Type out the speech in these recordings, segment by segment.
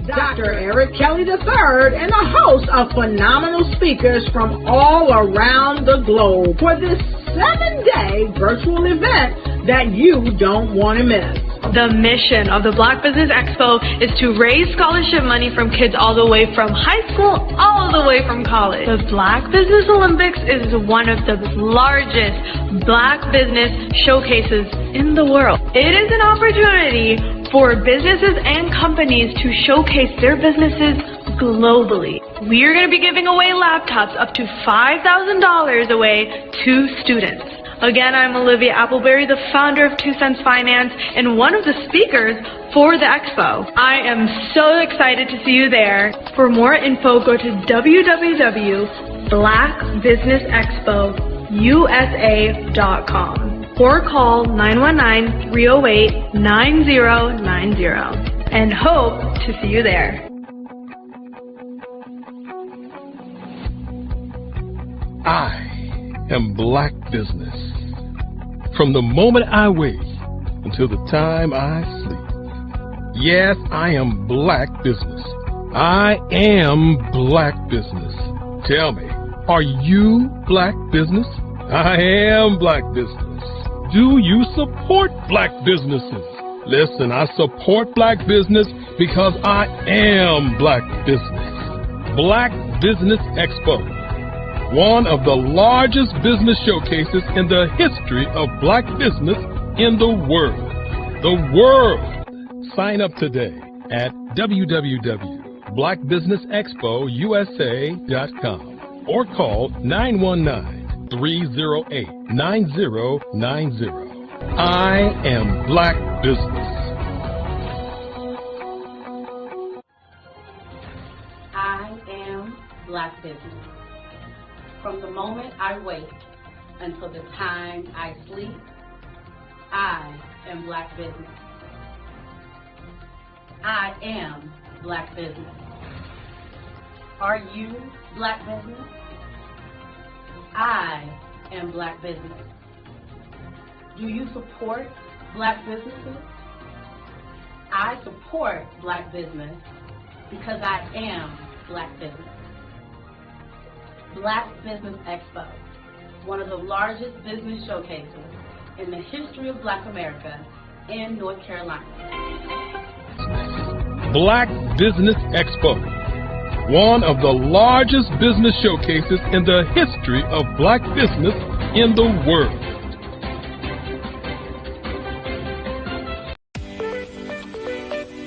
Dr. Eric Kelly III and a host of phenomenal speakers from all around the globe for this 7-day virtual event that you don't want to miss. The mission of the Black Business Expo is to raise scholarship money from kids all the way from high school, all the way from college. The Black Business Olympics is one of the largest Black business showcases in the world. It is an opportunity for businesses and companies to showcase their businesses globally. We are going to be giving away laptops up to $5,000 away to students. Again, I'm Olivia Appleberry, the founder of 2 Cents Finance and one of the speakers for the expo. I am so excited to see you there. For more info, go to www.blackbusinessexpousa.com or call 919-308-9090 and hope to see you there. I am Black Business. From the moment I wake until the time I sleep. Yes, I am Black Business. I am Black Business. Tell me, are you Black Business? I am Black Business. Do you support Black businesses? Listen, I support Black business because I am Black Business. Black Business Expo, one of the largest business showcases in the history of Black business in the world. The world! Sign up today at www.blackbusinessexpousa.com or call 919-308-9090. I am Black Business. I am Black Business. From the moment I wake until the time I sleep, I am Black Business. I am Black Business. Are you Black Business? I am Black Business. Do you support Black businesses? I support Black business because I am Black Business. Black Business Expo, one of the largest business showcases in the history of Black America in North Carolina. Black Business Expo, one of the largest business showcases in the history of Black business in the world.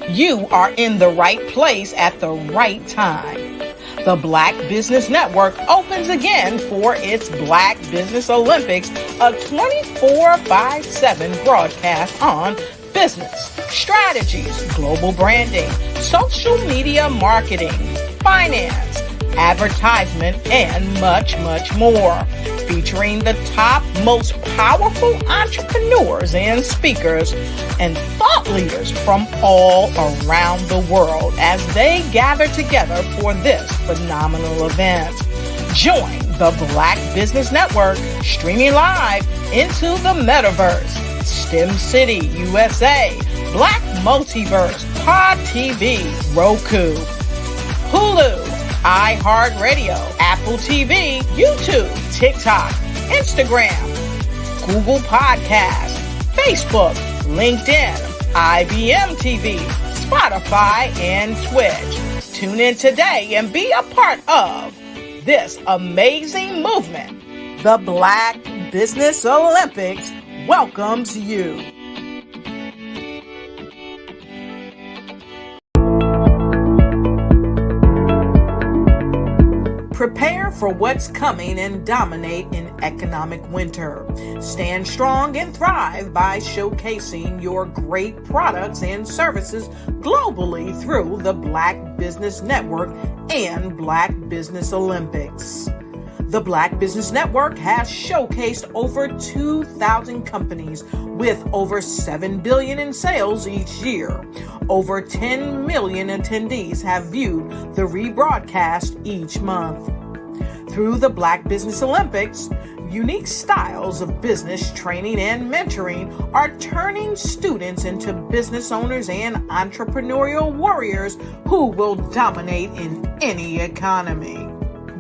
You are in the right place at the right time. The Black Business Network opens again for its Black Business Olympics, a 24/7 broadcast on business, strategies, global branding, social media marketing, finance, advertisement, and much, much more. Featuring the top, most powerful entrepreneurs and speakers and thought leaders from all around the world as they gather together for this phenomenal event. Join the Black Business Network streaming live into the metaverse, STEM City, USA, Black Multiverse, Pod TV, Roku, Hulu, iHeartRadio, Apple TV, YouTube, TikTok, Instagram, Google Podcasts, Facebook, LinkedIn, IBM TV, Spotify, and Twitch. Tune in today and be a part of this amazing movement. The Black Business Olympics welcomes you. Prepare for what's coming and dominate in economic winter. Stand strong and thrive by showcasing your great products and services globally through the Black Business Network and Black Business Olympics. The Black Business Network has showcased over 2,000 companies with over $7 billion in sales each year. Over 10 million attendees have viewed the rebroadcast each month. Through the Black Business Olympics, Unique styles of business training and mentoring are turning students into business owners and entrepreneurial warriors who will dominate in any economy.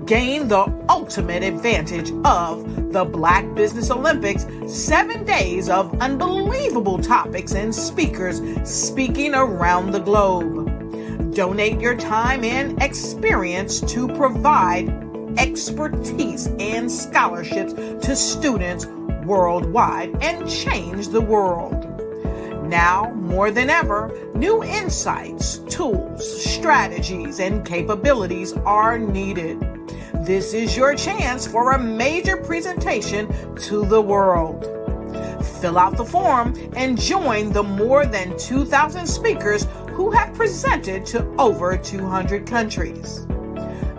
Gain the ultimate advantage of the Black Business Olympics, 7 days of unbelievable topics and speakers speaking around the globe. Donate your time and experience to provide expertise and scholarships to students worldwide and change the world. Now, more than ever, new insights, tools, strategies, and capabilities are needed. This is your chance for a major presentation to the world. Fill out the form and join the more than 2,000 speakers who have presented to over 200 countries.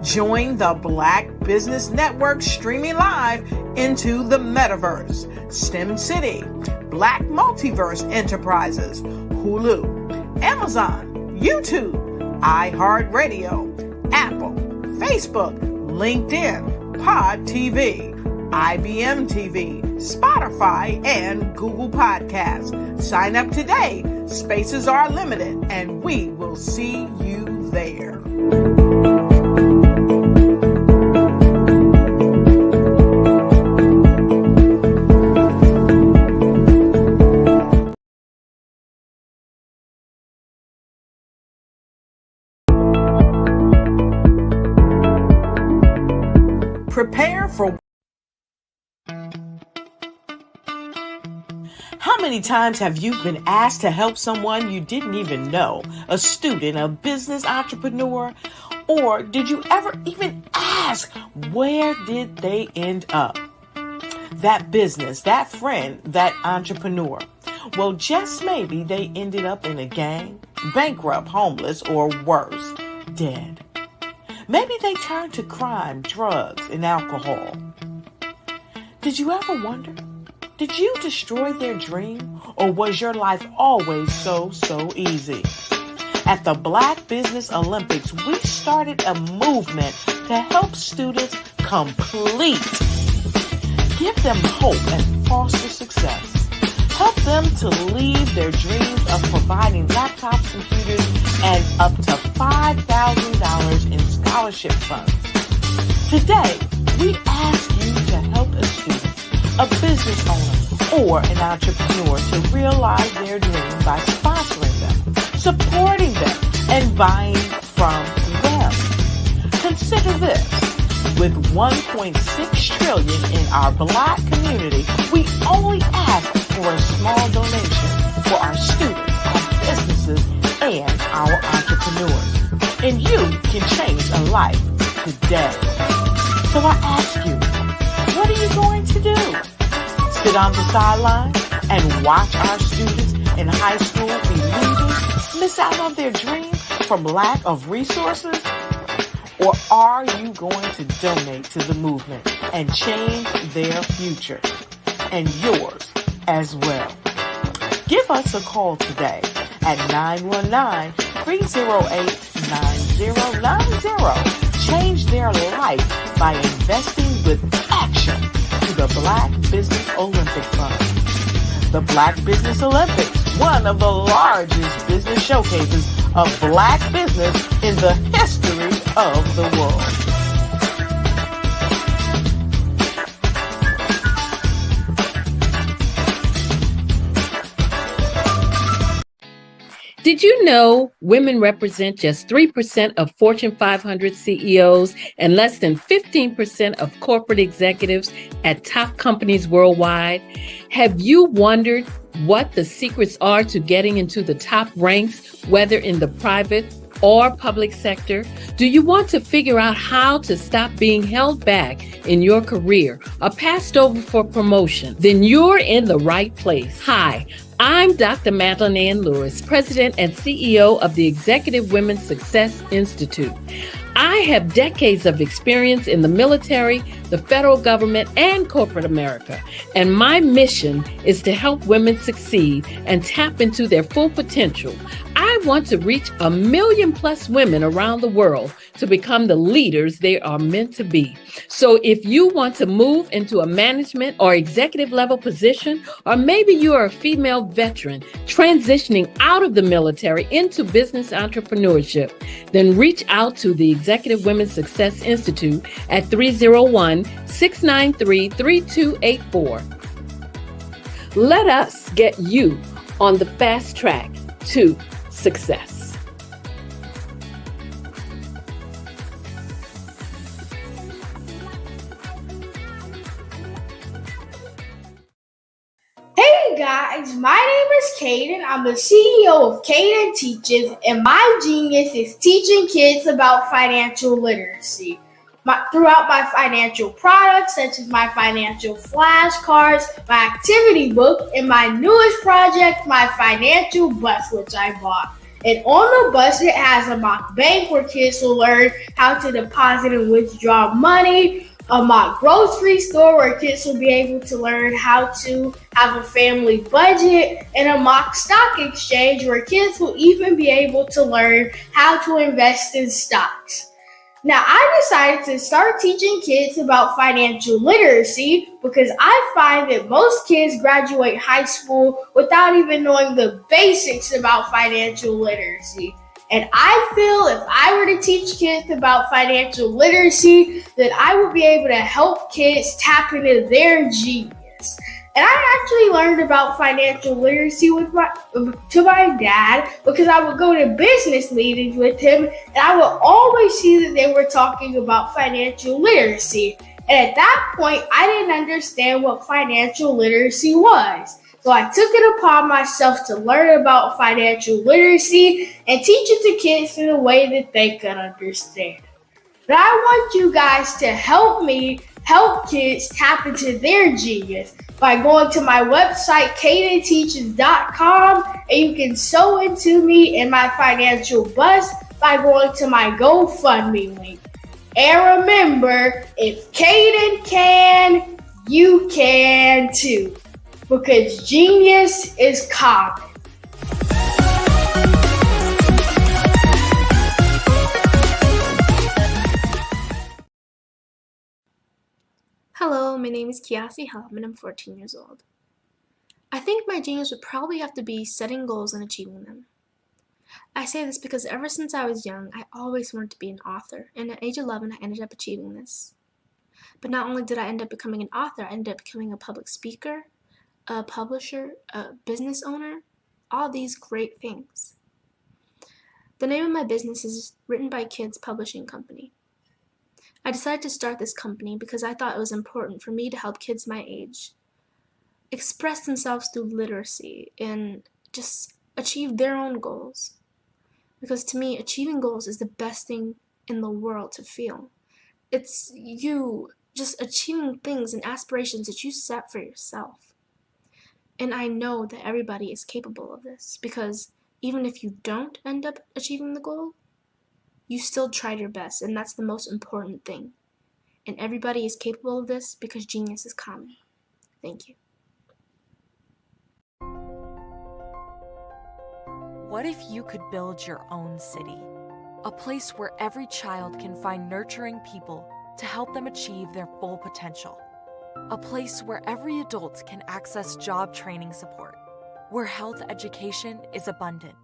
Join the Black Business Network streaming live into the Metaverse, STEM City, Black Multiverse Enterprises, Hulu, Amazon, YouTube, iHeartRadio, Apple, Facebook, LinkedIn, Pod TV, IBM TV, Spotify, and Google Podcasts. Sign up today. Spaces are limited, and we will see you there. Prepare for. How many times have you been asked to help someone you didn't even know, a student, a business entrepreneur, or did you ever even ask, where did they end up? That business, that friend, that entrepreneur. Well, just maybe they ended up in a gang, bankrupt, homeless, or worse, dead. Maybe they turned to crime, drugs, and alcohol. Did you ever wonder? Did you destroy their dream, or was your life always so easy? At the Black Business Olympics, we started a movement to help students complete. Give them hope and foster success. Help them to leave their dreams of providing laptops, computers, and up to $5,000 in scholarship funds. Today, we ask you to help a student, a business owner, or an entrepreneur to realize their dreams by sponsoring them, supporting them, and buying from them. Consider this. With $1.6 trillion in our Black community, we only ask for a small donation for our students, our businesses, and our entrepreneurs. And you can change a life today. So I ask you, what are you going to do? Sit on the sideline and watch our students in high school be losers, miss out on their dreams from lack of resources? Or are you going to donate to the movement and change their future and yours as well? Give us a call today at 919-308-9090. Change their life by investing with action to the Black Business Olympic Fund. The Black Business Olympics, one of the largest business showcases of Black business in the history of the world. Did you know women represent just 3% of Fortune 500 CEOs and less than 15% of corporate executives at top companies worldwide? Have you wondered what the secrets are to getting into the top ranks, whether in the private or public sector? Do you want to figure out how to stop being held back in your career or passed over for promotion? Then you're in the right place. Hi, I'm Dr. Madeline Ann Lewis, President and CEO of the Executive Women's Success Institute. I have decades of experience in the military, the federal government, and corporate America, and my mission is to help women succeed and tap into their full potential. I want to reach 1 million plus women around the world to become the leaders they are meant to be. So if you want to move into a management or executive level position, or maybe you are a female veteran transitioning out of the military into business entrepreneurship, then reach out to the Executive Women's Success Institute at 301-693-3284. Let us get you on the fast track to success. Hey guys, my name is Caden. I'm the CEO of Caden Teaches, and my genius is teaching kids about financial literacy. Throughout my financial products, such as my financial flashcards, my activity book, and my newest project, my financial bus, which I bought. And on the bus, it has a mock bank where kids will learn how to deposit and withdraw money, a mock grocery store where kids will be able to learn how to have a family budget, and a mock stock exchange where kids will even be able to learn how to invest in stocks. Now, I decided to start teaching kids about financial literacy because I find that most kids graduate high school without even knowing the basics about financial literacy. And I feel if I were to teach kids about financial literacy, that I would be able to help kids tap into their genius. And I actually learned about financial literacy to my dad because I would go to business meetings with him, and I would always see that they were talking about financial literacy. And at that point, I didn't understand what financial literacy was. So I took it upon myself to learn about financial literacy and teach it to kids in a way that they could understand. But I want you guys to help me help kids tap into their genius by going to my website, cadenteaches.com, and you can sew into me in my financial bus by going to my GoFundMe link. And remember, if Caden can, you can too, because genius is common. Hello, my name is Kiasi Helm and I'm 14 years old. I think my genius would probably have to be setting goals and achieving them. I say this because ever since I was young, I always wanted to be an author, and at age 11, I ended up achieving this. But not only did I end up becoming an author, I ended up becoming a public speaker, a publisher, a business owner, all these great things. The name of my business is Written by Kids Publishing Company. I decided to start this company because I thought it was important for me to help kids my age express themselves through literacy and just achieve their own goals. Because to me, achieving goals is the best thing in the world to feel. It's you just achieving things and aspirations that you set for yourself. And I know that everybody is capable of this because even if you don't end up achieving the goal, you still tried your best, and that's the most important thing. And everybody is capable of this because genius is common. Thank you. What if you could build your own city? A place where every child can find nurturing people to help them achieve their full potential. A place where every adult can access job training support. Where health education is abundant.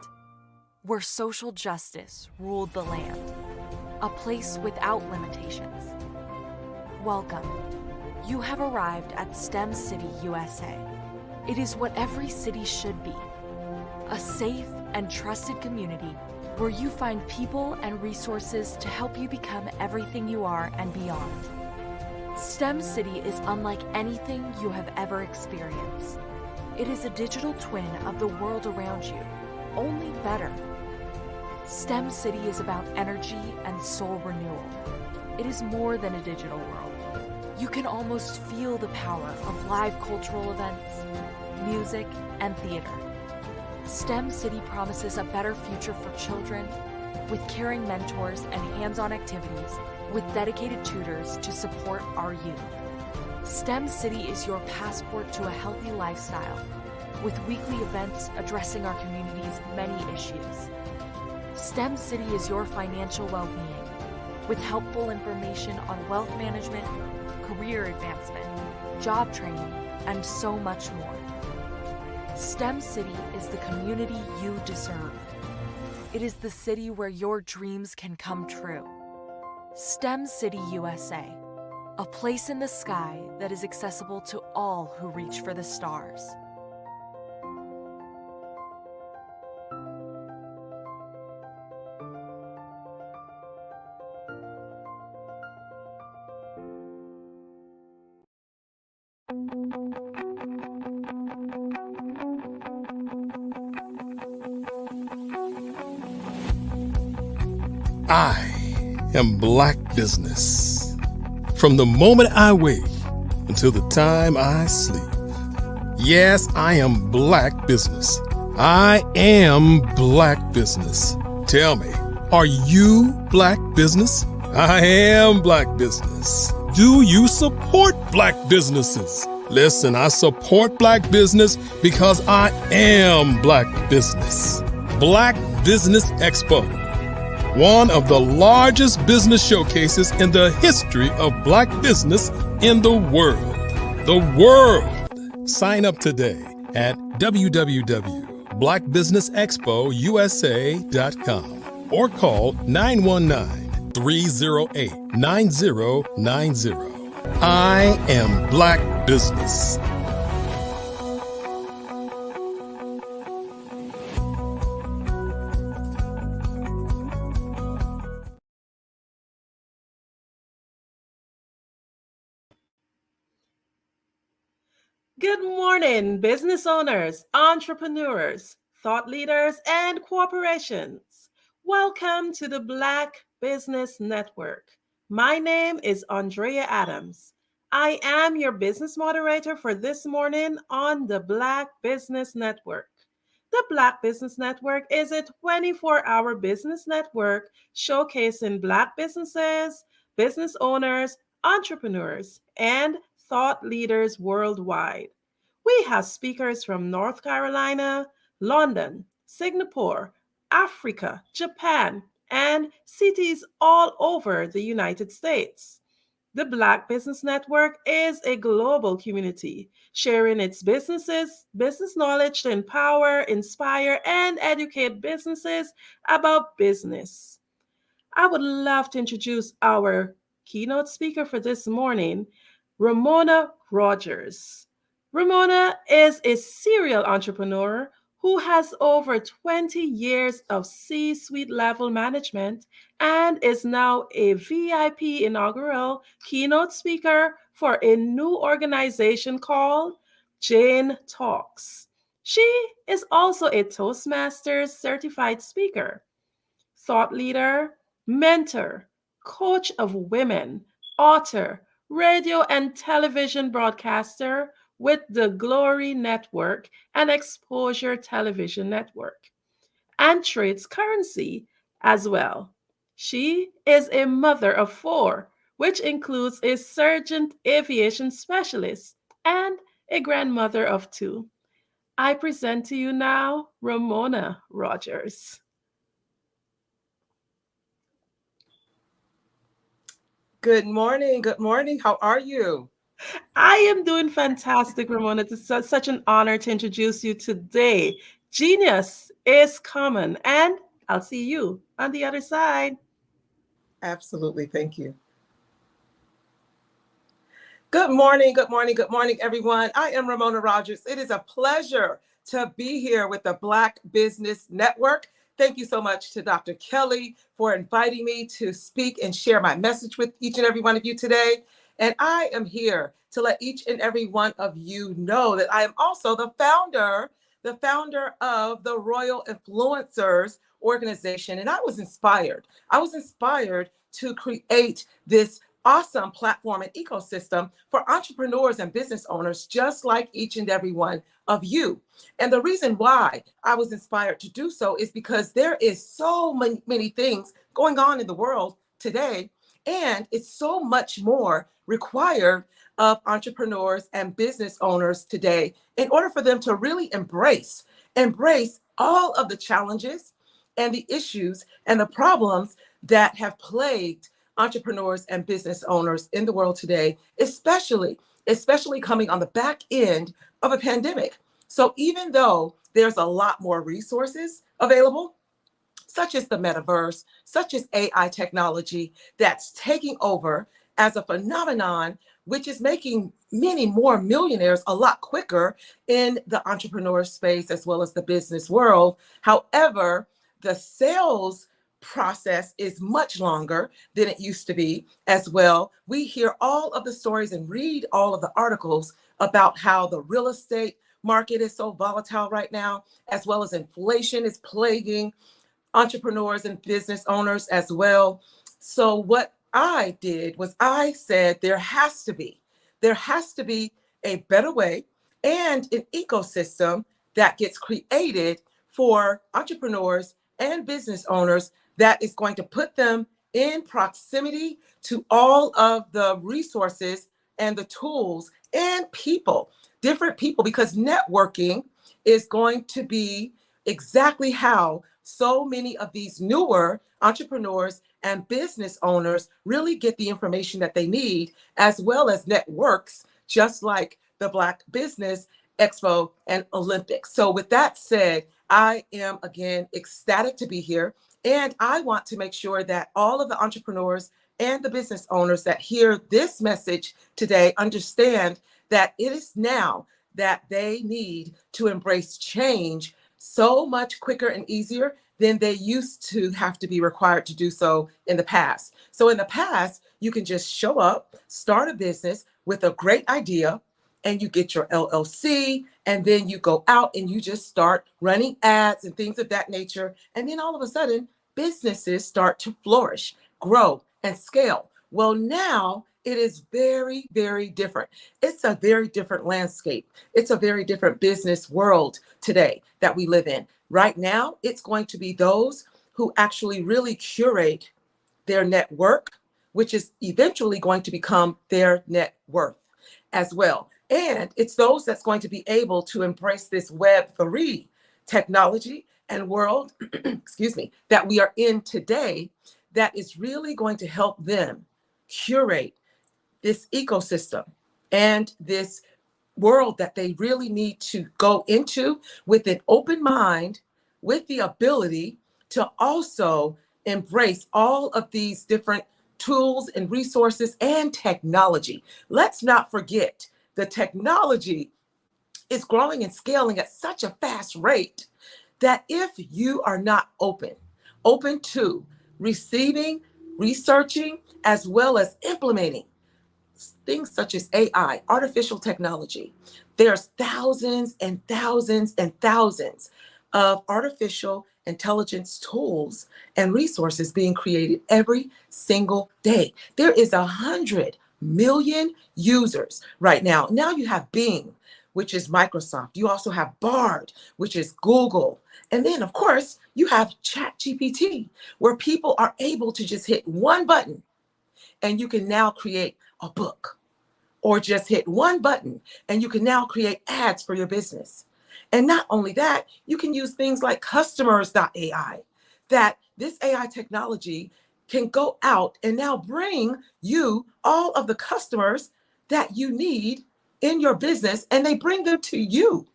Where social justice ruled the land. A place without limitations. Welcome. You have arrived at STEM City USA. It is what every city should be. A safe and trusted community where you find people and resources to help you become everything you are and beyond. STEM City is unlike anything you have ever experienced. It is a digital twin of the world around you, only better. STEM City is about energy and soul renewal. It is more than a digital world. You can almost feel the power of live cultural events, music, and theater. STEM City promises a better future for children with caring mentors and hands-on activities with dedicated tutors to support our youth. STEM City is your passport to a healthy lifestyle with weekly events addressing our community's many issues. STEM City is your financial well-being, with helpful information on wealth management, career advancement, job training, and so much more. STEM City is the community you deserve. It is the city where your dreams can come true. STEM City USA, a place in the sky that is accessible to all who reach for the stars. I am Black Business. From the moment I wake until the time I sleep. Yes, I am Black Business. I am Black Business. Tell me, are you Black Business? I am Black Business. Do you support Black businesses? Listen, I support Black business because I am Black Business. Black Business Expo, one of the largest business showcases in the history of Black business in the world. The world! Sign up today at www.blackbusinessexpousa.com or call 919-308-9090. I am Black Business. Good morning, business owners, entrepreneurs, thought leaders, and corporations. Welcome to the Black Business Network. My name is Andrea Adams. I am your business moderator for this morning on the Black Business Network. The Black Business Network is a 24-hour business network showcasing Black businesses, business owners, entrepreneurs, and thought leaders worldwide. We have speakers from North Carolina, London, Singapore, Africa, Japan, and cities all over the United States. The Black Business Network is a global community, sharing its business knowledge to empower, inspire, and educate businesses about business. I would love to introduce our keynote speaker for this morning, Ramona Rogers. Ramona is a serial entrepreneur who has over 20 years of C-suite level management and is now a VIP inaugural keynote speaker for a new organization called Jane Talks. She is also a Toastmasters certified speaker, thought leader, mentor, coach of women, author, radio and television broadcaster with the Glory Network and Exposure Television Network, and trades currency as well. She is a mother of 4, which includes a surgeon aviation specialist and a grandmother of 2. I present to you now Ramona Rogers. Good morning. Good morning. How are you? I am doing fantastic, Ramona. It's such an honor to introduce you today. Genius is common, and I'll see you on the other side. Absolutely. Thank you. Good morning. Good morning. Good morning, everyone. I am Ramona Rogers. It is a pleasure to be here with the Black Business Network. Thank you so much to Dr. Kelly for inviting me to speak and share my message with each and every one of you today. And I am here to let each and every one of you know that I am also the founder of the Royal Influencers organization. And I was inspired to create this awesome platform and ecosystem for entrepreneurs and business owners just like each and every one of you. And the reason why I was inspired to do so is because there is so many things going on in the world today, and it's so much more required of entrepreneurs and business owners today in order for them to really embrace all of the challenges and the issues and the problems that have plagued entrepreneurs and business owners in the world today, especially coming on the back end of a pandemic. So even though there's a lot more resources available, such as the metaverse, such as AI technology that's taking over as a phenomenon, which is making many more millionaires a lot quicker in the entrepreneur space as well as the business world. However, the sales process is much longer than it used to be as well. We hear all of the stories and read all of the articles about how the real estate market is so volatile right now, as well as inflation is plaguing entrepreneurs and business owners as well. So what I did was I said there has to be a better way and an ecosystem that gets created for entrepreneurs and business owners that is going to put them in proximity to all of the resources and the tools and people, different people, because networking is going to be exactly how so many of these newer entrepreneurs and business owners really get the information that they need, as well as networks, just like the Black Business Expo and Olympics. So with that said, I am again ecstatic to be here. And I want to make sure that all of the entrepreneurs and the business owners that hear this message today understand that it is now that they need to embrace change so much quicker and easier than they used to have to be required to do so in the past. So in the past, you can just show up, start a business with a great idea, and you get your LLC, and then you go out and you just start running ads and things of that nature. And then all of a sudden, businesses start to flourish, grow, and scale. Well, now it is very, very different. It's a very different landscape. It's a very different business world today that we live in. Right now, it's going to be those who actually really curate their network, which is eventually going to become their net worth as well. And it's those that's going to be able to embrace this Web3 technology and world, excuse me, that we are in today, that is really going to help them curate this ecosystem and this world that they really need to go into with an open mind, with the ability to also embrace all of these different tools and resources and technology. Let's not forget the technology is growing and scaling at such a fast rate that if you are not open to receiving, researching, as well as implementing things such as AI, artificial technology, there's thousands and thousands and thousands of artificial intelligence tools and resources being created every single day. There is 100 million users right now. Now you have Bing, which is Microsoft. You also have Bard, which is Google. And then, of course, you have ChatGPT, where people are able to just hit one button and you can now create a book, or just hit one button and you can now create ads for your business. And not only that, you can use things like customers.ai, that this AI technology can go out and now bring you all of the customers that you need in your business, and they bring them to you.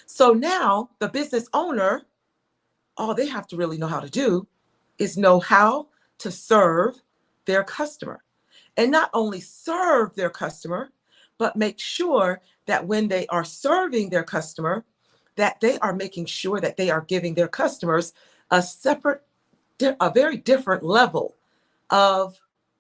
So now the business owner, all they have to really know how to do is know how to serve their customer. And not only serve their customer, but make sure that when they are serving their customer, that they are making sure that they are giving their customers a very different level of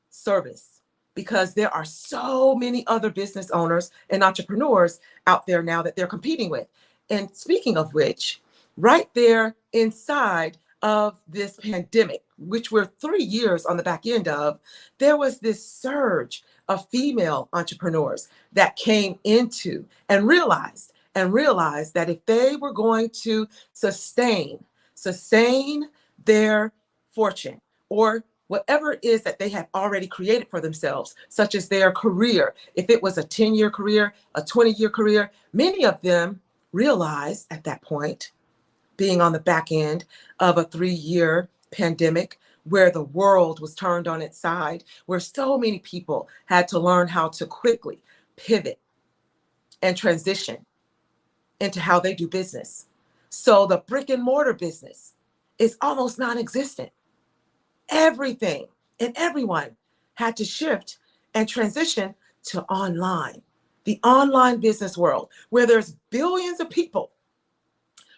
service, because there are so many other business owners and entrepreneurs out there now that they're competing with. And speaking of which, right there inside of this pandemic, which we're 3 years on the back end of, there was this surge of female entrepreneurs that came into and realized that if they were going to sustain their fortune, or whatever it is that they had already created for themselves, such as their career, if it was a 10-year career, a 20-year career, many of them realized at that point being on the back end of a 3-year pandemic where the world was turned on its side, where so many people had to learn how to quickly pivot and transition into how they do business. So the brick and mortar business is almost non-existent. Everything and everyone had to shift and transition to online, the online business world, where there's billions of people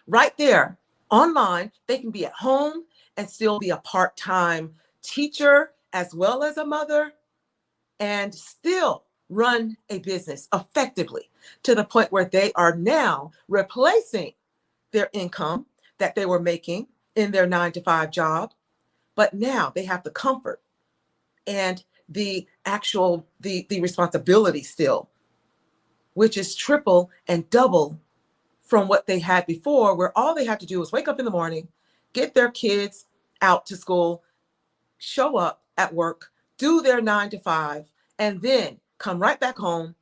right there online. They can be at home and still be a part-time teacher as well as a mother and still run a business effectively to the point where they are now replacing their income that they were making in their 9-to-5 job. But now they have the comfort and the responsibility still, which is triple and double from what they had before, where all they had to do was wake up in the morning, get their kids out to school, show up at work, do their 9-to-5, and then come right back home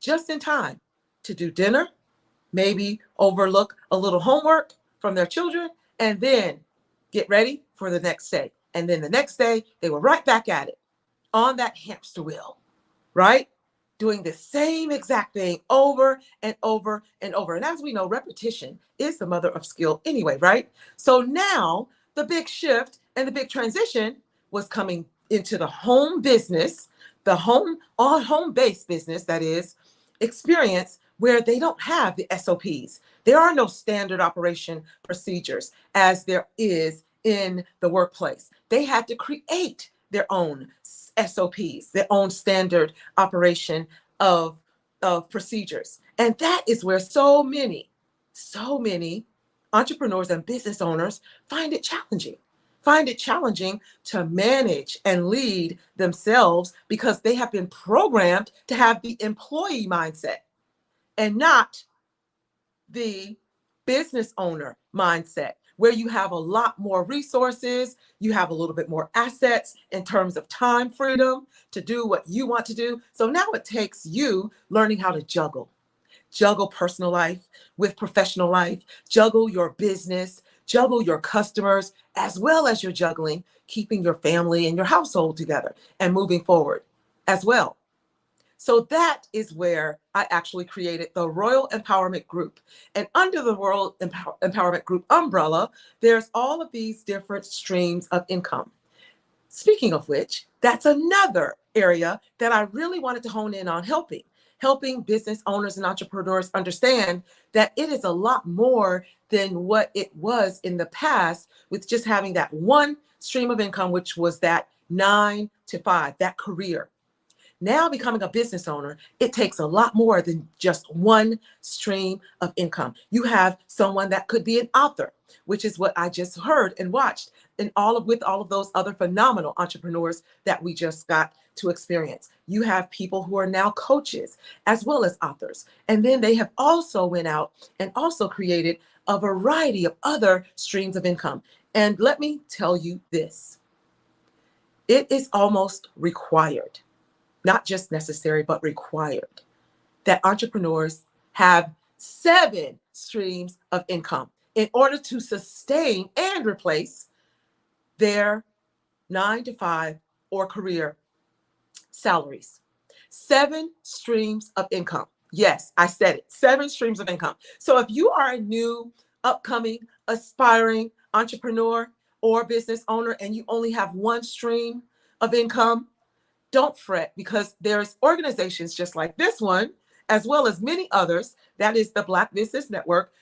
just in time to do dinner, maybe overlook a little homework from their children, and then get ready for the next day. And then the next day, they were right back at it on that hamster wheel, right? Doing the same exact thing over and over and over. And as we know, repetition is the mother of skill anyway, right? So now the big shift and the big transition was coming into the home business, the home-based business, that is, experience, where they don't have the SOPs. There are no standard operation procedures as there is in the workplace. They had to create their own SOPs, their own standard operation of procedures. And that is where so many entrepreneurs and business owners find it challenging to manage and lead themselves, because they have been programmed to have the employee mindset and not the business owner mindset, where you have a lot more resources, you have a little bit more assets in terms of time freedom to do what you want to do. So now it takes you learning how to juggle personal life with professional life, juggle your business, juggle your customers, as well as you're juggling keeping your family and your household together and moving forward as well. So that is where I actually created the Royal Empowerment Group. And under the Royal Empowerment Group umbrella, there's all of these different streams of income. Speaking of which, that's another area that I really wanted to hone in on, helping business owners and entrepreneurs understand that it is a lot more than what it was in the past with just having that one stream of income, which was that 9-to-5, that career. Now becoming a business owner, it takes a lot more than just one stream of income. You have someone that could be an author, which is what I just heard and watched, and with all of those other phenomenal entrepreneurs that we just got to experience. You have people who are now coaches as well as authors. And then they have also went out and also created a variety of other streams of income. And let me tell you this, it is almost required, not just necessary, but required, that entrepreneurs have 7 streams of income in order to sustain and replace their 9-to-5 or career salaries. 7 streams of income. Yes, I said it, 7 streams of income. So if you are a new, upcoming, aspiring entrepreneur or business owner and you only have 1 stream of income, don't fret, because there's organizations just like this one, as well as many others, that is the Black Business Network,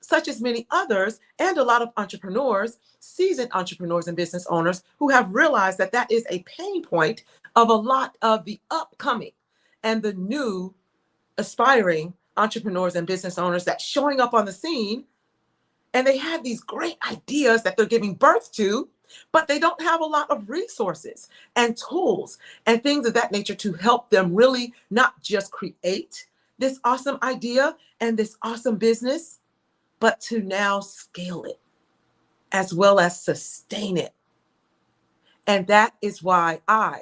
such as many others, and a lot of entrepreneurs, seasoned entrepreneurs and business owners who have realized that that is a pain point of a lot of the upcoming and the new aspiring entrepreneurs and business owners that's showing up on the scene. And they have these great ideas that they're giving birth to, but they don't have a lot of resources and tools and things of that nature to help them really not just create this awesome idea and this awesome business, but to now scale it as well as sustain it. And that is why I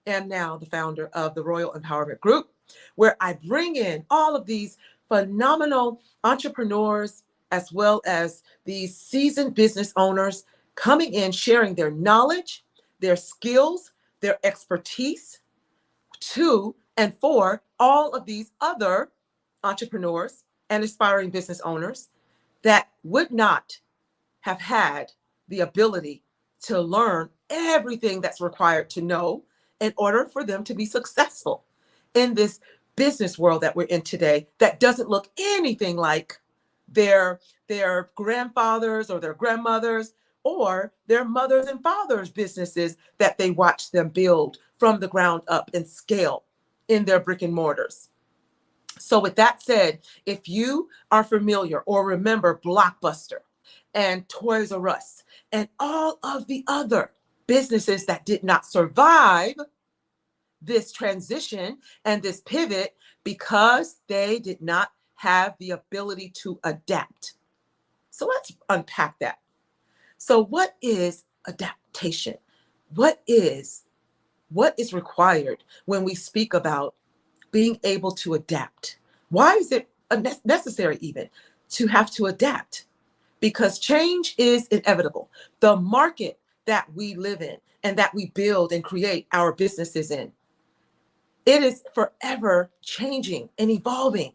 am now the founder of the Royal Empowerment Group, where I bring in all of these phenomenal entrepreneurs as well as these seasoned business owners coming in, sharing their knowledge, their skills, their expertise to and for all of these other entrepreneurs and aspiring business owners that would not have had the ability to learn everything that's required to know in order for them to be successful in this business world that we're in today that doesn't look anything like their grandfathers or their grandmothers or their mothers and fathers' businesses that they watched them build from the ground up and scale in their brick and mortars. So with that said, if you are familiar or remember Blockbuster and Toys R Us and all of the other businesses that did not survive this transition and this pivot because they did not have the ability to adapt. So let's unpack that. So what is adaptation? What is required when we speak about being able to adapt? Why is it necessary even to have to adapt? Because change is inevitable. The market that we live in and that we build and create our businesses in, it is forever changing and evolving.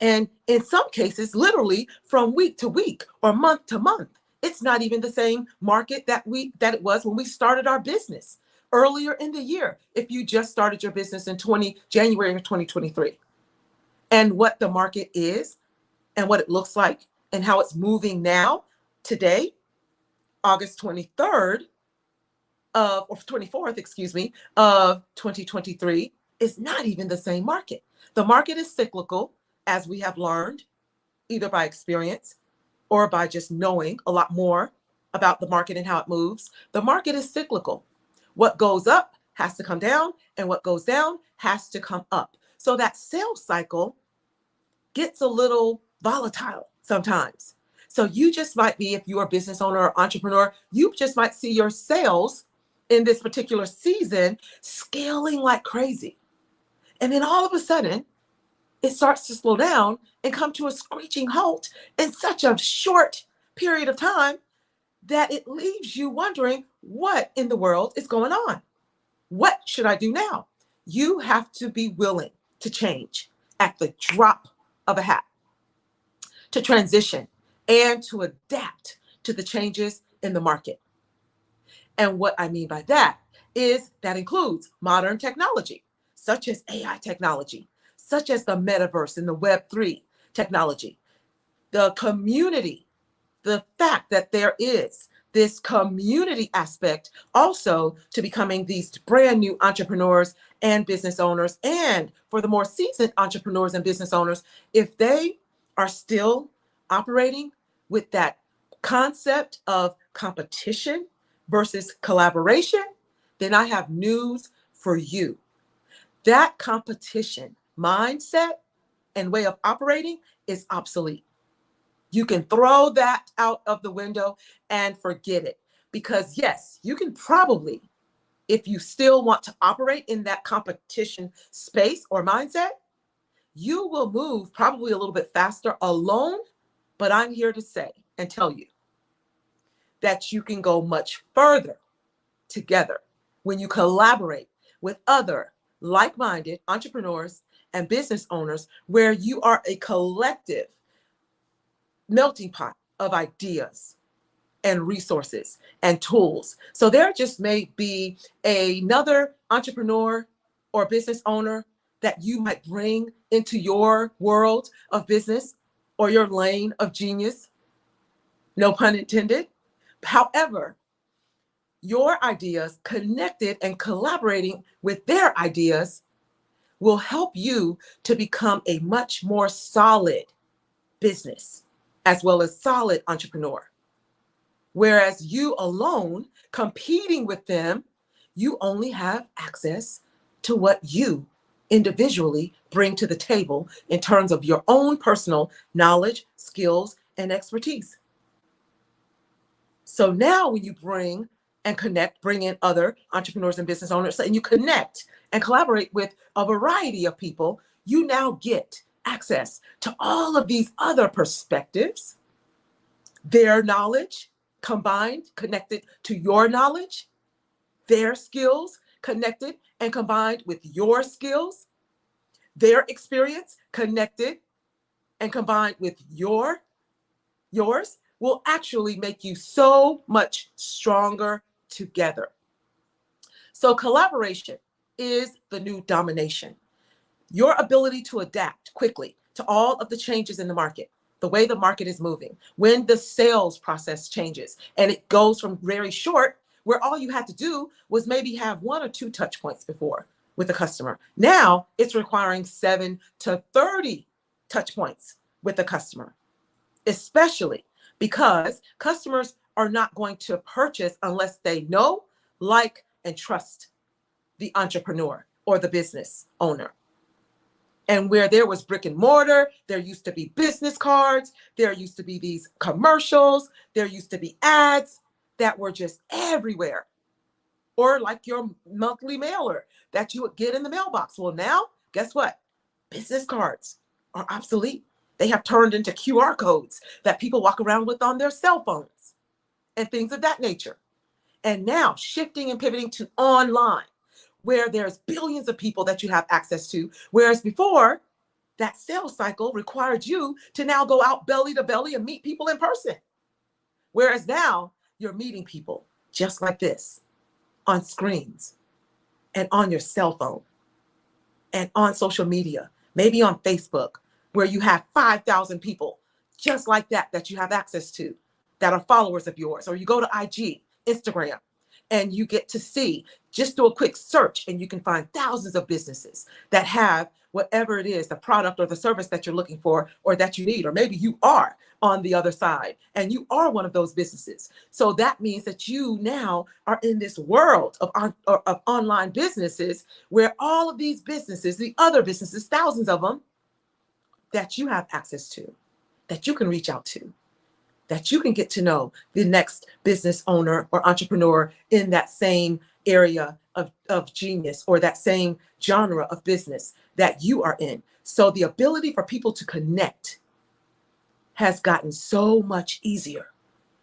And in some cases, literally from week to week or month to month. It's not even the same market that it was when we started our business earlier in the year. If you just started your business in January of 2023, and what the market is and what it looks like and how it's moving now, today, August 23rd or 24th, of 2023, is not even the same market. The market is cyclical, as we have learned, either by experience or by just knowing a lot more about the market and how it moves. The market is cyclical. What goes up has to come down, and what goes down has to come up. So that sales cycle gets a little volatile sometimes. So you just might be, if you're a business owner or entrepreneur, you just might see your sales in this particular season scaling like crazy. And then all of a sudden, it starts to slow down and come to a screeching halt in such a short period of time that it leaves you wondering what in the world is going on. What should I do now? You have to be willing to change at the drop of a hat, to transition and to adapt to the changes in the market. And what I mean by that is that includes modern technology, such as AI technology, such as the metaverse and the Web3 technology, the community, the fact that there is this community aspect also to becoming these brand new entrepreneurs and business owners. And for the more seasoned entrepreneurs and business owners, if they are still operating with that concept of competition versus collaboration, then I have news for you. That competition mindset and way of operating is obsolete. You can throw that out of the window and forget it. Because yes, you can probably, if you still want to operate in that competition space or mindset, you will move probably a little bit faster alone. But I'm here to say and tell you that you can go much further together when you collaborate with other like-minded entrepreneurs and business owners, where you are a collective melting pot of ideas and resources and tools. So there just may be another entrepreneur or business owner that you might bring into your world of business or your lane of genius, no pun intended. However, your ideas connected and collaborating with their ideas will help you to become a much more solid business as well as solid entrepreneur. Whereas you alone competing with them, you only have access to what you individually bring to the table in terms of your own personal knowledge, skills, and expertise. So now when you bring in other entrepreneurs and business owners, and you connect and collaborate with a variety of people, you now get access to all of these other perspectives their knowledge combined, connected to your knowledge, their skills connected and combined with your skills, their experience connected and combined with yours will actually make you so much stronger together. So collaboration is the new domination. Your ability to adapt quickly to all of the changes in the market, the way the market is moving, when the sales process changes and it goes from very short, where all you had to do was maybe have 1 or 2 touch points before with a customer. Now it's requiring 7 to 30 touch points with the customer, especially because customers are not going to purchase unless they know, like, and trust the entrepreneur or the business owner. And where there was brick and mortar, there used to be business cards, there used to be these commercials, there used to be ads that were just everywhere. Or like your monthly mailer that you would get in the mailbox. Well, now, guess what? Business cards are obsolete. They have turned into QR codes that people walk around with on their cell phones and things of that nature. And now shifting and pivoting to online, where there's billions of people that you have access to, whereas before, that sales cycle required you to now go out belly to belly and meet people in person. Whereas now, you're meeting people just like this on screens and on your cell phone and on social media, maybe on Facebook, where you have 5,000 people just like that you have access to that are followers of yours. Or you go to IG, Instagram, and you get to see, just do a quick search and you can find thousands of businesses that have whatever it is, the product or the service that you're looking for or that you need. Or maybe you are on the other side and you are one of those businesses. So that means that you now are in this world of online businesses where all of these businesses, the other businesses, thousands of them, that you have access to, that you can reach out to, that you can get to know the next business owner or entrepreneur in that same area of genius or that same genre of business that you are in. So the ability for people to connect has gotten so much easier.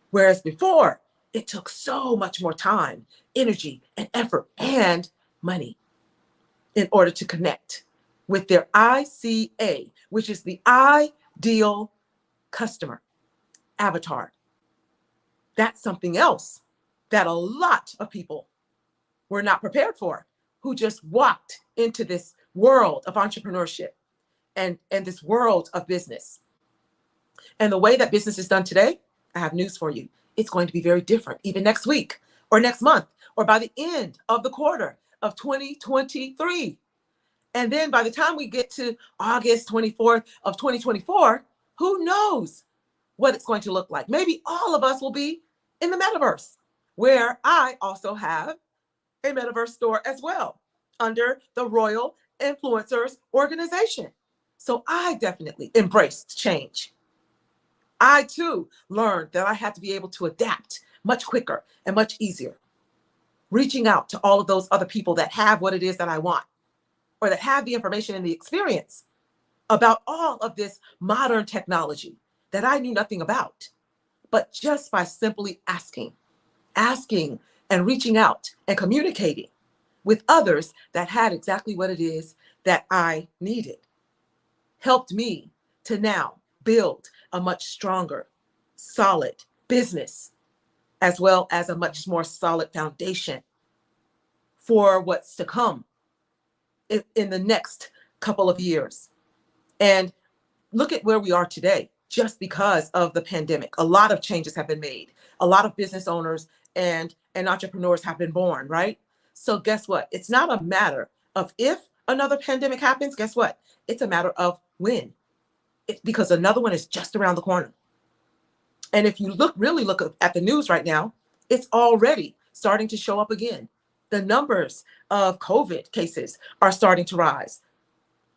Whereas before, it took so much more time, energy, and effort and money in order to connect with their ICA, which is the ideal customer avatar. That's something else that a lot of people were not prepared for, who just walked into this world of entrepreneurship and this world of business. And the way that business is done today, I have news for you. It's going to be very different, even next week or next month or by the end of the quarter of 2023. And then by the time we get to August 24th of 2024, who knows what it's going to look like. Maybe all of us will be in the metaverse, where I also have a metaverse store as well under the Royal Influencers Organization. So I definitely embraced change. I too learned that I had to be able to adapt much quicker and much easier, reaching out to all of those other people that have what it is that I want, or that have the information and the experience about all of this modern technology that I knew nothing about. But just by simply asking and reaching out and communicating with others that had exactly what it is that I needed, helped me to now build a much stronger, solid business, as well as a much more solid foundation for what's to come in the next couple of years. And look at where we are today, just because of the pandemic. A lot of changes have been made. A lot of business owners and entrepreneurs have been born, right? So guess what? It's not a matter of if another pandemic happens. Guess what? It's a matter of when. Because another one is just around the corner. And if you really look at the news right now, it's already starting to show up again. The numbers of COVID cases are starting to rise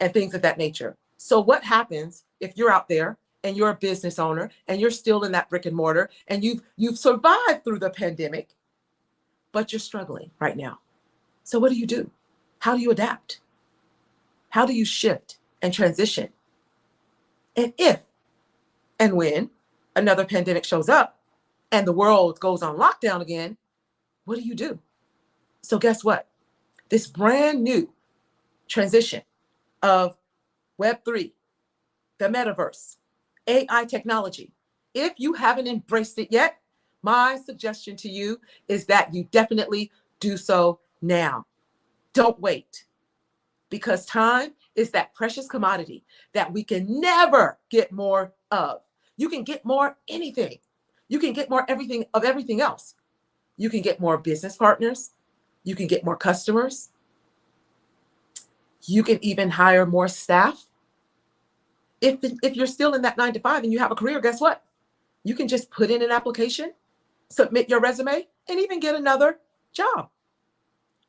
and things of that nature. So what happens if you're out there and you're a business owner and you're still in that brick and mortar and you've survived through the pandemic, but you're struggling right now? So what do? How do you adapt? How do you shift and transition? And if and when another pandemic shows up and the world goes on lockdown again, what do? So guess what? This brand new transition of Web3, the metaverse, AI technology, if you haven't embraced it yet, my suggestion to you is that you definitely do so now. Don't wait, because time is that precious commodity that we can never get more of. You can get more anything. You can get more everything of everything else. You can get more business partners. You can get more customers. You can even hire more staff. If you're still in that 9 to 5 and you have a career, guess what? You can just put in an application, submit your resume, and even get another job.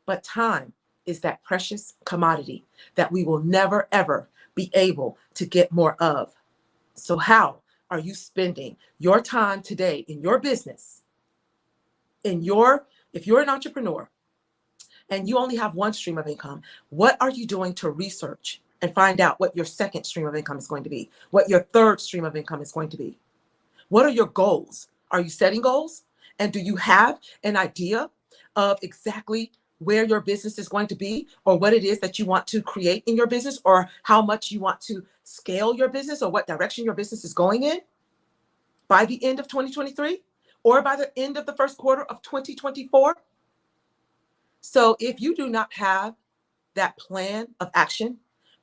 But time is that precious commodity that we will never, ever be able to get more of. So how are you spending your time today in your business? If you're an entrepreneur and you only have one stream of income, what are you doing to research and find out what your second stream of income is going to be, what your third stream of income is going to be? What are your goals? Are you setting goals? And do you have an idea of exactly where your business is going to be, or what it is that you want to create in your business, or how much you want to scale your business, or what direction your business is going in by the end of 2023, or by the end of the first quarter of 2024? So if you do not have that plan of action,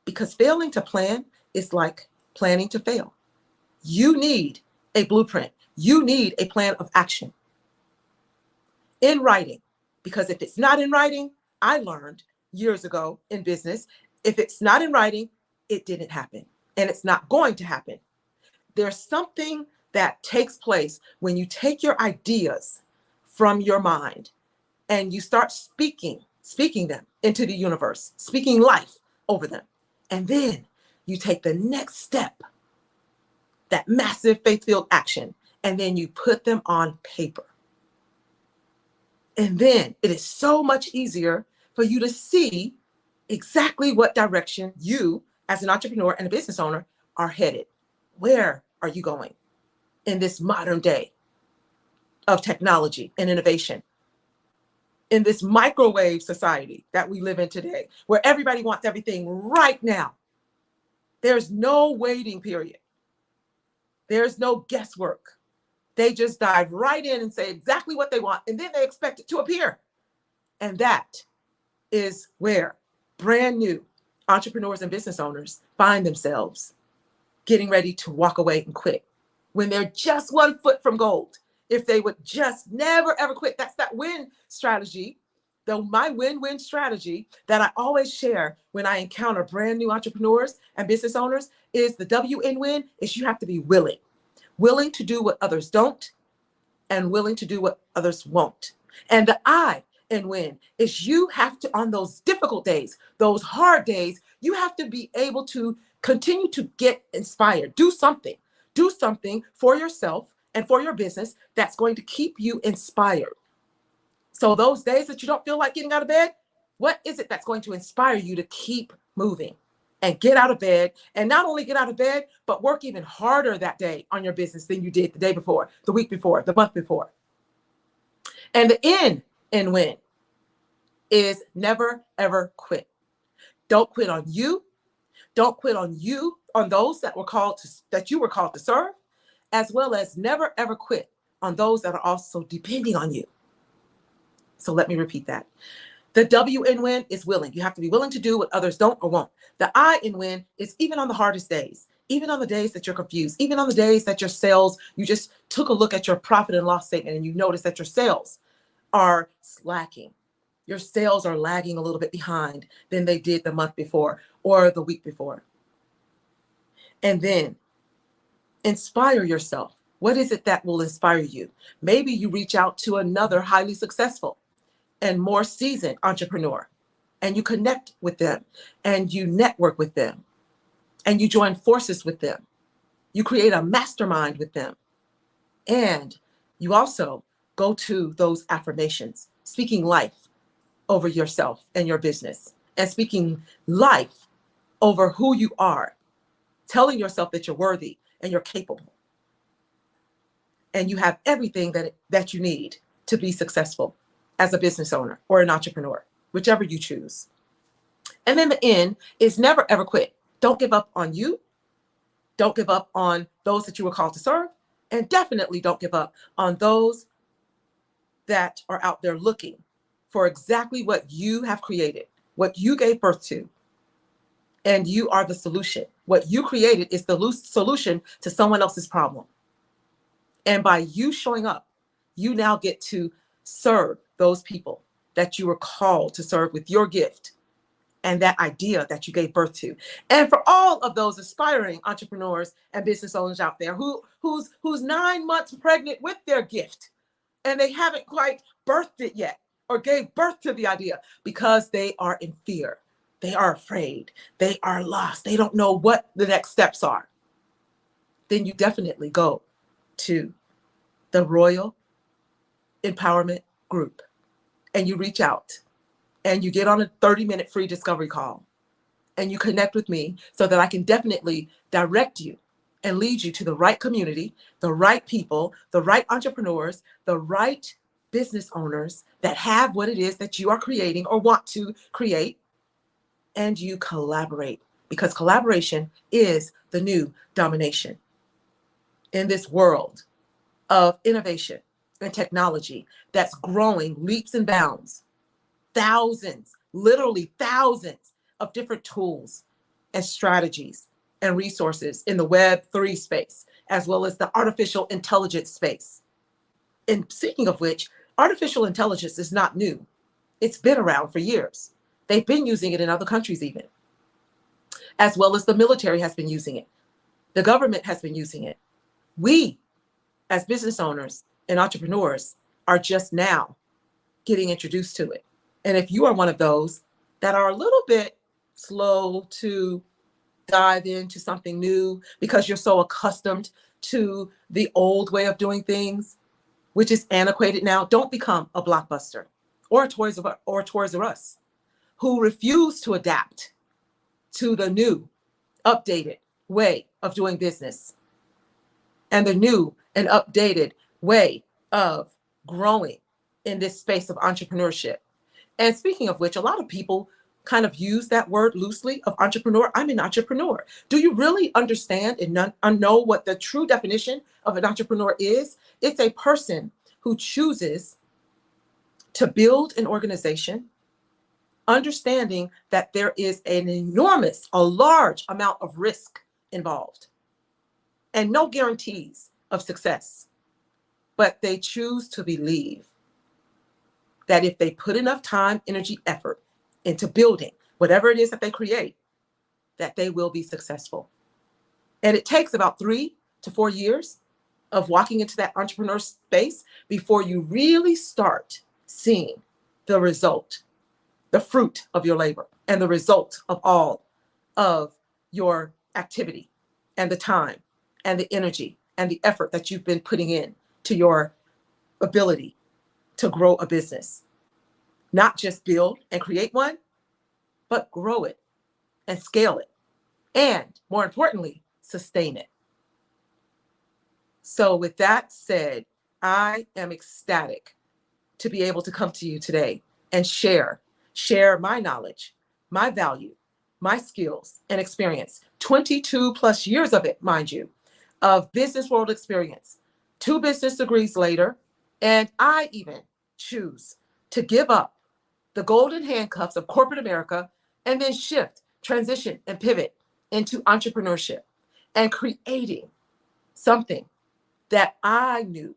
because failing to plan is like planning to fail, you need a blueprint. You need a plan of action in writing, because if it's not in writing, I learned years ago in business, if it's not in writing, it didn't happen, and it's not going to happen. There's something that takes place when you take your ideas from your mind and you start speaking them into the universe, speaking life over them. And then you take the next step, that massive faith-filled action, and then you put them on paper. And then it is so much easier for you to see exactly what direction you, as an entrepreneur and a business owner, are headed. Where are you going in this modern day of technology and innovation? In this microwave society that we live in today, where everybody wants everything right now. There's no waiting period. There's no guesswork. They just dive right in and say exactly what they want, and then they expect it to appear. And that is where brand new entrepreneurs and business owners find themselves getting ready to walk away and quit when they're just 1 foot from gold. If they would just never, ever quit. That's that win strategy, my win-win strategy that I always share when I encounter brand new entrepreneurs and business owners is the W in win is you have to be willing to do what others don't, and willing to do what others won't. And the I in win is you have to, on those difficult days, those hard days, you have to be able to continue to get inspired. Do something for yourself and for your business that's going to keep you inspired. So those days that you don't feel like getting out of bed, what is it that's going to inspire you to keep moving and get out of bed? And not only get out of bed, but work even harder that day on your business than you did the day before, the week before, the month before. And the N in win is never, ever quit. Don't quit on you. Don't quit on you, on those that you were called to serve, as well as never, ever quit on those that are also depending on you. So let me repeat that. The W in win is willing. You have to be willing to do what others don't or won't. The I in win is even on the hardest days, even on the days that you're confused, even on the days that your sales, you just took a look at your profit and loss statement and you notice that your sales are slacking. Your sales are lagging a little bit behind than they did the month before or the week before. And then inspire yourself. What is it that will inspire you? Maybe you reach out to another highly successful and more seasoned entrepreneur, and you connect with them, and you network with them, and you join forces with them. You create a mastermind with them, and you also go to those affirmations, speaking life over yourself and your business, and speaking life over who you are, telling yourself that you're worthy and you're capable. and you have everything that you need to be successful as a business owner or an entrepreneur, whichever you choose. And then the end is never, ever quit. Don't give up on you. Don't give up on those that you were called to serve. And definitely don't give up on those that are out there looking for exactly what you have created, what you gave birth to. And you are the solution. What you created is the solution to someone else's problem. And by you showing up, you now get to serve those people that you were called to serve with your gift and that idea that you gave birth to. And for all of those aspiring entrepreneurs and business owners out there who's 9 months pregnant with their gift and they haven't quite birthed it yet or gave birth to the idea because they are in fear. They are afraid. They are lost. They don't know what the next steps are. Then you definitely go to the Royal Empowerment Group and you reach out and you get on a 30-minute free discovery call and you connect with me so that I can definitely direct you and lead you to the right community, the right people, the right entrepreneurs, the right business owners that have what it is that you are creating or want to create, and you collaborate, because collaboration is the new domination in this world of innovation and technology that's growing leaps and bounds. Thousands, literally thousands of different tools and strategies and resources in the Web3 space, as well as the artificial intelligence space. And speaking of which, artificial intelligence is not new. It's been around for years. They've been using it in other countries even, as well as the military has been using it. The government has been using it. We, as business owners and entrepreneurs, are just now getting introduced to it. And if you are one of those that are a little bit slow to dive into something new because you're so accustomed to the old way of doing things, which is antiquated now, don't become a Blockbuster or a Toys R Us who refuse to adapt to the new, updated way of doing business and the new and updated way of growing in this space of entrepreneurship. And speaking of which, a lot of people kind of use that word loosely of entrepreneur. I'm an entrepreneur. Do you really understand and know what the true definition of an entrepreneur is? It's a person who chooses to build an organization, understanding that there is a large amount of risk involved and no guarantees of success. But they choose to believe that if they put enough time, energy, effort into building whatever it is that they create, that they will be successful. And it takes about 3 to 4 years of walking into that entrepreneur space before you really start seeing the result, the fruit of your labor, and the result of all of your activity and the time and the energy and the effort that you've been putting in to your ability to grow a business. Not just build and create one, but grow it and scale it. And more importantly, sustain it. So with that said, I am ecstatic to be able to come to you today and share my knowledge, my value, my skills and experience, 22 plus years of it, mind you, of business world experience, 2 business degrees later, and I even choose to give up the golden handcuffs of corporate America and then shift, transition, and pivot into entrepreneurship and creating something that I knew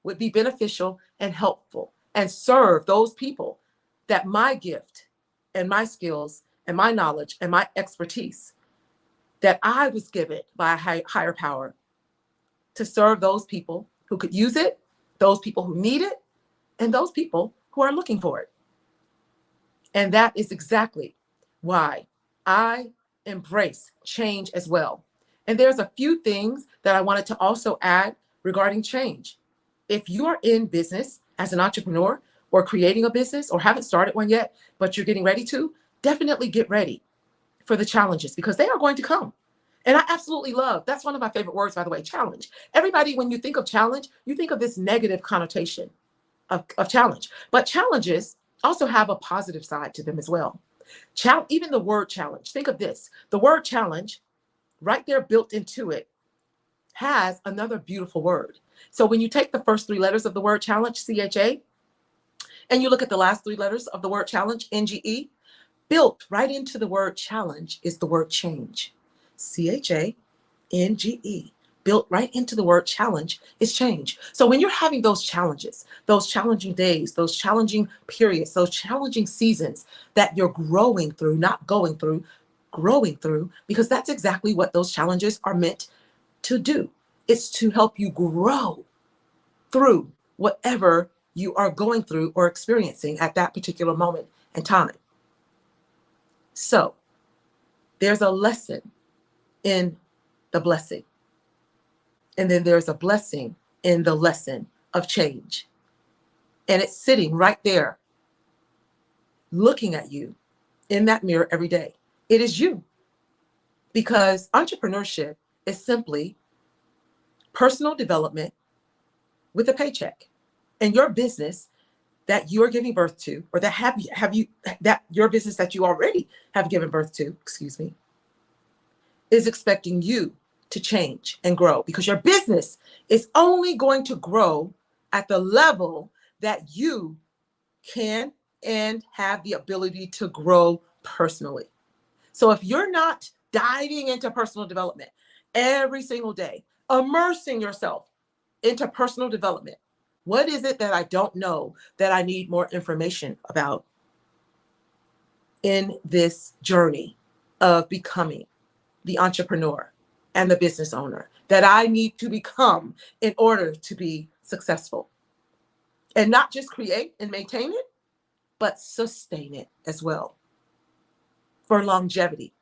would be beneficial and helpful and serve those people that my gift and my skills and my knowledge and my expertise that I was given by a higher power to serve those people who could use it, those people who need it, and those people who are looking for it. And that is exactly why I embrace change as well. And there's a few things that I wanted to also add regarding change. If you are in business as an entrepreneur or creating a business or haven't started one yet, but you're getting ready to, definitely get ready for the challenges because they are going to come. And I absolutely love, that's one of my favorite words, by the way, challenge. Everybody, when you think of challenge, you think of this negative connotation of challenge. But challenges also have a positive side to them as well. Even the word challenge, think of this. The word challenge, right there built into it, has another beautiful word. So when you take the first three letters of the word challenge, CHA, and you look at the last three letters of the word challenge, NGE, built right into the word challenge is the word change. CHA, NGE, built right into the word challenge is change. So when you're having those challenges, those challenging days, those challenging periods, those challenging seasons that you're growing through, not going through, growing through, because that's exactly what those challenges are meant to do. It's to help you grow through whatever you are going through or experiencing at that particular moment in time. So there's a lesson in the blessing. And then there's a blessing in the lesson of change. And it's sitting right there, looking at you in that mirror every day. It is you. Because entrepreneurship is simply personal development with a paycheck. And your business that you're giving birth to, or that your business that you already have given birth to, is expecting you to change and grow, because your business is only going to grow at the level that you can and have the ability to grow personally. So if you're not diving into personal development every single day, immersing yourself into personal development, what is it that I don't know that I need more information about in this journey of becoming the entrepreneur and the business owner that I need to become in order to be successful? And not just create and maintain it, but sustain it as well for longevity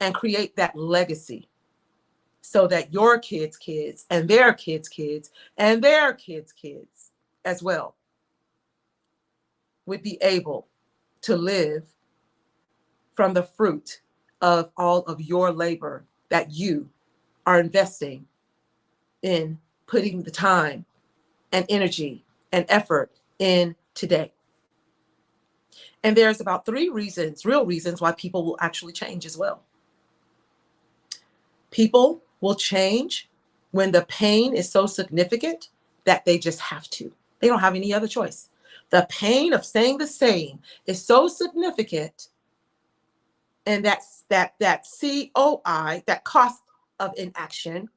and create that legacy so that your kids' kids and their kids' kids and their kids' kids as well would be able to live from the fruit of all of your labor that you are investing in putting the time and energy and effort in today. And there's about 3 reasons, real reasons, why people will actually change as well. People will change when the pain is so significant that they just have to. They don't have any other choice. The pain of staying the same is so significant, and that COI, that cost of inaction,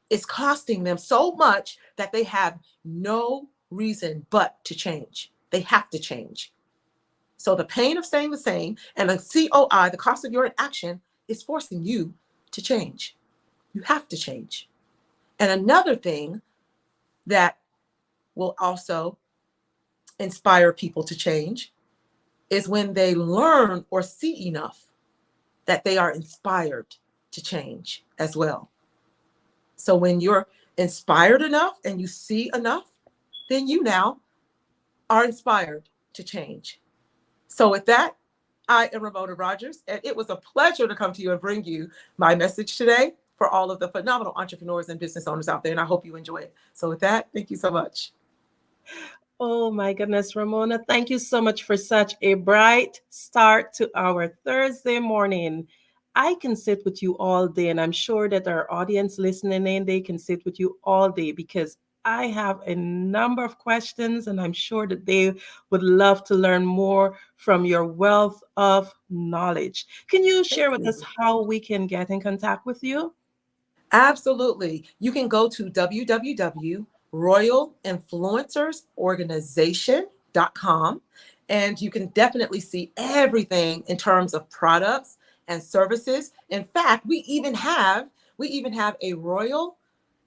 is costing them so much that they have no reason but to change. They have to change. So the pain of staying the same and the COI, the cost of your inaction, is forcing you to change. You have to change. And another thing that will also inspire people to change is when they learn or see enough that they are inspired to change as well. So when you're inspired enough and you see enough, then you now are inspired to change. So with that, I am Ramona Rogers, and it was a pleasure to come to you and bring you my message today for all of the phenomenal entrepreneurs and business owners out there, and I hope you enjoy it. So with that, thank you so much. Oh my goodness, Ramona, thank you so much for such a bright start to our Thursday morning. I can sit with you all day, and I'm sure that our audience listening in, they can sit with you all day, because I have a number of questions, and I'm sure that they would love to learn more from your wealth of knowledge. Can you share with us how we can get in contact with you? Absolutely. You can go to www.royalinfluencersorganization.com, and you can definitely see everything in terms of products and services. In fact, we even have a Royal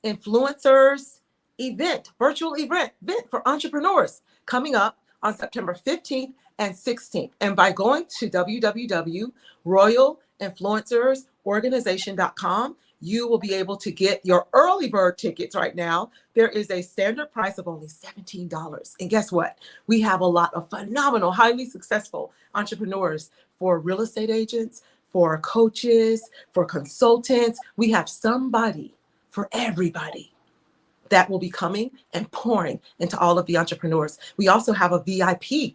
Influencers event, virtual event for entrepreneurs coming up on September 15th and 16th. And by going to www.royalinfluencersorganization.com, you will be able to get your early bird tickets right now. There is a standard price of only $17. And guess what? We have a lot of phenomenal, highly successful entrepreneurs, for real estate agents, for coaches, for consultants. We have somebody for everybody that will be coming and pouring into all of the entrepreneurs. We also have a VIP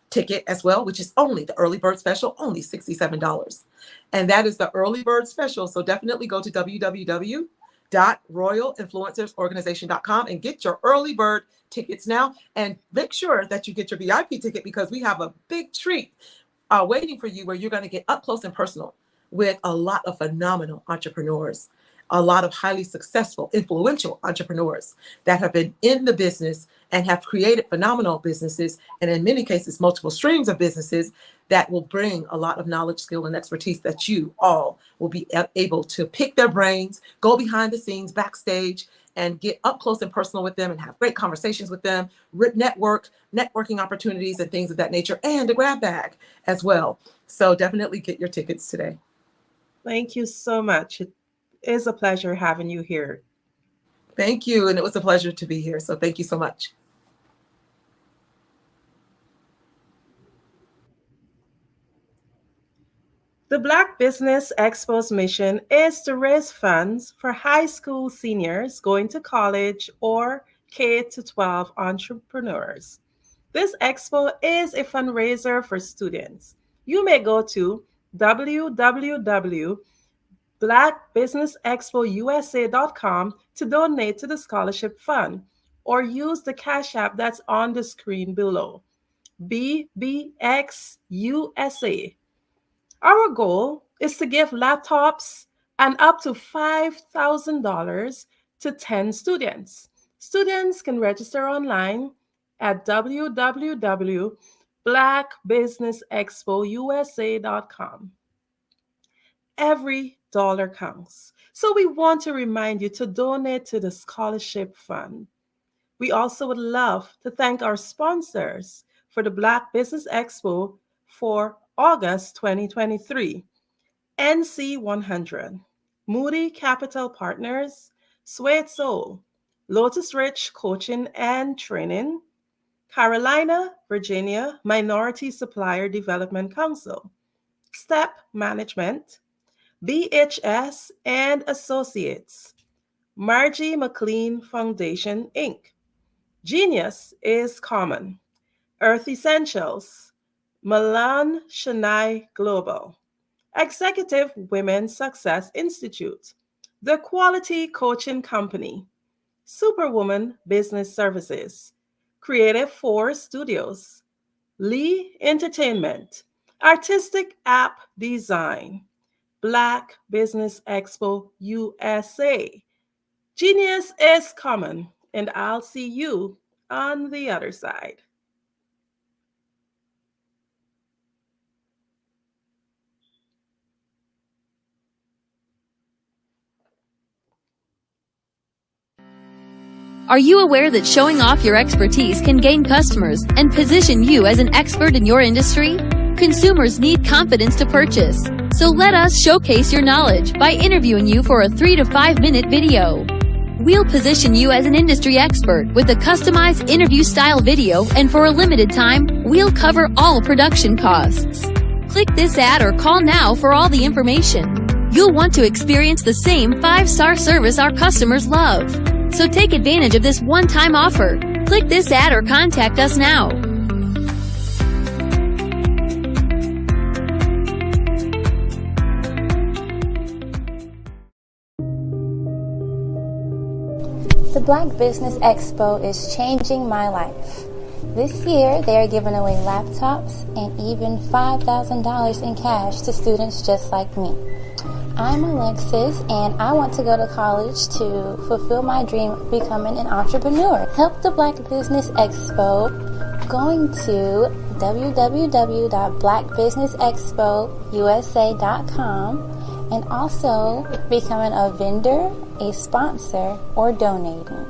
ticket as well, which is only the early bird special, only $67. And that is the early bird special. So definitely go to www.royalinfluencersorganization.com and get your early bird tickets now. And make sure that you get your VIP ticket, because we have a big treat waiting for you, where you're going to get up close and personal with a lot of phenomenal entrepreneurs, a lot of highly successful, influential entrepreneurs that have been in the business and have created phenomenal businesses, and in many cases, multiple streams of businesses that will bring a lot of knowledge, skill, and expertise that you all will be able to pick their brains, go behind the scenes, backstage, and get up close and personal with them and have great conversations with them, networking opportunities and things of that nature, and a grab bag as well. So definitely get your tickets today. Thank you so much. It is a pleasure having you here. Thank you. And it was a pleasure to be here. So thank you so much. The Black Business Expo's mission is to raise funds for high school seniors going to college or K-12 entrepreneurs. This expo is a fundraiser for students. You may go to www.blackbusinessexpousa.com to donate to the scholarship fund, or use the Cash App that's on the screen below, BBXUSA. Our goal is to give laptops and up to $5,000 to 10 students. Students can register online at www.blackbusinessexpousa.com. Every dollar counts. So we want to remind you to donate to the scholarship fund. We also would love to thank our sponsors for the Black Business Expo for August 2023. NC 100, Moody Capital Partners, Sweet Soul, Lotus Rich Coaching and Training, Carolina, Virginia Minority Supplier Development Council, Step Management, BHS and Associates, Margie McLean Foundation, Inc., Genius is Common, Earth Essentials, Milan Shania Global, Executive Women Success Institute, The Quality Coaching Company, Superwoman Business Services, Creative 4 Studios, Lee Entertainment, Artistic App Design, Black Business Expo USA. Genius is Common, and I'll see you on the other side. Are you aware that showing off your expertise can gain customers and position you as an expert in your industry? Consumers need confidence to purchase, so let us showcase your knowledge by interviewing you for a 3 to 5 minute video. We'll position you as an industry expert with a customized interview-style video, and for a limited time, we'll cover all production costs. Click this ad or call now for all the information. You'll want to experience the same 5-star service our customers love. So take advantage of this one-time offer. Click this ad or contact us now. The Black Business Expo is changing my life. This year, they are giving away laptops and even $5,000 in cash to students just like me. I'm Alexis, and I want to go to college to fulfill my dream of becoming an entrepreneur. Help the Black Business Expo going to www.blackbusinessexpousa.com and also becoming a vendor, a sponsor, or donating.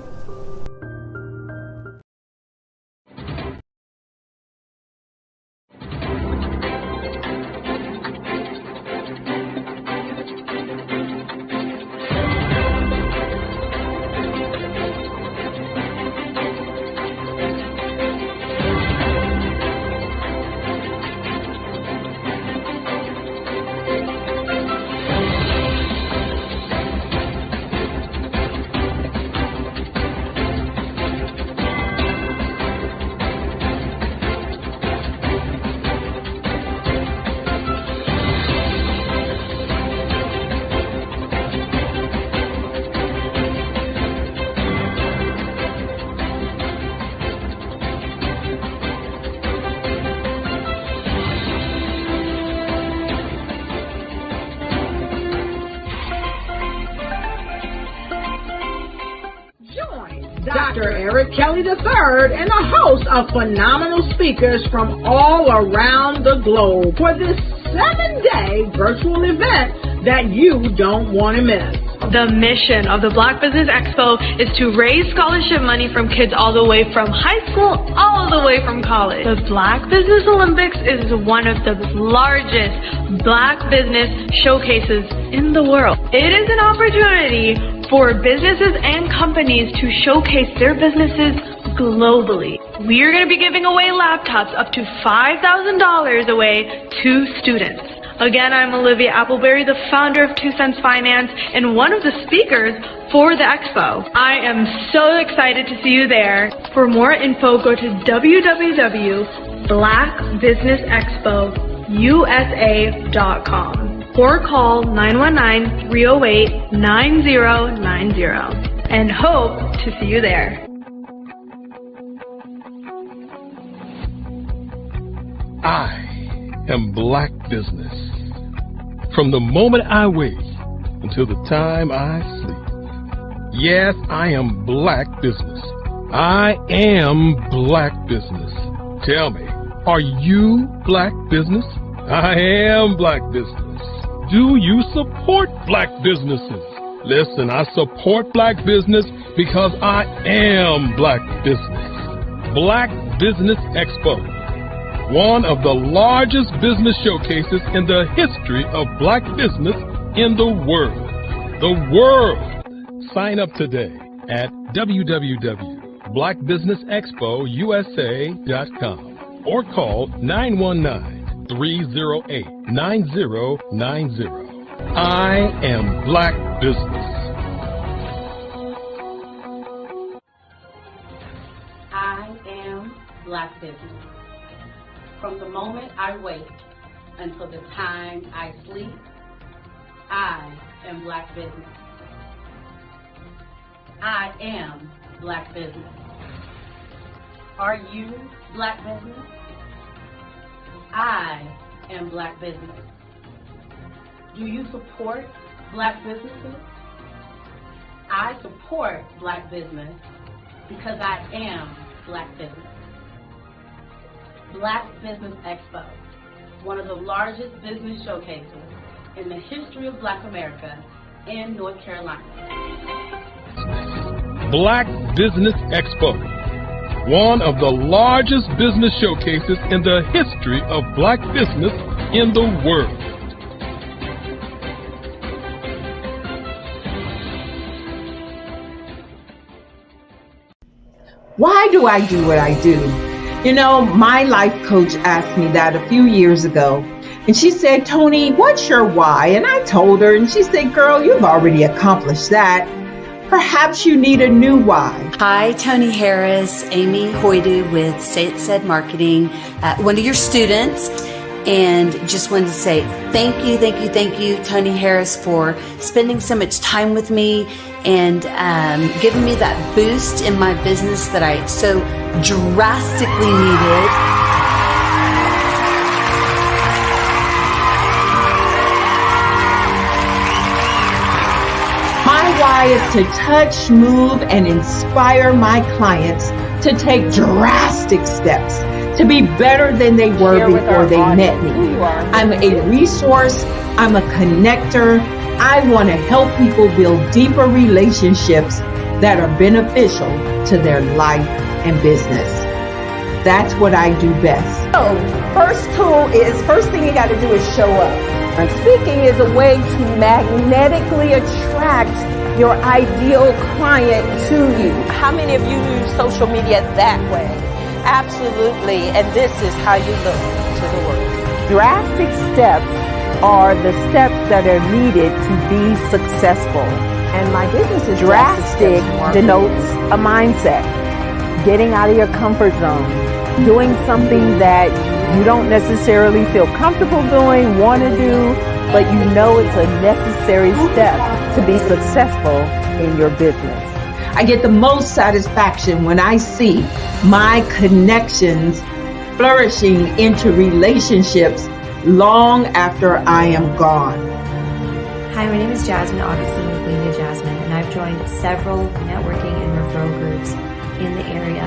Dr. Eric Kelly III and a host of phenomenal speakers from all around the globe for this 7-day virtual event that you don't want to miss. The mission of the Black Business Expo is to raise scholarship money from kids all the way from high school, all the way from college. The Black Business Olympics is one of the largest Black business showcases in the world. It is an opportunity for businesses and companies to showcase their businesses globally. We are going to be giving away laptops up to $5,000 away to students. Again, I'm Olivia Appleberry, the founder of 2 Cents Finance and one of the speakers for the expo. I am so excited to see you there. For more info, go to www.blackbusinessexpousa.com or call 919-308-9090 and hope to see you there. I am Black Business. From the moment I wake until the time I sleep. Yes, I am Black Business. I am Black Business. Tell me, are you Black Business? I am Black Business. Do you support Black businesses? Listen, I support Black business because I am Black Business. Black Business Expo, one of the largest business showcases in the history of Black business in the world. The world! Sign up today at www.blackbusinessexpousa.com or call 919-308-9090. I am Black Business. I am Black Business. From the moment I wake until the time I sleep, I am Black Business. I am Black Business. Are you Black Business? I am Black Business. Do you support Black businesses? I support Black business because I am Black business. Black Business Expo, one of the largest business showcases in the history of Black America in North Carolina. Black Business Expo, one of the largest business showcases in the history of Black business in the world. Why do I do what I do? You know, my life coach asked me that a few years ago. And she said, Tony, what's your why? And I told her, and she said, girl, you've already accomplished that. Perhaps you need a new why. Hi, Tony Harris, Amy Hoydu with Say It Said Marketing, one of your students. And just wanted to say thank you, Tony Harris, for spending so much time with me and giving me that boost in my business that I so drastically needed. My why is to touch, move, and inspire my clients to take drastic steps to be better than they were before they met me. I'm a resource. I'm a connector. I want to help people build deeper relationships that are beneficial to their life and business. That's what I do best. So, first thing you got to do is show up. And speaking is a way to magnetically attract your ideal client to you. How many of you use social media that way? Absolutely, and this is how you look to the world. Drastic steps are the steps that are needed to be successful. And my business is drastic denotes a mindset. Getting out of your comfort zone. Doing something that you don't necessarily feel comfortable doing, want to do, but you know it's a necessary step to be successful in your business. I get the most satisfaction when I see my connections flourishing into relationships long after I am gone. Hi, my name is Jasmine Augustine with Media Jasmine, and I've joined several networking and referral groups. in the area.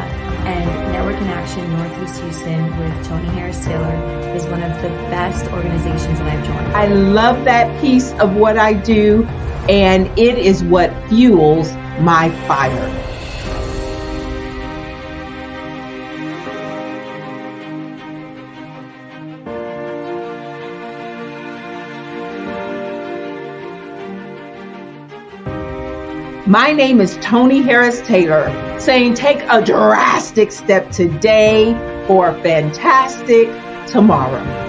And Network in Action Northeast Houston with Tony Harris Taylor is one of the best organizations that I've joined. I love that piece of what I do, and it is what fuels my fire. My name is Tony Harris Taylor, saying take a drastic step today for a fantastic tomorrow.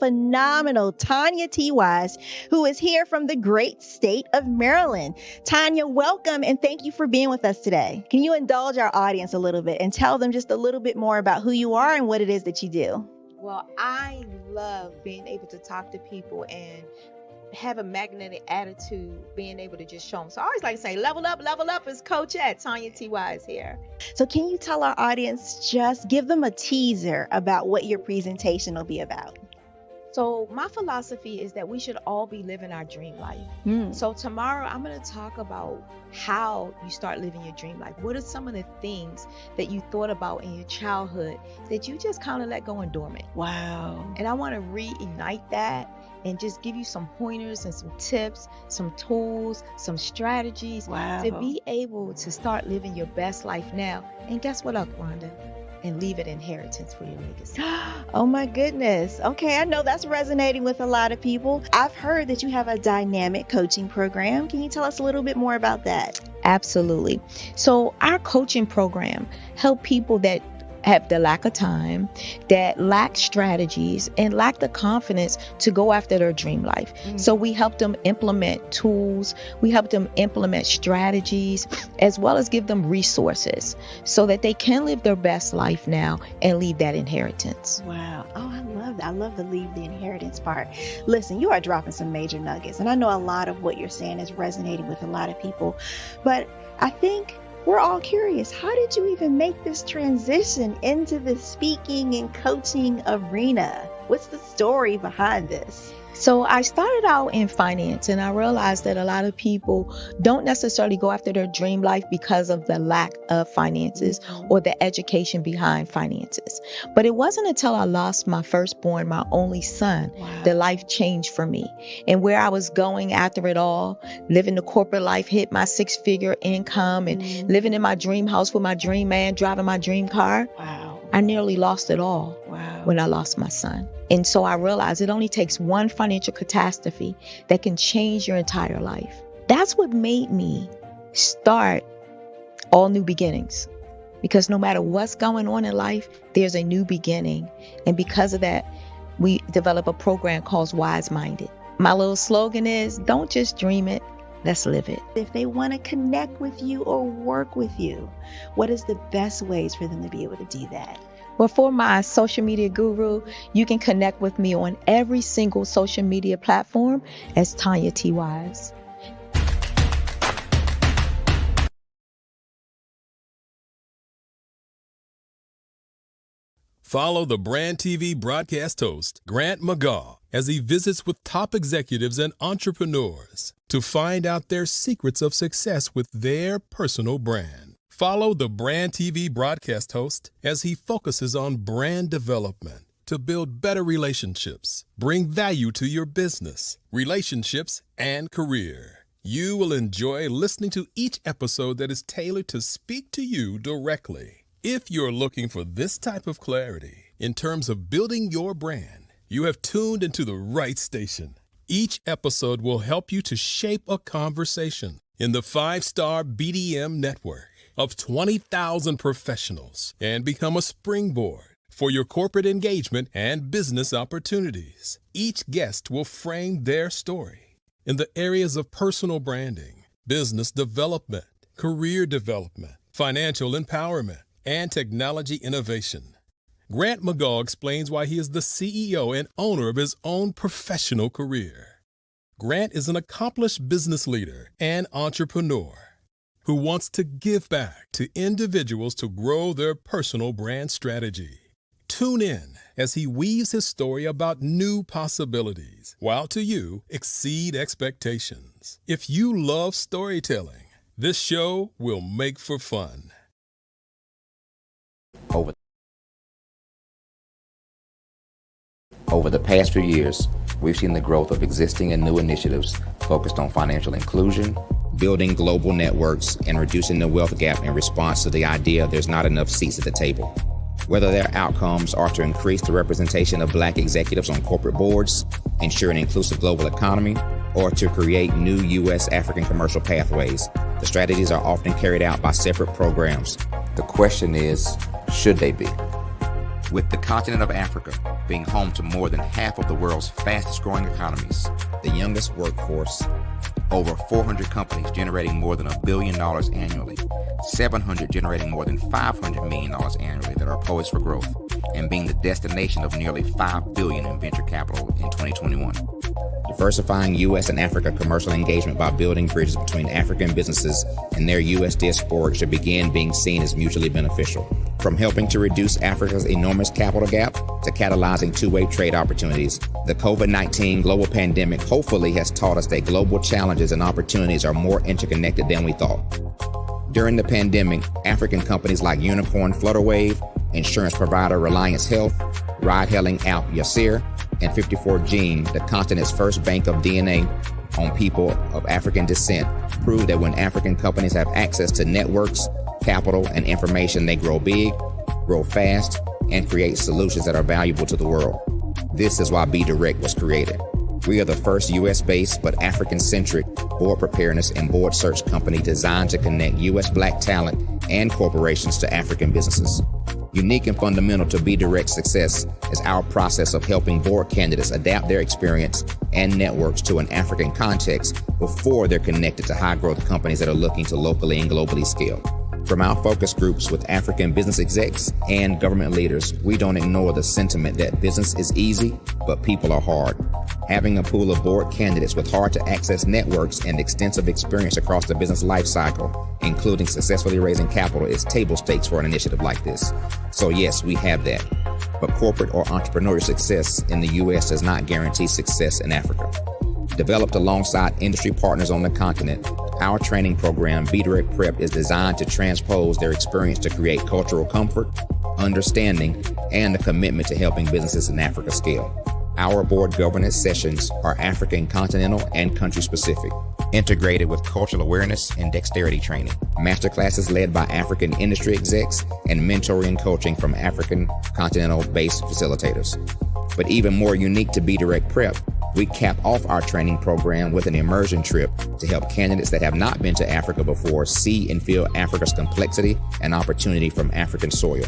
Phenomenal Tanya T. Wise, who is here from the great state of Maryland. Tanya, welcome and thank you for being with us today. Can you indulge our audience a little bit and tell them just a little bit more about who you are and what it is that you do? Well, I love being able to talk to people and have a magnetic attitude, being able to just show them. So I always like to say, level up is Coach at Tanya T. Wise here. So can you tell our audience, just give them a teaser about what your presentation will be about? So my philosophy is that we should all be living our dream life. So tomorrow I'm going to talk about how you start living your dream life. What are some of the things that you thought about in your childhood that you just kind of let go and dormant? Wow. And I want to reignite that and just give you some pointers and some tips, some tools, some strategies to be able to start living your best life now. And guess what, Rhonda? And leave an inheritance for your legacy. Oh my goodness. Okay, I know that's resonating with a lot of people. I've heard that you have a dynamic coaching program. Can you tell us a little bit more about that? Absolutely. So our coaching program help people that have the lack of time, that lack strategies, and lack the confidence to go after their dream life. So we help them implement tools, we help them implement strategies, as well as give them resources so that they can live their best life now and leave that inheritance. Wow. Oh, I love that. I love the leave the inheritance part. Listen, you are dropping some major nuggets, and I know a lot of what you're saying is resonating with a lot of people, but I think we're all curious. How did you even make this transition into the speaking and coaching arena? What's the story behind this? So I started out in finance, and I realized that a lot of people don't necessarily go after their dream life because of the lack of finances or the education behind finances. But it wasn't until I lost my firstborn, my only son, that life changed for me. And where I was going after it all, living the corporate life, hit my 6-figure income and living in my dream house with my dream man, driving my dream car. I nearly lost it all when I lost my son. And so I realized it only takes one financial catastrophe that can change your entire life. That's what made me start All New Beginnings. Because no matter what's going on in life, there's a new beginning. And because of that, we develop a program called Wise Minded. My little slogan is, don't just dream it, let's live it. If they want to connect with you or work with you, what is the best ways for them to be able to do that? Well, for my social media guru, you can connect with me on every single social media platform as Tanya T. Wise. Follow the Brand TV broadcast host, Grant McGaugh, as he visits with top executives and entrepreneurs to find out their secrets of success with their personal brand. Follow the Brand TV broadcast host as he focuses on brand development to build better relationships, bring value to your business, relationships, and career. You will enjoy listening to each episode that is tailored to speak to you directly. If you're looking for this type of clarity in terms of building your brand, you have tuned into the right station. Each episode will help you to shape a conversation in the 5-star BDM network of 20,000 professionals and become a springboard for your corporate engagement and business opportunities. Each guest will frame their story in the areas of personal branding, business development, career development, financial empowerment, and technology innovation. Grant McGaugh explains why he is the CEO and owner of his own professional career. Grant is an accomplished business leader and entrepreneur who wants to give back to individuals to grow their personal brand strategy. Tune in as he weaves his story about new possibilities, while to you exceed expectations. If you love storytelling, this show will make for fun. Over the past few years, we've seen the growth of existing and new initiatives focused on financial inclusion, building global networks, and reducing the wealth gap in response to the idea there's not enough seats at the table. Whether their outcomes are to increase the representation of Black executives on corporate boards, ensure an inclusive global economy, or to create new U.S. African commercial pathways, the strategies are often carried out by separate programs. The question is, should they be? With the continent of Africa being home to more than half of the world's fastest growing economies, the youngest workforce, over 400 companies generating more than $1 billion annually, 700 generating more than $500 million annually that are poised for growth, and being the destination of nearly $5 billion in venture capital in 2021. Diversifying U.S. and Africa commercial engagement by building bridges between African businesses and their U.S. diaspora should begin being seen as mutually beneficial. From helping to reduce Africa's enormous capital gap to catalyzing two-way trade opportunities, the COVID-19 global pandemic hopefully has taught us that global challenges and opportunities are more interconnected than we thought. During the pandemic, African companies like Unicorn Flutterwave, insurance provider Reliance Health, ride-hailing app Yasir, and 54Gene, the continent's first bank of DNA on people of African descent, proved that when African companies have access to networks, capital, and information, they grow big, grow fast, and create solutions that are valuable to the world. This is why Be Direct was created. We are the first U.S.-based but African-centric board preparedness and board search company designed to connect U.S. Black talent and corporations to African businesses. Unique and fundamental to Be Direct's success is our process of helping board candidates adapt their experience and networks to an African context before they're connected to high-growth companies that are looking to locally and globally scale. From our focus groups with African business execs and government leaders, we don't ignore the sentiment that business is easy, but people are hard. Having a pool of board candidates with hard-to-access networks and extensive experience across the business life cycle, including successfully raising capital, is table stakes for an initiative like this. So yes, we have that. But corporate or entrepreneurial success in the U.S. does not guarantee success in Africa. Developed alongside industry partners on the continent, our training program, Be Direct Prep, is designed to transpose their experience to create cultural comfort, understanding, and a commitment to helping businesses in Africa scale. Our board governance sessions are African, continental, and country-specific, integrated with cultural awareness and dexterity training, masterclasses led by African industry execs, and mentoring coaching from African continental-based facilitators. But even more unique to Be Direct Prep, we cap off our training program with an immersion trip to help candidates that have not been to Africa before see and feel Africa's complexity and opportunity from African soil.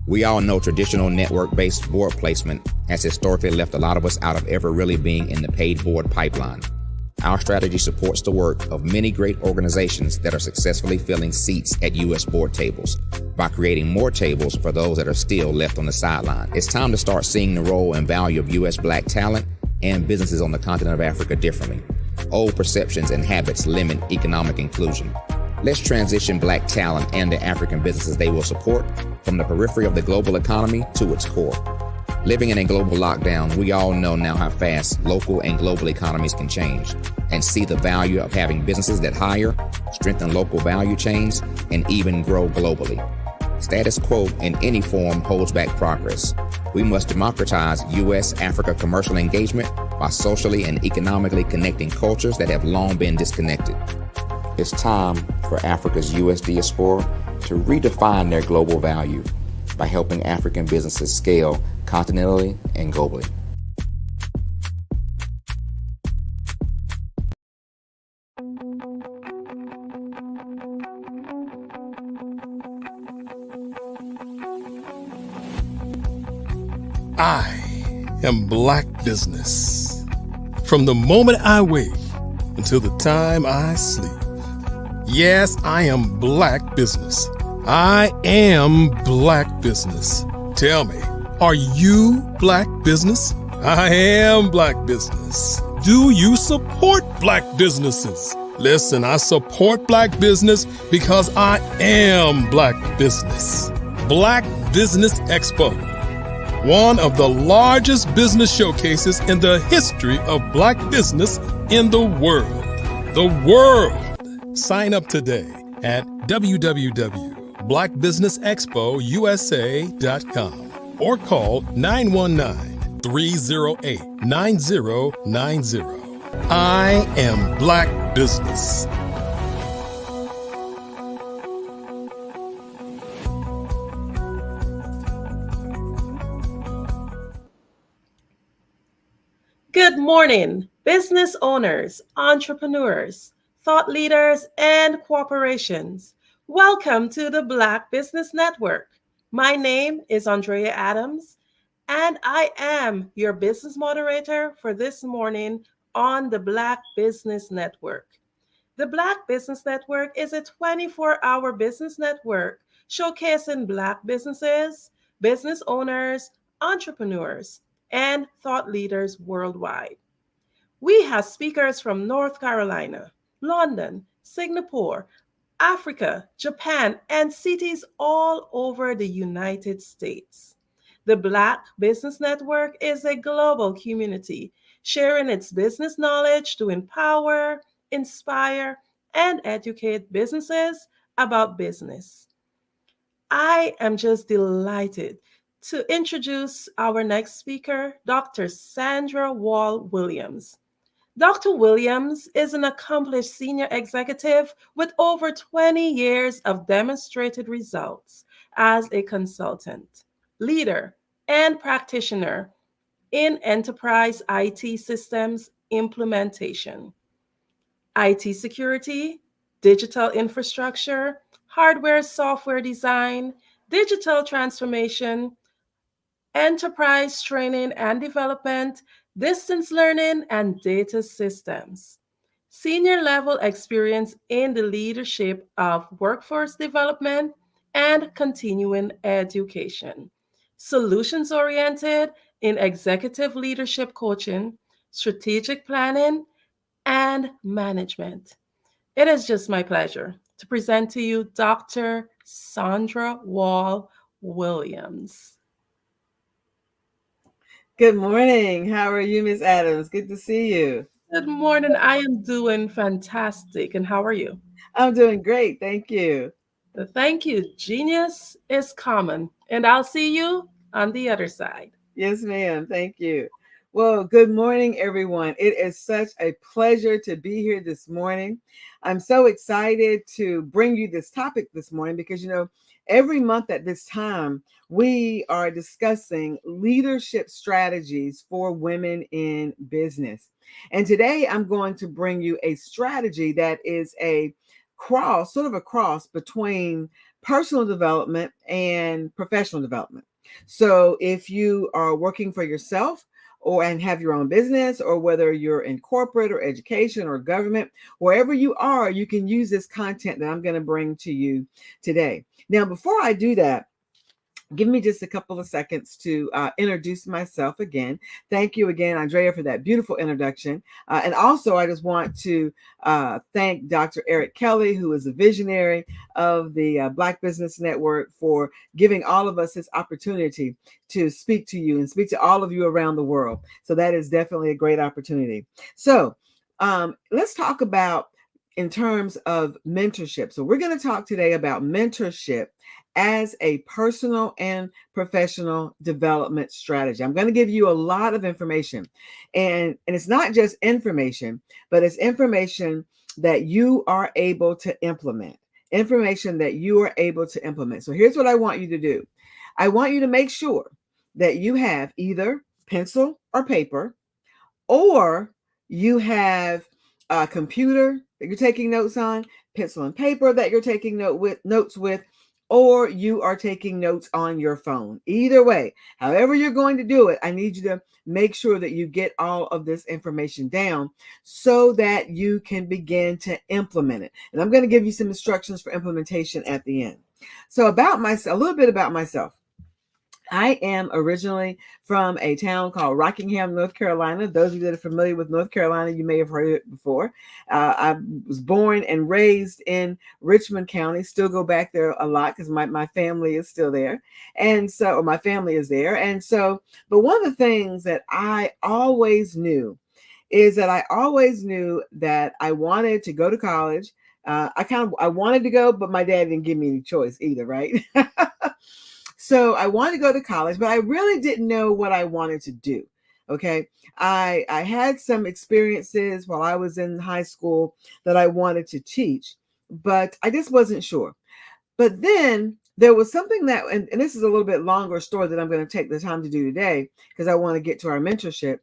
We all know traditional network-based board placement has historically left a lot of us out of ever really being in the paid board pipeline. Our strategy supports the work of many great organizations that are successfully filling seats at U.S. board tables by creating more tables for those that are still left on the sideline. It's time to start seeing the role and value of U.S. Black talent and businesses on the continent of Africa differently. Old perceptions and habits limit economic inclusion. Let's transition Black talent and the African businesses they will support from the periphery of the global economy to its core. Living in a global lockdown, we all know now how fast local and global economies can change, and see the value of having businesses that hire, strengthen local value chains, and even grow globally. Status quo in any form holds back progress. We must democratize U.S.-Africa commercial engagement by socially and economically connecting cultures that have long been disconnected. It's time for Africa's U.S. diaspora to redefine their global value by helping African businesses scale continentally and globally. I am Black Business. From the moment I wake until the time I sleep. Yes, I am Black Business. I am Black Business. Tell me, are you Black Business? I am Black Business. Do you support Black businesses? Listen, I support Black business because I am Black Business. Black Business Expo one of the largest business showcases in the history of Black business in the world. The world! Sign up today at www.blackbusinessexpousa.com or call 919-308-9090. I am Black Business. Good morning, business owners, entrepreneurs, thought leaders, and corporations. Welcome to the Black Business Network. My name is Andrea Adams, and I am your business moderator for this morning on the Black Business Network. The Black Business Network is a 24-hour business network showcasing Black businesses, business owners, entrepreneurs, and thought leaders worldwide. We have speakers from North Carolina, London, Singapore, Africa, Japan, and cities all over the United States. The Black Business Network is a global community sharing its business knowledge to empower, inspire, and educate businesses about business. I am just delighted to introduce our next speaker, Dr. Sandra Wall Williams. Dr. Williams is an accomplished senior executive with over 20 years of demonstrated results as a consultant, leader, and practitioner in enterprise IT systems implementation, IT security, digital infrastructure, hardware, software design, digital transformation, enterprise training and development, distance learning, and data systems. Senior level experience in the leadership of workforce development and continuing education. Solutions oriented in executive leadership coaching, strategic planning, and management. It is just my pleasure to present to you Dr. Sandra Wall Williams. Good morning. How are you, Miss Adams? Good to see you. Good morning. I am doing fantastic. And how are you? I'm doing great. Thank you. Thank you. Genius is common. And I'll see you on the other side. Yes, ma'am. Thank you. Well, good morning, everyone. It is such a pleasure to be here this morning. I'm so excited to bring you this topic this morning because, every month at this time, we are discussing leadership strategies for women in business. And today I'm going to bring you a strategy that is a cross between personal development and professional development. So if you are working for yourself and have your own business, or whether you're in corporate or education or government, wherever you are, you can use this content that I'm going to bring to you today. Now, before I do that, give me just a couple of seconds to introduce myself again. Thank you again, Andrea, for that beautiful introduction. And also, I just want to thank Dr. Eric Kelly, who is a visionary of the Black Business Network, for giving all of us this opportunity to speak to you and speak to all of you around the world. So that is definitely a great opportunity. So let's talk about in terms of mentorship. So we're going to talk today about mentorship as a personal and professional development strategy. I'm going to give you a lot of information, and it's not just information, but it's information that you are able to implement, So here's what I want you to do. I want you to make sure that you have either pencil or paper, or you have a computer that you're taking notes on, pencil and paper that you're taking notes with, or you are taking notes on your phone. Either way, however you're going to do it, I need you to make sure that you get all of this information down so that you can begin to implement it. And I'm going to give you some instructions for implementation at the end. So a little bit about myself. I am originally from a town called Rockingham, North Carolina. Those of you that are familiar with North Carolina, you may have heard it before. I was born and raised in Richmond County, still go back there a lot because my family is still there. And so, or my family is there. And so, but one of the things that I always knew is that I wanted to go to college. I wanted to go, but my dad didn't give me any choice either, right? So I wanted to go to college, but I really didn't know what I wanted to do. Okay. I had some experiences while I was in high school that I wanted to teach, but I just wasn't sure. But then there was something that, and this is a little bit longer story that I'm going to take the time to do today because I want to get to our mentorship.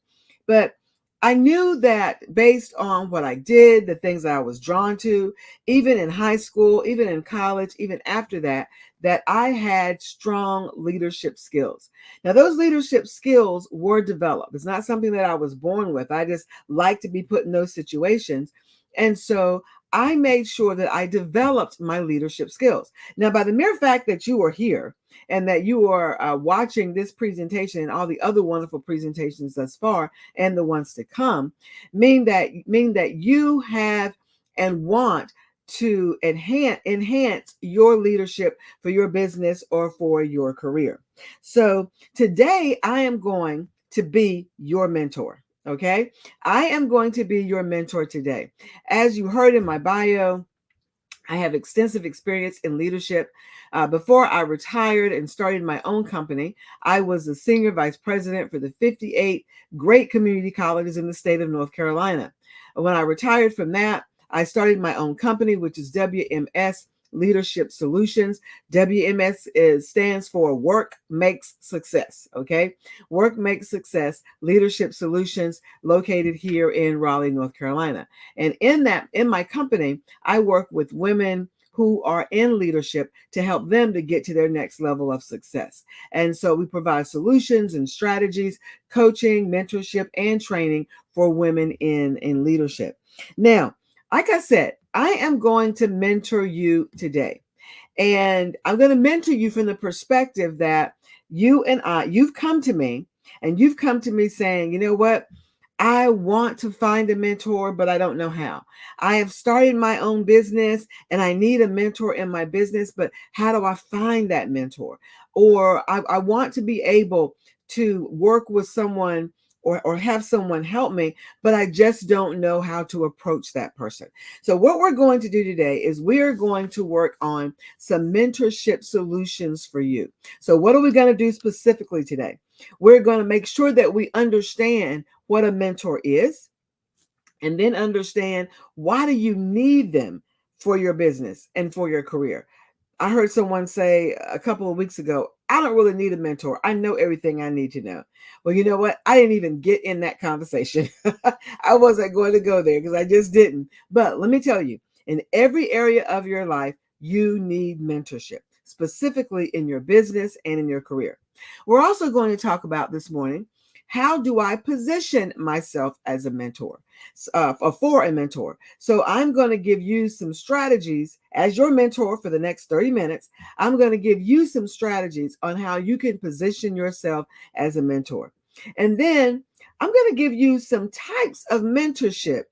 But I knew that based on what I did, the things that I was drawn to, even in high school, even in college, even after that, that I had strong leadership skills. Now, those leadership skills were developed. It's not something that I was born with. I just like to be put in those situations. And so I made sure that I developed my leadership skills. Now, by the mere fact that you are here and that you are watching this presentation and all the other wonderful presentations thus far and the ones to come, mean that you have and want to enhance your leadership for your business or for your career. So today I am going to be your mentor. Okay. I am going to be your mentor today. As you heard in my bio, I have extensive experience in leadership. Before I retired and started my own company, I was the senior vice president for the 58 great community colleges in the state of North Carolina. When I retired from that, I started my own company, which is WMS Leadership Solutions. WMS stands for Work Makes Success. Okay. Work Makes Success Leadership Solutions, located here in Raleigh, North Carolina. And in my company, I work with women who are in leadership to help them to get to their next level of success. And so we provide solutions and strategies, coaching, mentorship, and training for women in leadership. Now, like I said, I am going to mentor you today. And I'm going to mentor you from the perspective that you've come to me saying, you know what? I want to find a mentor, but I don't know how. I have started my own business and I need a mentor in my business, but how do I find that mentor? Or I want to be able to work with someone or have someone help me, but I just don't know how to approach that person. So what we're going to do today is we're going to work on some mentorship solutions for you. So what are we going to do specifically today? We're going to make sure that we understand what a mentor is, and then understand why do you need them for your business and for your career. I heard someone say a couple of weeks ago, I don't really need a mentor. I know everything I need to know. Well, you know what? I didn't even get in that conversation. I wasn't going to go there because I just didn't. But let me tell you, in every area of your life, you need mentorship, specifically in your business and in your career. We're also going to talk about this morning, how do I position myself as a mentor, for a mentor? So I'm going to give you some strategies as your mentor for the next 30 minutes. I'm going to give you some strategies on how you can position yourself as a mentor. And then I'm going to give you some types of mentorship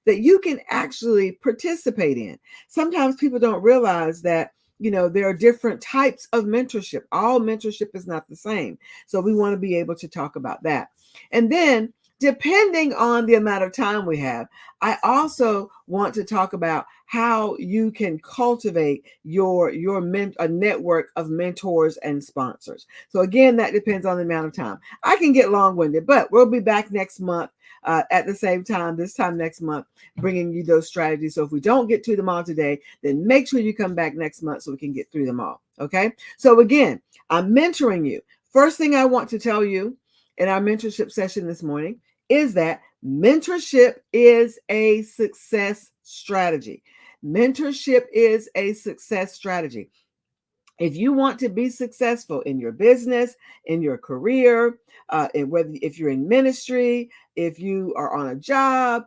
that you can actually participate in. Sometimes people don't realize that there are different types of mentorship. All mentorship is not the same. So we want to be able to talk about that. And then, depending on the amount of time we have, I also want to talk about how you can cultivate a network of mentors and sponsors. So again, that depends on the amount of time. I can get long-winded, but we'll be back next month at the same time, this time next month, bringing you those strategies. So if we don't get to them all today, then make sure you come back next month so we can get through them all. Okay. So again, I'm mentoring you. First thing I want to tell you in our mentorship session this morning is that mentorship is a success strategy. Mentorship is a success strategy. If you want to be successful in your business, in your career, if you're in ministry, if you are on a job,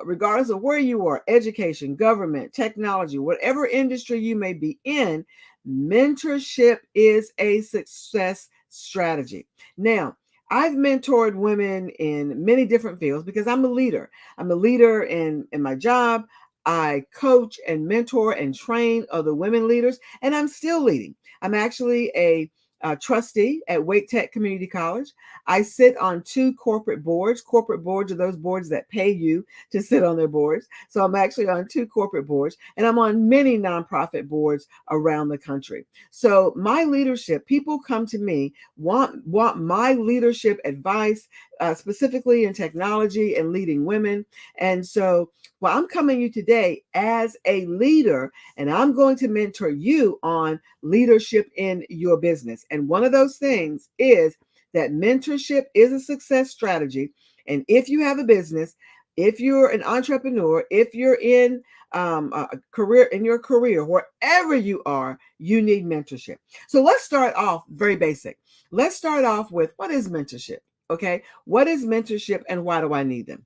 regardless of where you are, education, government, technology, whatever industry you may be in, mentorship is a success strategy. Now, I've mentored women in many different fields because I'm a leader. I'm a leader in my job. I coach and mentor and train other women leaders, and I'm still leading. I'm actually a trustee at Wake Tech Community College. I sit on 2 corporate boards. Corporate boards are those boards that pay you to sit on their boards. So I'm actually on 2 corporate boards, and I'm on many nonprofit boards around the country. So my leadership, people come to me, want my leadership advice, specifically in technology and leading women. And so, well, I'm coming to you today as a leader, and I'm going to mentor you on leadership in your business. And one of those things is that mentorship is a success strategy. And if you have a business, if you're an entrepreneur, if you're in a career, in your career, wherever you are, you need mentorship. So let's start off very basic. Let's start off with, what is mentorship? Okay, what is mentorship and why do I need them?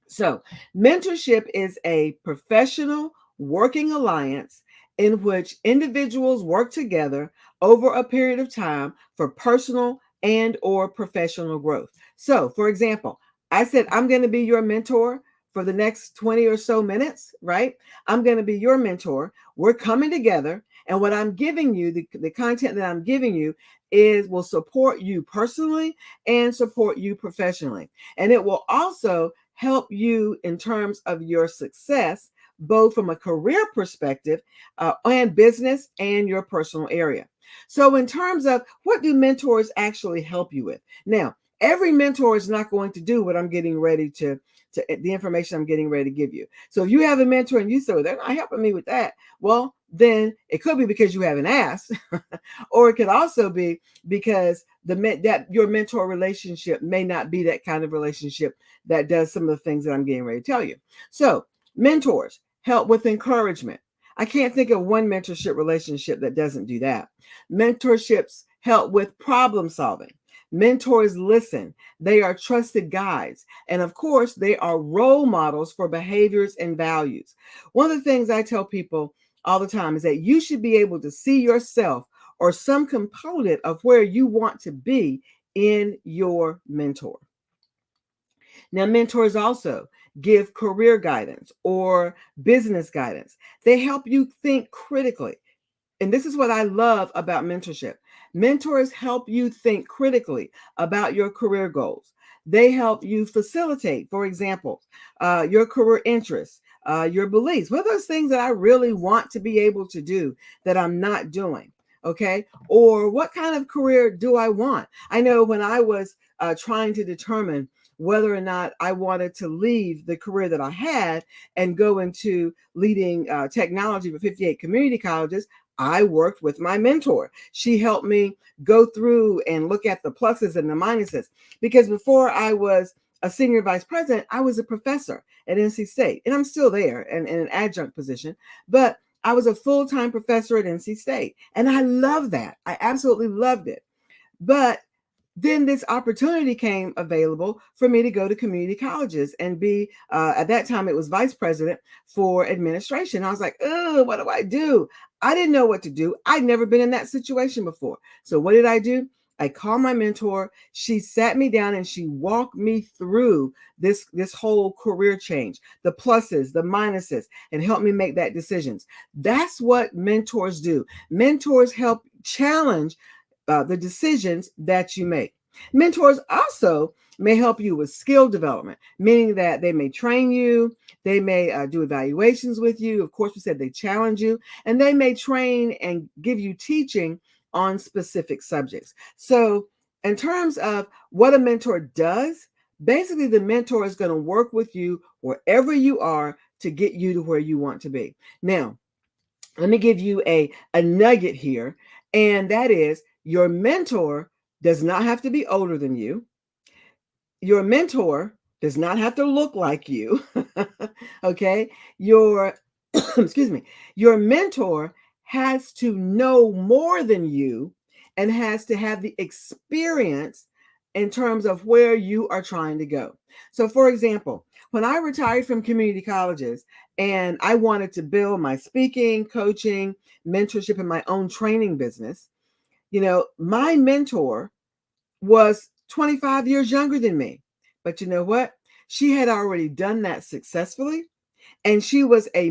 So, mentorship is a professional working alliance in which individuals work together over a period of time for personal and or professional growth. So, for example, I said, I'm going to be your mentor for the next 20 or so minutes, right? I'm going to be your mentor. We're coming together, and what I'm giving you, the content that I'm giving you will support you personally and support you professionally. And it will also help you in terms of your success, both from a career perspective and business and your personal area. So in terms of what do mentors actually help you with? Now, every mentor is not going to do what I'm getting ready to the information I'm getting ready to give you. So if you have a mentor and you say, well, they're not helping me with that, well, then it could be because you haven't asked, or it could also be because that your mentor relationship may not be that kind of relationship that does some of the things that I'm getting ready to tell you. So mentors help with encouragement. I can't think of one mentorship relationship that doesn't do that. Mentorships help with problem solving. Mentors listen. They are trusted guides. And of course, they are role models for behaviors and values. One of the things I tell people all the time is that you should be able to see yourself or some component of where you want to be in your mentor. Now, mentors also give career guidance or business guidance. They help you think critically. And this is what I love about mentorship. Mentors help you think critically about your career goals. They help you facilitate, for example, your career interests, your beliefs. What are those things that I really want to be able to do that I'm not doing? Okay. Or what kind of career do I want? I know when I was trying to determine whether or not I wanted to leave the career that I had and go into leading technology for 58 community colleges, I worked with my mentor. She helped me go through and look at the pluses and the minuses, because before I was a senior vice president, I was a professor at NC State, and I'm still there and in an adjunct position, but I was a full-time professor at NC State, and I love that. I absolutely loved it. But then this opportunity came available for me to go to community colleges and be, at that time, it was vice president for administration. I was like, oh, what do I do? I didn't know what to do. I'd never been in that situation before. So what did I do? I called my mentor. She sat me down and she walked me through this whole career change, the pluses, the minuses, and helped me make that decisions. That's what mentors do. Mentors help challenge the decisions that you make. Mentors also may help you with skill development, meaning that they may train you, they may do evaluations with you. Of course, we said they challenge you, and they may train and give you teaching on specific subjects. So in terms of what a mentor does, basically the mentor is going to work with you wherever you are to get you to where you want to be. Now, let me give you a nugget here, and that is your mentor does not have to be older than you. Your mentor does not have to look like you. Okay? Excuse me. Your mentor has to know more than you and has to have the experience in terms of where you are trying to go. So, for example, when I retired from community colleges and I wanted to build my speaking, coaching, mentorship, and my own training business, My mentor was 25 years younger than me. But you know what? She had already done that successfully. And she is a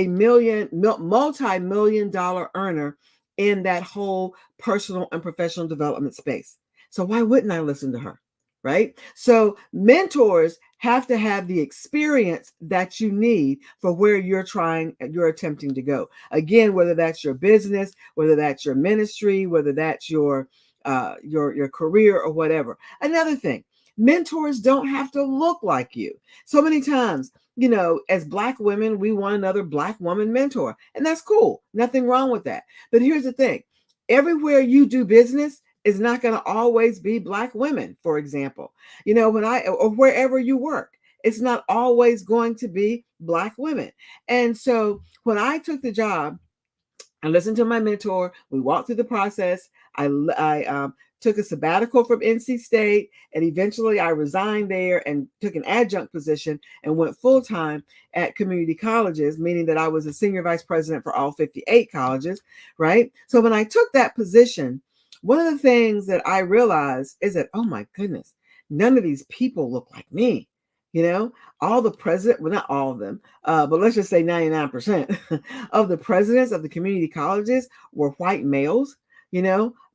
multi-million dollar earner in that whole personal and professional development space. So why wouldn't I listen to her? Right? So mentors have to have the experience that you need for where you're attempting to go. Again, whether that's your business, whether that's your ministry, whether that's your career or whatever. Another thing, mentors don't have to look like you. So many times, as Black women, we want another Black woman mentor, and that's cool. Nothing wrong with that. But here's the thing. Everywhere you do business is not going to always be Black women, for example. Or wherever you work, it's not always going to be Black women. And so when I took the job, I listened to my mentor. We walked through the process. I took a sabbatical from NC State, and eventually I resigned there and took an adjunct position and went full-time at community colleges, meaning that I was a senior vice president for all 58 colleges, right? So when I took that position, one of the things that I realized is that, oh my goodness, none of these people look like me. All the president, well, not all of them, but let's just say 99% of the presidents of the community colleges were white males.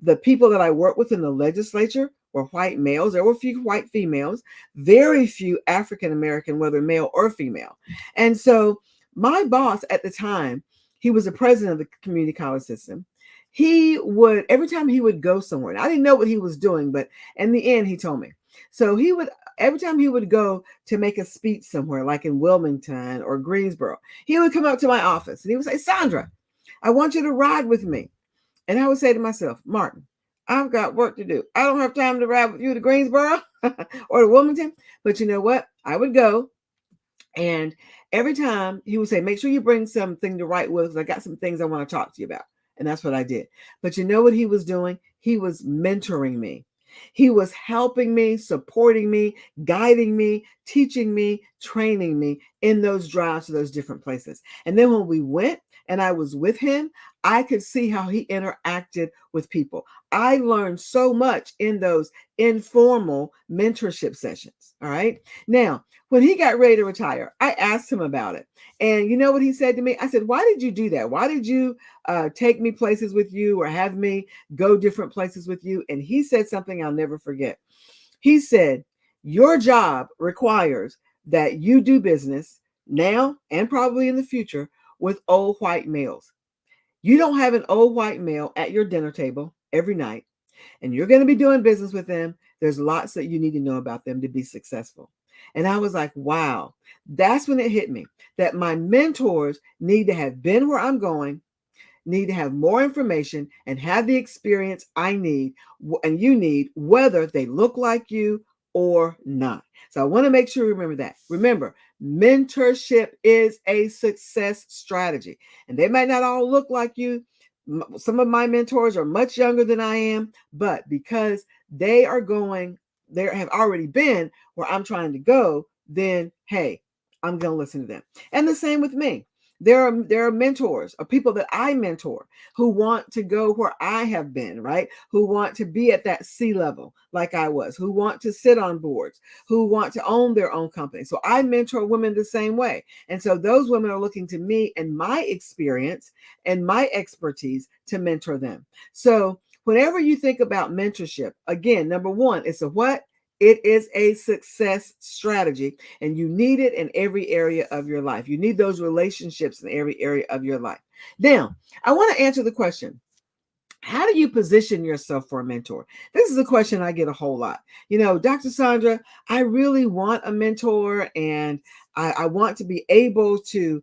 The people that I worked with in the legislature were white males. There were a few white females, very few African American, whether male or female. And so my boss at the time, he was the president of the community college system. He would, every time he would go somewhere, I didn't know what he was doing, but in the end, he told me. So every time he would go to make a speech somewhere, like in Wilmington or Greensboro, he would come up to my office and he would say, Sandra, I want you to ride with me. And I would say to myself, Martin, I've got work to do. I don't have time to ride with you to Greensboro or to Wilmington. But you know what? I would go. And every time he would say, make sure you bring something to write with, because I got some things I want to talk to you about. And that's what I did. But you know what he was doing? He was mentoring me. He was helping me, supporting me, guiding me, teaching me, training me in those drives to those different places. And then when we went and I was with him, I could see how he interacted with people. I learned so much in those informal mentorship sessions. All right. Now, when he got ready to retire, I asked him about it. And you know what he said to me? I said, why did you do that? Why did you take me places with you or have me go different places with you? And he said something I'll never forget. He said, your job requires that you do business now and probably in the future with old white males. You don't have an old white male at your dinner table every night, and you're going to be doing business with them. There's lots that you need to know about them to be successful. And I was like, wow, that's when it hit me that my mentors need to have been where I'm going, need to have more information and have the experience I need and you need, whether they look like you or not. So I want to make sure you remember that. Remember, mentorship is a success strategy, and they might not all look like you. Some of my mentors are much younger than I am, but because they have already been where I'm trying to go, then hey, I'm going to listen to them. And the same with me. There are mentors or people that I mentor who want to go where I have been, right? Who want to be at that C level like I was, who want to sit on boards, who want to own their own company. So I mentor women the same way. And so those women are looking to me and my experience and my expertise to mentor them. So whenever you think about mentorship, again, number one, it's a what? It is a success strategy, and you need it in every area of your life. You need those relationships in every area of your life. Now, I want to answer the question, how do you position yourself for a mentor? This is a question I get a whole lot. Dr. Sandra, I really want a mentor, and I want to be able to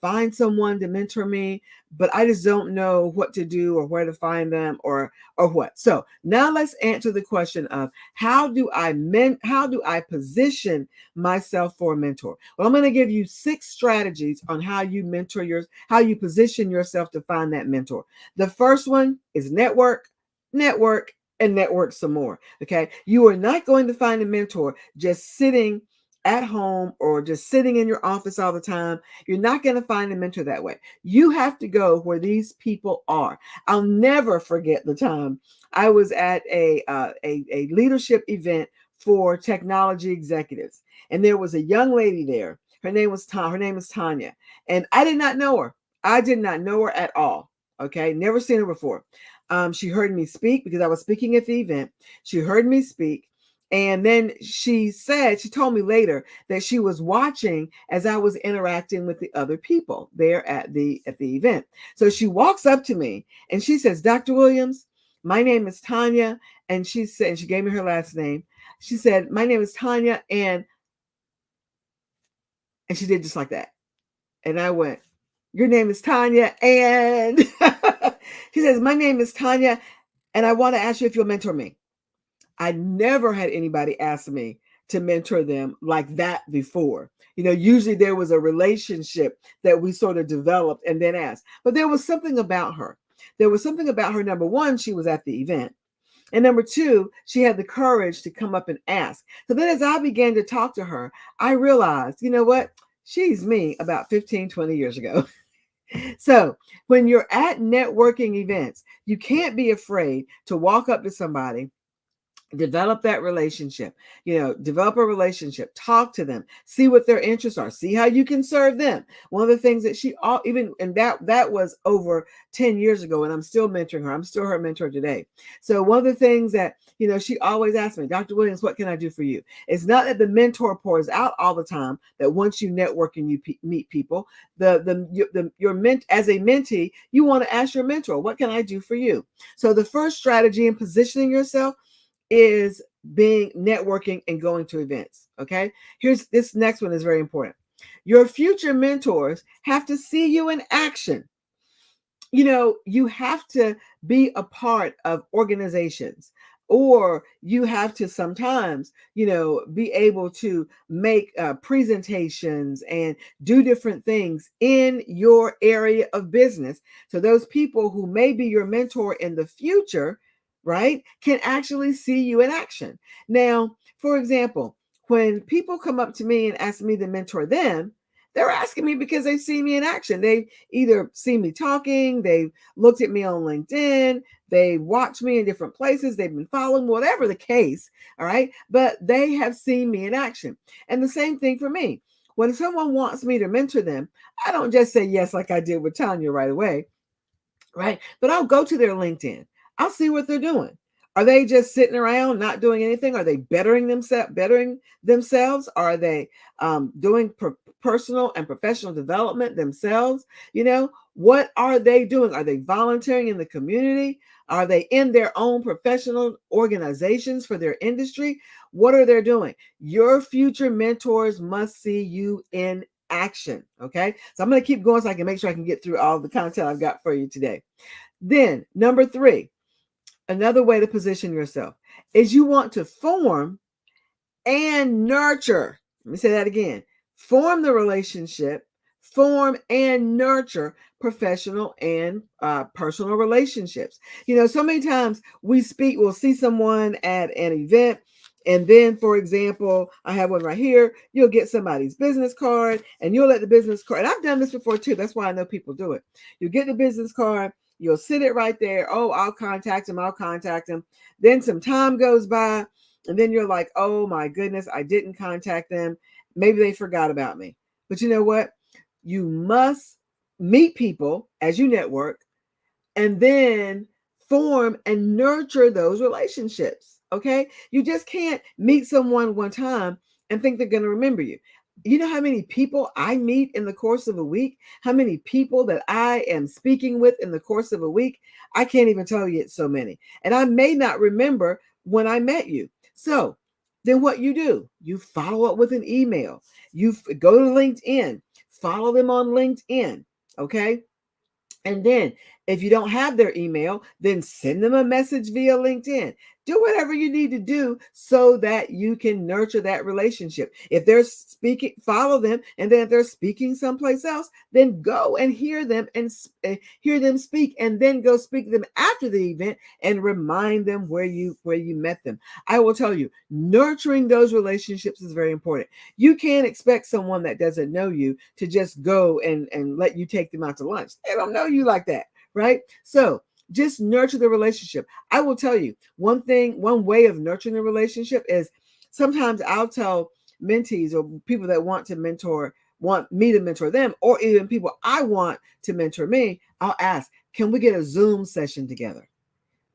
find someone to mentor me, but I just don't know what to do or where to find them or what. So now let's answer the question of how do I position myself for a mentor? Well, I'm going to give you 6 strategies on how you position yourself to find that mentor. The first one is network, and network some more. Okay. You are not going to find a mentor just sitting at home or just sitting in your office all the time, you're not going to find a mentor that way. You have to go where these people are. I'll never forget the time I was at a leadership event for technology executives, and there was a young lady there. Her name is Tanya, and I did not know her. I did not know her at all. Okay, never seen her before. She heard me speak because I was speaking at the event. She heard me speak. And then she told me later that she was watching as I was interacting with the other people there at the event. So she walks up to me and she says, "Dr. Williams, my name is Tanya." And she gave me her last name. She said, "My name is Tanya." And she did just like that. And I went, "Your name is Tanya." And she says, "My name is Tanya, and I want to ask you if you'll mentor me." I never had anybody ask me to mentor them like that before. Usually there was a relationship that we sort of developed and then asked. But there was something about her. Number one, she was at the event. And number two, she had the courage to come up and ask. So then as I began to talk to her, I realized, you know what? She's me about 15, 20 years ago. So when you're at networking events, you can't be afraid to walk up to somebody, develop that relationship, develop a relationship, talk to them, see what their interests are, see how you can serve them. One of the things that that was over 10 years ago, and I'm still mentoring her. I'm still her mentor today. So one of the things that, she always asks me, "Dr. Williams, what can I do for you?" It's not that the mentor pours out all the time, that once you network and you meet people, as a mentee, you want to ask your mentor, "What can I do for you?" So the first strategy in positioning yourself is being networking and going to events. Okay. This next one is very important. Your future mentors have to see you in action. You have to be a part of organizations, or you have to sometimes, be able to make presentations and do different things in your area of business. So those people who may be your mentor in the future, right, can actually see you in action. Now, for example, when people come up to me and ask me to mentor them, they're asking me because they've seen me in action. They either see me talking, they've looked at me on LinkedIn, they watch me in different places, they've been following, whatever the case, all right? But they have seen me in action. And the same thing for me. When someone wants me to mentor them, I don't just say yes like I did with Tanya right away, right? But I'll go to their LinkedIn. I'll see what they're doing. Are they just sitting around not doing anything? Are they bettering themselves? Are they doing personal and professional development themselves? What are they doing? Are they volunteering in the community? Are they in their own professional organizations for their industry? What are they doing? Your future mentors must see you in action. Okay. So I'm going to keep going so I can make sure I can get through all the content I've got for you today. Then number 3, another way to position yourself is you want to form and nurture. Let me say that again. Form the relationship, form and nurture professional and personal relationships. So many times we'll see someone at an event, and then, for example, I have one right here. You'll get somebody's business card, and you'll let the business card, and I've done this before too. That's why I know people do it. You get the business card, you'll sit it right there. Oh, I'll contact him. Then some time goes by, and then you're like, "Oh my goodness, I didn't contact them. Maybe they forgot about me." But you know what? You must meet people as you network, and then form and nurture those relationships. Okay. You just can't meet someone one time and think they're going to remember you. You know how many people I meet in the course of a week? How many people that I am speaking with in the course of a week? I can't even tell you, it's so many. And I may not remember when I met you. So then what do, you follow up with an email. You go to LinkedIn, follow them on LinkedIn. Okay. And then If you don't have their email, then send them a message via LinkedIn. Do whatever you need to do so that you can nurture that relationship. If they're speaking, follow them. And then if they're speaking someplace else, then go and hear them and hear them speak, and then go speak to them after the event and remind them where you met them. I will tell you, nurturing those relationships is very important. You can't expect someone that doesn't know you to just go and let you take them out to lunch. They don't know you like that, right? So just nurture the relationship. I will tell you one way of nurturing the relationship is sometimes I'll tell mentees or people that want me to mentor them, or even people I want to mentor me, I'll ask, can we get a Zoom session together?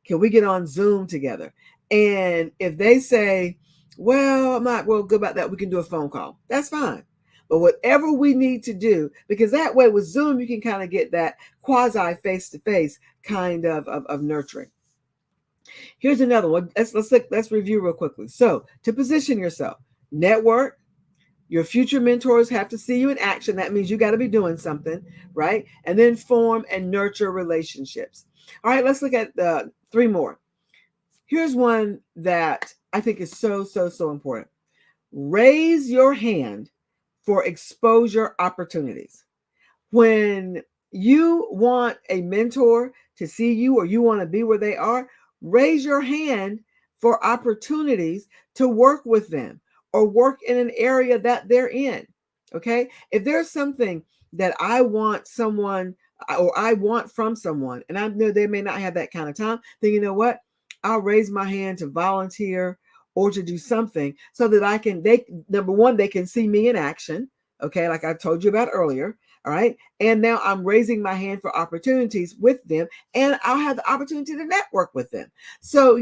Can we get on Zoom together? And if they say, well, I'm not real good about that, we can do a phone call. That's fine. But whatever we need to do, because that way with Zoom, you can kind of get that quasi face-to-face kind of nurturing. Here's another one. Let's review real quickly. So to position yourself, network. Your future mentors have to see you in action. That means you got to be doing something, right? And then form and nurture relationships. All right, let's look at 3 more. Here's one that I think is so important. Raise your hand for exposure opportunities. When you want a mentor to see you, or you want to be where they are, raise your hand for opportunities to work with them or work in an area that they're in. Okay. If there's something that I want someone, or I want from someone, and I know they may not have that kind of time, then you know what? I'll raise my hand to volunteer or to do something so that number one, they can see me in action. Okay. Like I told you about earlier. All right. And now I'm raising my hand for opportunities with them, and I'll have the opportunity to network with them. So,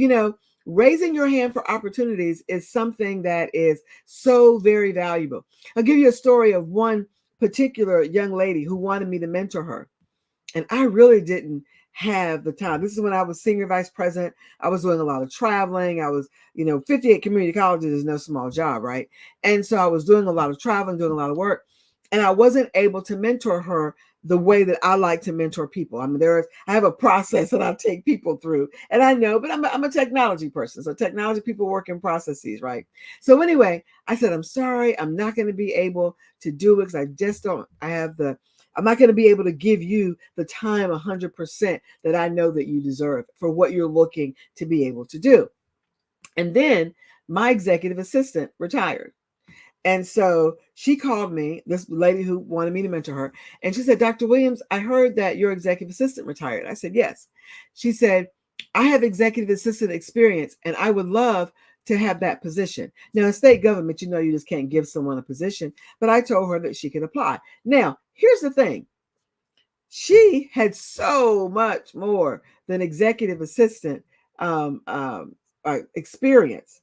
raising your hand for opportunities is something that is so very valuable. I'll give you a story of one particular young lady who wanted me to mentor her. And I really didn't have the time. This is when I was senior vice president. I was doing a lot of traveling. I was, 58 community colleges is no small job, right? And so I was doing a lot of traveling, doing a lot of work. And I wasn't able to mentor her the way that I like to mentor people. I mean, I have a process that I take people through, and I know, but I'm a technology person. So technology people work in processes, right? So anyway, I said, I'm sorry, I'm not going to be able to do it because I just don't, I'm not going to be able to give you the time 100% that I know that you deserve for what you're looking to be able to do. And then my executive assistant retired. And so she called me, this lady who wanted me to mentor her, and she said, Dr. Williams, I heard that your executive assistant retired. I said, yes. She said, I have executive assistant experience, and I would love to have that position. Now, in state government, you just can't give someone a position, but I told her that she could apply. Now, here's the thing. She had so much more than executive assistant experience,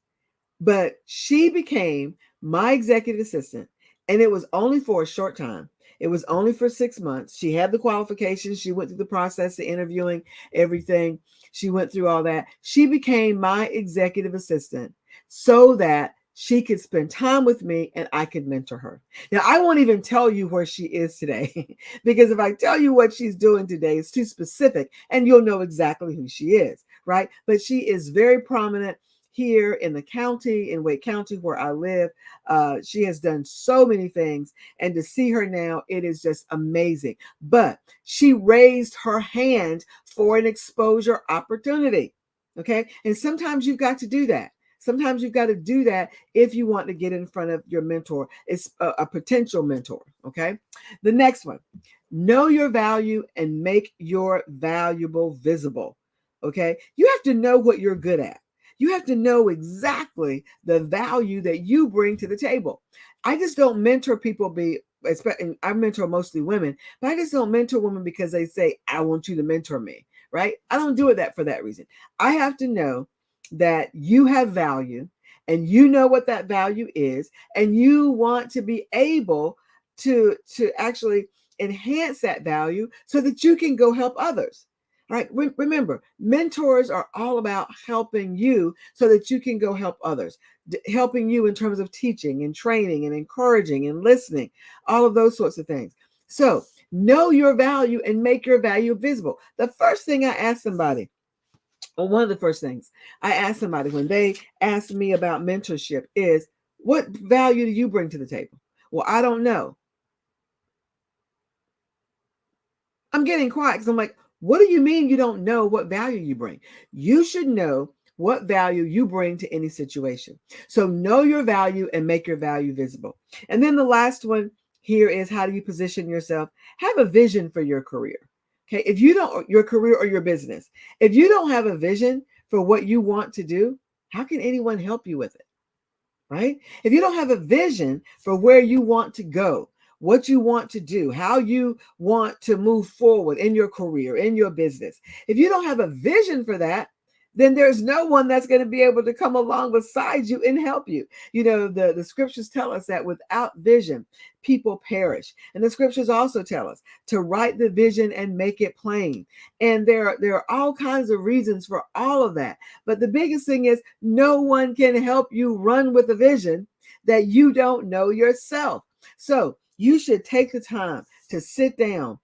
but she became my executive assistant, and it was only for a short time. It was only for 6 months. She had the qualifications. She went through the process of interviewing, everything. She went through all that. She became my executive assistant so that she could spend time with me and I could mentor her. Now, I won't even tell you where she is today because if I tell you what she's doing today, it's too specific and you'll know exactly who she is, right? But she is very prominent here in the county, in Wake County, where I live. She has done so many things, and to see her now, it is just amazing. But she raised her hand for an exposure opportunity. Okay. And sometimes you've got to do that. Sometimes you've got to do that if you want to get in front of your mentor. It's a potential mentor. Okay. The next one, know your value and make your valuable visible. Okay. You have to know what you're good at. You have to know exactly the value that you bring to the table. I just don't mentor people I mentor mostly women, but I just don't mentor women because they say, I want you to mentor me, right? I don't do it for that reason. I have to know that you have value and you know what that value is, and you want to be able to actually enhance that value so that you can go help others. All right. Remember, mentors are all about helping you so that you can go help others, helping you in terms of teaching and training and encouraging and listening, all of those sorts of things. So Know your value and make your value visible. The first thing I ask somebody, or one of the first things I ask somebody when they ask me about mentorship is, what value do you bring to the table? Well, I don't know. I'm getting quiet because I'm like, what do you mean you don't know what value you bring? You should know what value you bring to any situation. So know your value and make your value visible. And then the last one here is, how do you position yourself? Have a vision for your career. Okay. If you don't, your career or your business, if you don't have a vision for what you want to do, how can anyone help you with it? Right? If you don't have a vision for where you want to go, what you want to do, how you want to move forward in your career, in your business, if you don't have a vision for that, then there's no one that's going to be able to come along beside you and help you. You know, the scriptures tell us that without vision, people perish. And the scriptures also tell us to write the vision and make it plain. And there are all kinds of reasons for all of that. But the biggest thing is, no one can help you run with a vision that you don't know yourself. So you should take the time to sit down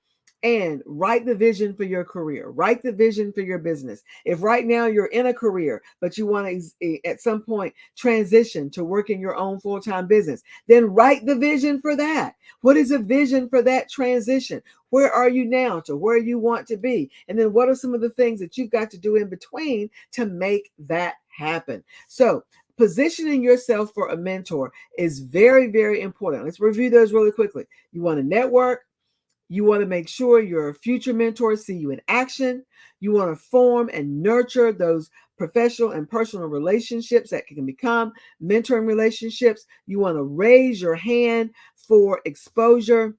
and write the vision for your career, write the vision for your business. If right now you're in a career, but you want to at some point transition to working your own full-time business, then write the vision for that. What is a vision for that transition? Where are you now to where you want to be? And then what are some of the things that you've got to do in between to make that happen? So positioning yourself for a mentor is very, very important. Let's review those really quickly. You want to network. You want to make sure your future mentors see you in action. You want to form and nurture those professional and personal relationships that can become mentoring relationships. You want to raise your hand for exposure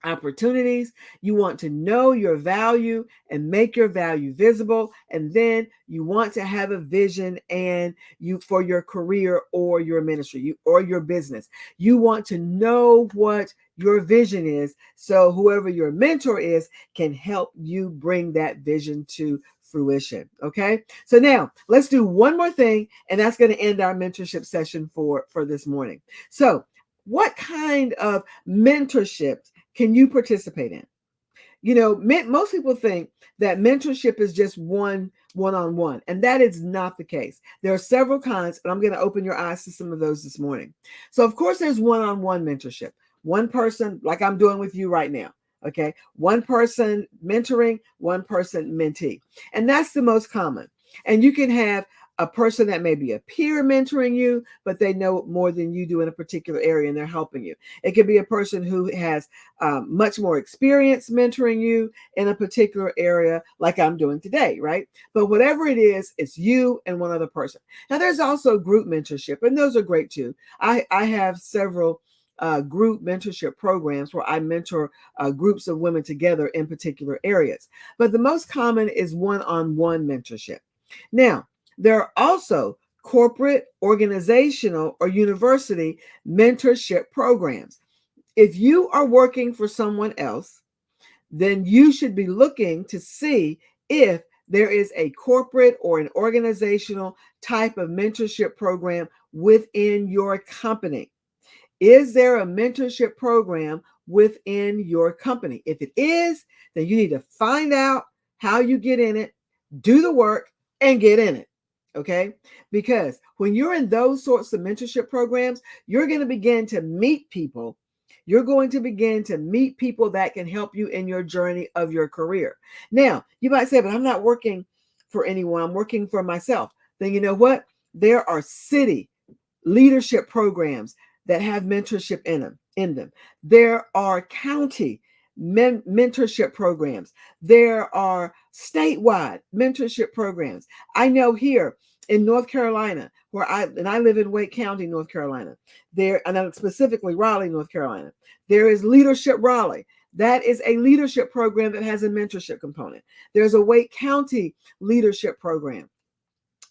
opportunities. You want to know your value and make your value visible. And then you want to have a vision and you for your career or your ministry or your business. You want to know what your vision is, so whoever your mentor is can help you bring that vision to fruition. Okay. So now let's do one more thing, and that's going to end our mentorship session for this morning. So what kind of mentorships can you participate in? You know, most people think that mentorship is just one-on-one, and that is not the case. There are several kinds, and I'm going to open your eyes to some of those this morning. So, of course, there's one-on-one mentorship. One person, like I'm doing with you right now. Okay. One person mentoring, one person mentee. And that's the most common. And you can have a person that may be a peer mentoring you, but they know more than you do in a particular area and they're helping you. It could be a person who has much more experience mentoring you in a particular area, like I'm doing today, right? But whatever it is, it's you and one other person. Now, there's also group mentorship, and those are great too. I have several group mentorship programs where I mentor groups of women together in particular areas. But the most common is one-on-one mentorship. Now, there are also corporate, organizational, or university mentorship programs. If you are working for someone else, then you should be looking to see if there is a corporate or an organizational type of mentorship program within your company. Is there a mentorship program within your company? If it is, then you need to find out how you get in it, do the work, and get in it. Okay? Because when you're in those sorts of mentorship programs, you're going to begin to meet people. You're going to begin to meet people that can help you in your journey of your career. Now, you might say, but I'm not working for anyone. I'm working for myself. Then you know what? There are city leadership programs that have mentorship in them. There are county mentorship programs. There are statewide mentorship programs. I know here in North Carolina, where I live in Wake County, North Carolina, and I'm specifically Raleigh, North Carolina, there is Leadership Raleigh. That is a leadership program that has a mentorship component. There's a Wake County leadership program.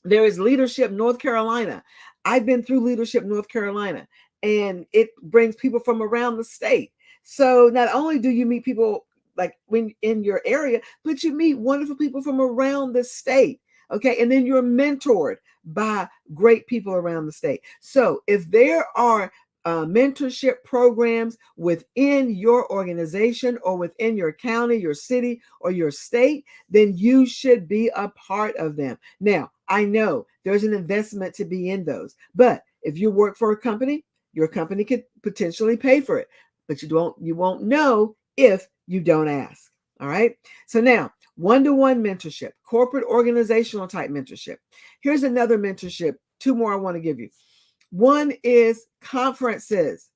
There is Leadership North Carolina. I've been through Leadership North Carolina, and it brings people from around the state. So not only do you meet people like when in your area, but you meet wonderful people from around the state. Okay. And then you're mentored by great people around the state. So if there are mentorship programs within your organization or within your county, your city, or your state, then you should be a part of them. Now, I know there's an investment to be in those, but if you work for a company, your company could potentially pay for it, but you won't know if you don't ask. All right. So now, one-to-one mentorship, corporate organizational type mentorship. Here's another mentorship. Two more I want to give you. One is conferences.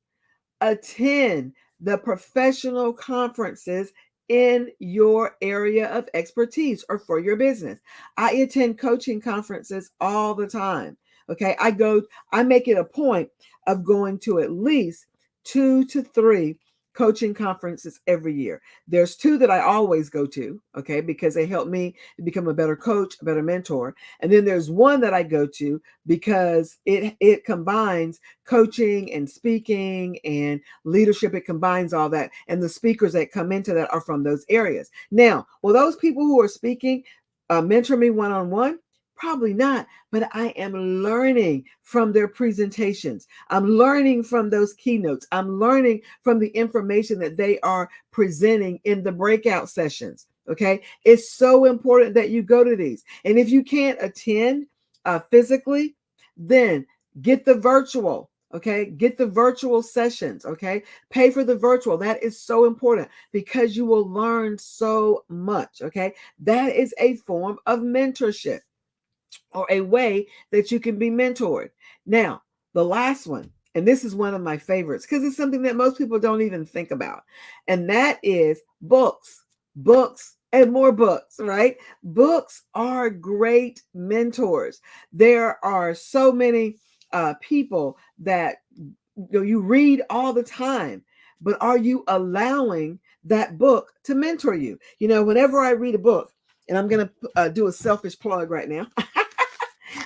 Attend the professional conferences in your area of expertise or for your business. I attend coaching conferences all the time. Okay. I make it a point of going to at least 2 to 3 coaching conferences every year. There's 2 that I always go to, okay, because they help me to become a better coach, a better mentor. And then there's one that I go to because it combines coaching and speaking and leadership. It combines all that. And the speakers that come into that are from those areas. Now, will those people who are speaking mentor me one-on-one? Probably not, but I am learning from their presentations. I'm learning from those keynotes. I'm learning from the information that they are presenting in the breakout sessions. Okay. It's so important that you go to these. And if you can't attend physically, then get the virtual. Okay. Get the virtual sessions. Okay. Pay for the virtual. That is so important because you will learn so much. Okay. That is a form of mentorship, or a way that you can be mentored. Now, the last one, and this is one of my favorites because it's something that most people don't even think about, and that is books, and more books, right? Books are great mentors. There are so many people that you read all the time, but are you allowing that book to mentor you? Whenever I read a book, and I'm going to do a selfish plug right now.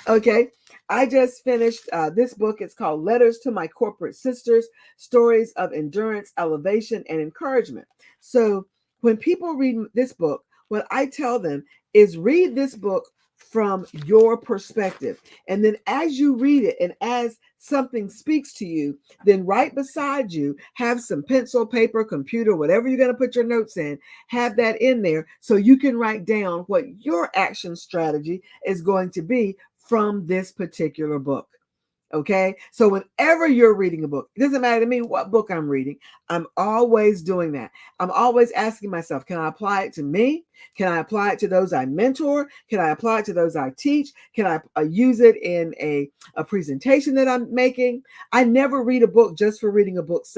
Okay. I just finished this book. It's called Letters to My Corporate Sisters, Stories of Endurance, Elevation, and Encouragement. So when people read this book, what I tell them is read this book from your perspective. And then as you read it and as something speaks to you, then right beside you, have some pencil, paper, computer, whatever you're going to put your notes in, have that in there so you can write down what your action strategy is going to be from this particular book. Okay. So whenever you're reading a book, it doesn't matter to me what book I'm reading. I'm always doing that. I'm always asking myself, can I apply it to me? Can I apply it to those I mentor? Can I apply it to those I teach? Can I use it in a presentation that I'm making? I never read a book just for reading a book's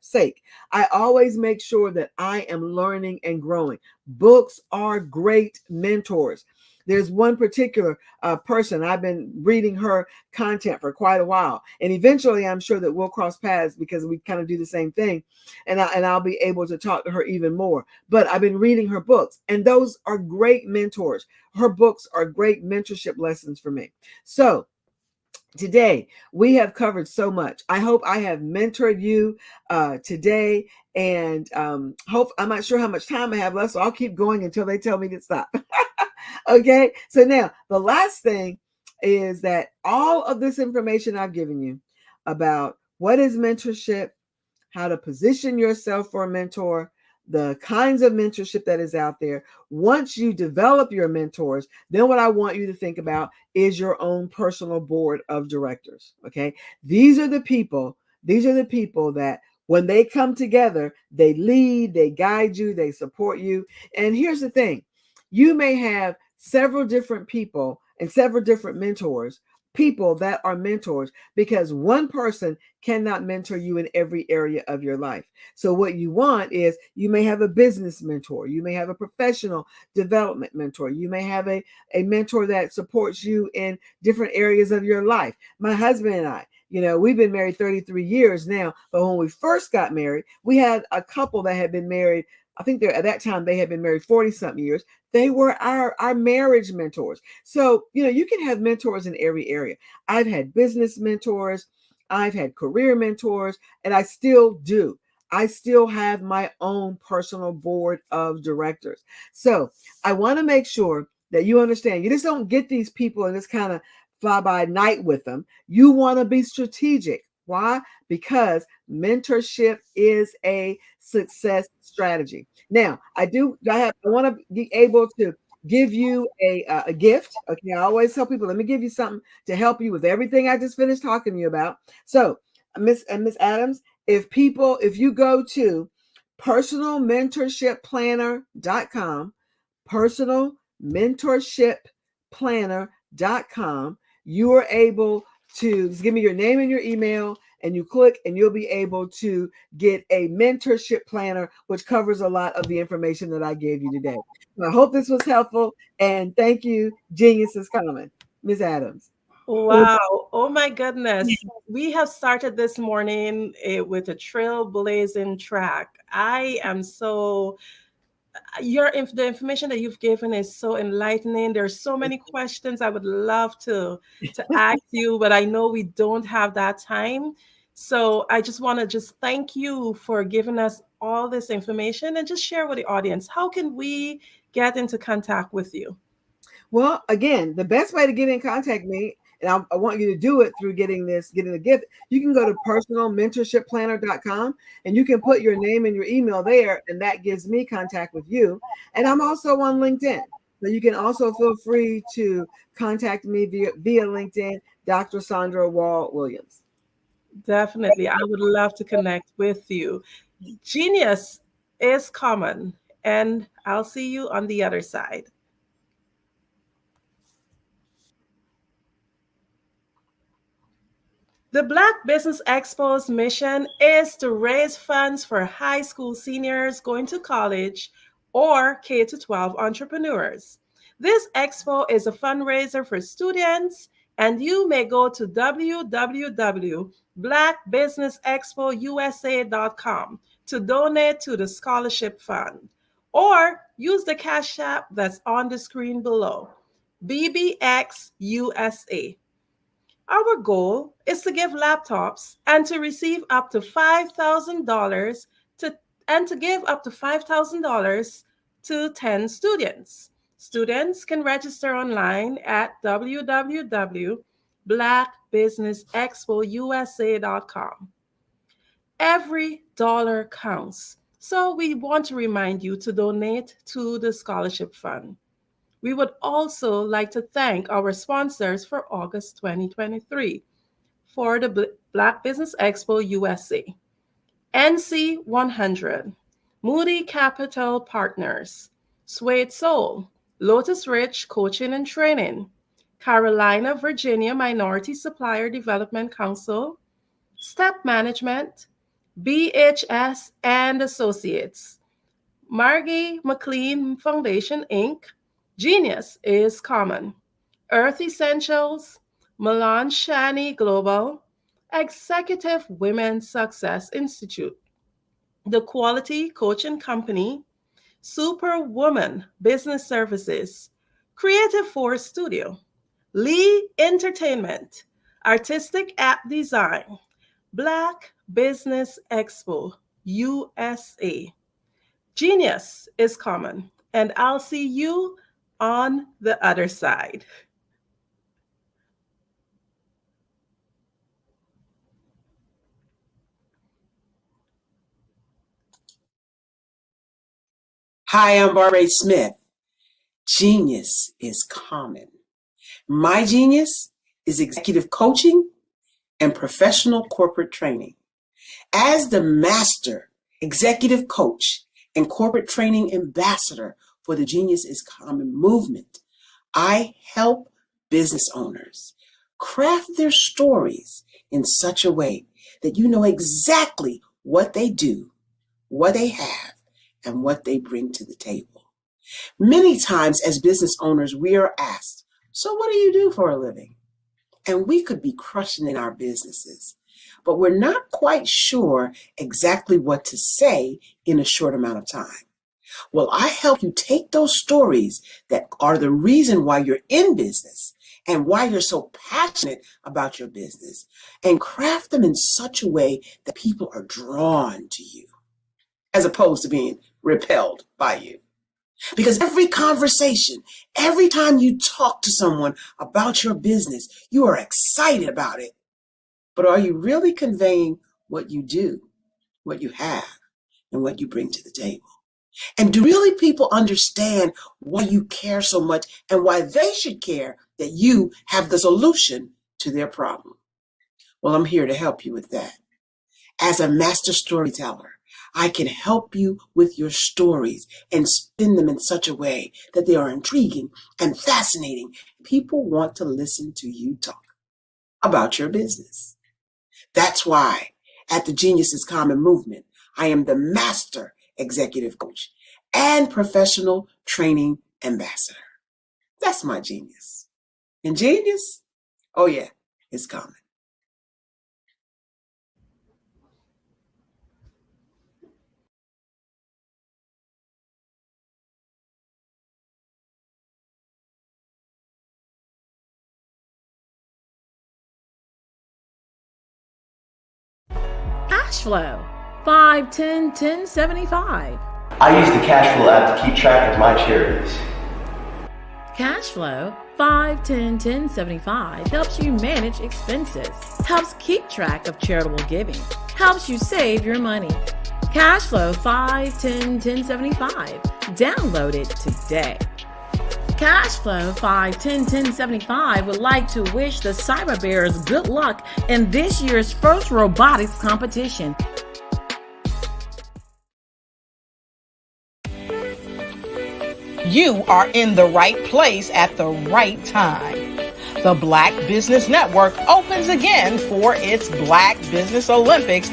sake. I always make sure that I am learning and growing. Books are great mentors. There's one particular person, I've been reading her content for quite a while. And eventually I'm sure that we'll cross paths because we kind of do the same thing. And I'll be able to talk to her even more. But I've been reading her books, and those are great mentors. Her books are great mentorship lessons for me. So today, we have covered so much. I hope I have mentored you today, and I'm not sure how much time I have left, so I'll keep going until they tell me to stop. Okay, so now the last thing is that all of this information I've given you about what is mentorship, how to position yourself for a mentor, the kinds of mentorship that is out there. Once you develop your mentors, then what I want you to think about is your own personal board of directors. Okay, these are the people that when they come together, they lead, they guide you, they support you. And here's the thing, you may have several different people and several different mentors, people that are mentors, because one person cannot mentor you in every area of your life. So what you want is, you may have a business mentor, you may have a professional development mentor, you may have a mentor that supports you in different areas of your life. My husband and I, we've been married 33 years now, but when we first got married, we had a couple that had been married. I think at that time they had been married 40 something years. They were our marriage mentors. So, you can have mentors in every area. I've had business mentors, I've had career mentors, and I still do. I still have my own personal board of directors. So I want to make sure that you understand, you just don't get these people and just kind of fly by night with them. You want to be strategic Why? Because mentorship is a success strategy. Now, I want to be able to give you a gift. Okay, I always tell people, let me give you something to help you with everything I just finished talking to you about. So, Miss Adams, if you go to personalmentorshipplanner.com, personalmentorshipplanner.com, you are able to just give me your name and your email, and you click, and you'll be able to get a mentorship planner, which covers a lot of the information that I gave you today. So I hope this was helpful, and thank you. Genius is coming. Ms. Adams. Wow. Oh my goodness. We have started this morning with a trailblazing track. I am so the information that you've given is so enlightening. There's so many questions I would love to ask you, but I know we don't have that time. So I just want to just thank you for giving us all this information and just share with the audience. How can we get into contact with you? Well, again, the best way to get in contact with me, and I want you to do it through getting the gift. You can go to personalmentorshipplanner.com, and you can put your name and your email there, and that gives me contact with you. And I'm also on LinkedIn. So you can also feel free to contact me via LinkedIn, Dr. Sandra Wall Williams. Definitely. I would love to connect with you. Genius is common, and I'll see you on the other side. The Black Business Expo's mission is to raise funds for high school seniors going to college or K-12 entrepreneurs. This expo is a fundraiser for students, and you may go to www.blackbusinessexpousa.com to donate to the scholarship fund, or use the Cash App that's on the screen below, BBX USA. Our goal is to give laptops and to receive up to $5,000 to give up to $5,000 to 10 students. Students can register online at www.blackbusinessexpousa.com. Every dollar counts, so we want to remind you to donate to the scholarship fund. We would also like to thank our sponsors for August 2023 for the Black Business Expo USA. NC 100, Moody Capital Partners, Suede Soul, Lotus Rich Coaching and Training, Carolina, Virginia Minority Supplier Development Council, Step Management, BHS and Associates, Margie McLean Foundation, Inc., Genius is Common, Earth Essentials, Milan Shani Global, Executive Women's Success Institute, The Quality Coaching Company, Superwoman Business Services, Creative Force Studio, Lee Entertainment, Artistic App Design, Black Business Expo USA. Genius is Common, and I'll see you on the other side. Hi, I'm Barbara Smith. Genius is common. My genius is executive coaching and professional corporate training. As the master executive coach and corporate training ambassador for the Genius is Common movement, I help business owners craft their stories in such a way that you know exactly what they do, what they have, and what they bring to the table. Many times as business owners, we are asked, so what do you do for a living? And we could be crushing in our businesses, but we're not quite sure exactly what to say in a short amount of time. Well, I help you take those stories that are the reason why you're in business and why you're so passionate about your business and craft them in such a way that people are drawn to you as opposed to being repelled by you. Because every conversation, every time you talk to someone about your business, you are excited about it. but are you really conveying what you do, what you have, and what you bring to the table? And do really people understand why you care so much and why they should care that you have the solution to their problem? Well, I'm here to help you with that. As a master storyteller, I can help you with your stories and spin them in such a way that they are intriguing and fascinating. People want to listen to you talk about your business. That's why at the Genius is Common movement, I am the master executive coach and professional training ambassador. That's my genius. And genius? Oh yeah, it's common. Cash flow 5, 10, 10, 75. I use the cash flow app to keep track of my charities. Cash flow 5, 10, 10, 75 helps you manage expenses, helps keep track of charitable giving, helps you save your money. Cash flow 5, 10, 10, 75. Download it today. Cashflow 5, 10, 10, 75 would like to wish the Cyber Bears good luck in this year's first robotics competition. You are in the right place at the right time. The Black Business Network opens again for its Black Business Olympics.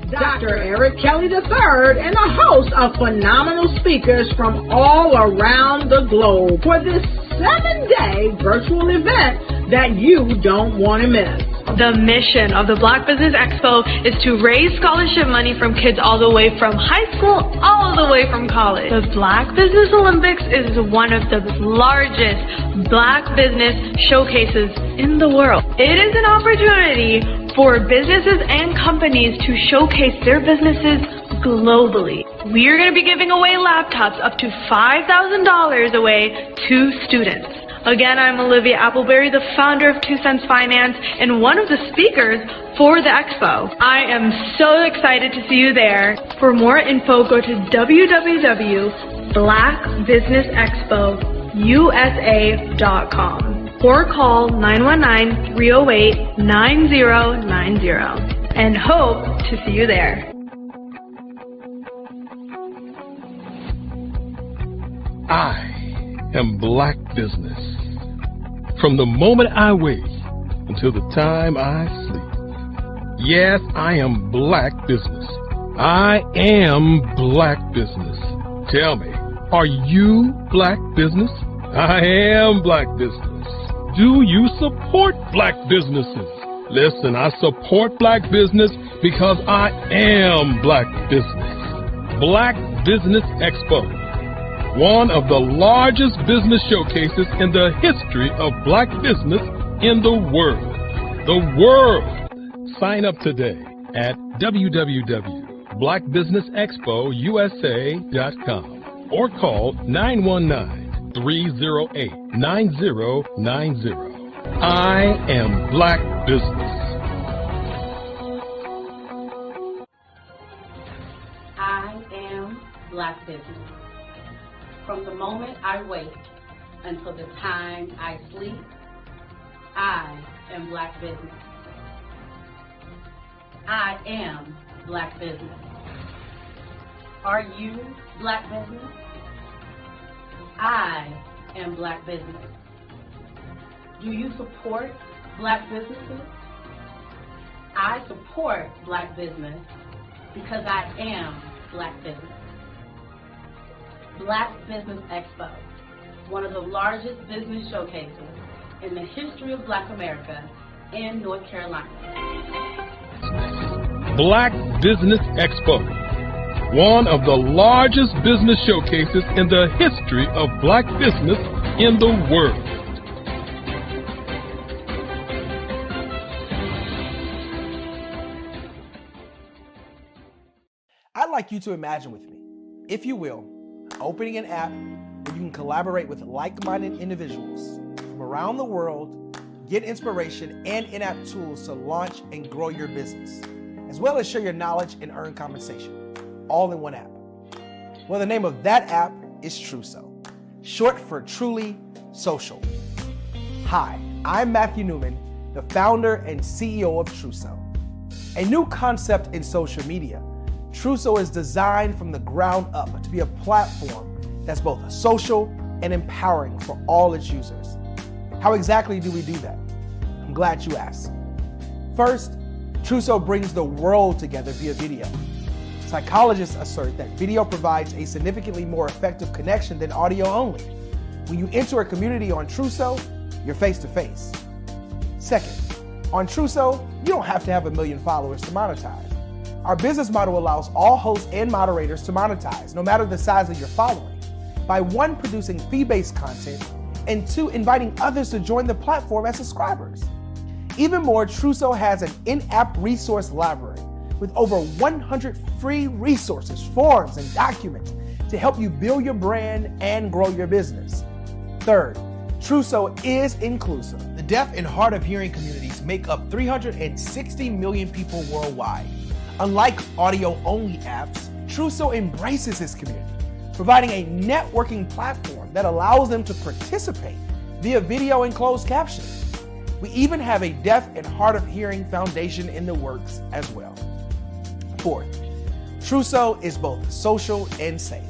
Dr. Eric Kelly III and a host of phenomenal speakers from all around the globe for this 7-day virtual event that you don't want to miss. The mission of the Black Business Expo is to raise scholarship money from kids all the way from high school, all the way from college. The Black Business Olympics is one of the largest Black business showcases in the world. It is an opportunity for businesses and companies to showcase their businesses globally. We are going to be giving away laptops up to $5,000 away to students. Again, I'm Olivia Appleberry, the founder of 2 Cents Finance and one of the speakers for the expo. I am so excited to see you there. For more info, go to www.blackbusinessexpousa.com or call 919-308-9090 and hope to see you there. I am Black Business. From the moment I wake until the time I sleep. Yes, I am Black Business. I am Black Business. Tell me, are you Black Business? I am Black Business. Do you support Black businesses? Listen, I support Black business because I am Black Business. Black Business Expo, one of the largest business showcases in the history of Black business in the world. The world! Sign up today at www.blackbusinessexpousa.com or call 919-308-9090. I am Black Business. I am Black Business. From the moment I wake until the time I sleep, I am Black Business. I am Black Business. Are you Black business? I am Black business. Do you support Black businesses? I support Black business because I am Black business. Black Business Expo, one of the largest business showcases in the history of Black America in North Carolina. Black Business Expo, one of the largest business showcases in the history of Black business in the world. I'd like you to imagine with me, if you will, opening an app where you can collaborate with like-minded individuals from around the world, get inspiration and in-app tools to launch and grow your business, as well as share your knowledge and earn compensation, all in one app. Well, the name of that app is Truso, short for Truly Social. Hi, I'm Matthew Newman, the founder and CEO of Truso. A new concept in social media, Truso is designed from the ground up to be a platform that's both social and empowering for all its users. How exactly do we do that? I'm glad you asked. First, Truso brings the world together via video. Psychologists assert that video provides a significantly more effective connection than audio only. When you enter a community on Truso, you're face to face. Second, on Truso, you don't have to have 1 million followers to monetize. Our business model allows all hosts and moderators to monetize, no matter the size of your following, by 1, producing fee-based content, and 2, inviting others to join the platform as subscribers. Even more, Truso has an in-app resource library with over 100 free resources, forms, and documents to help you build your brand and grow your business. Third, Truso is inclusive. The deaf and hard of hearing communities make up 360 million people worldwide. Unlike audio-only apps, Truso embraces its community, providing a networking platform that allows them to participate via video and closed captioning. We even have a deaf and hard of hearing foundation in the works as well. Fourth, Truso is both social and safe.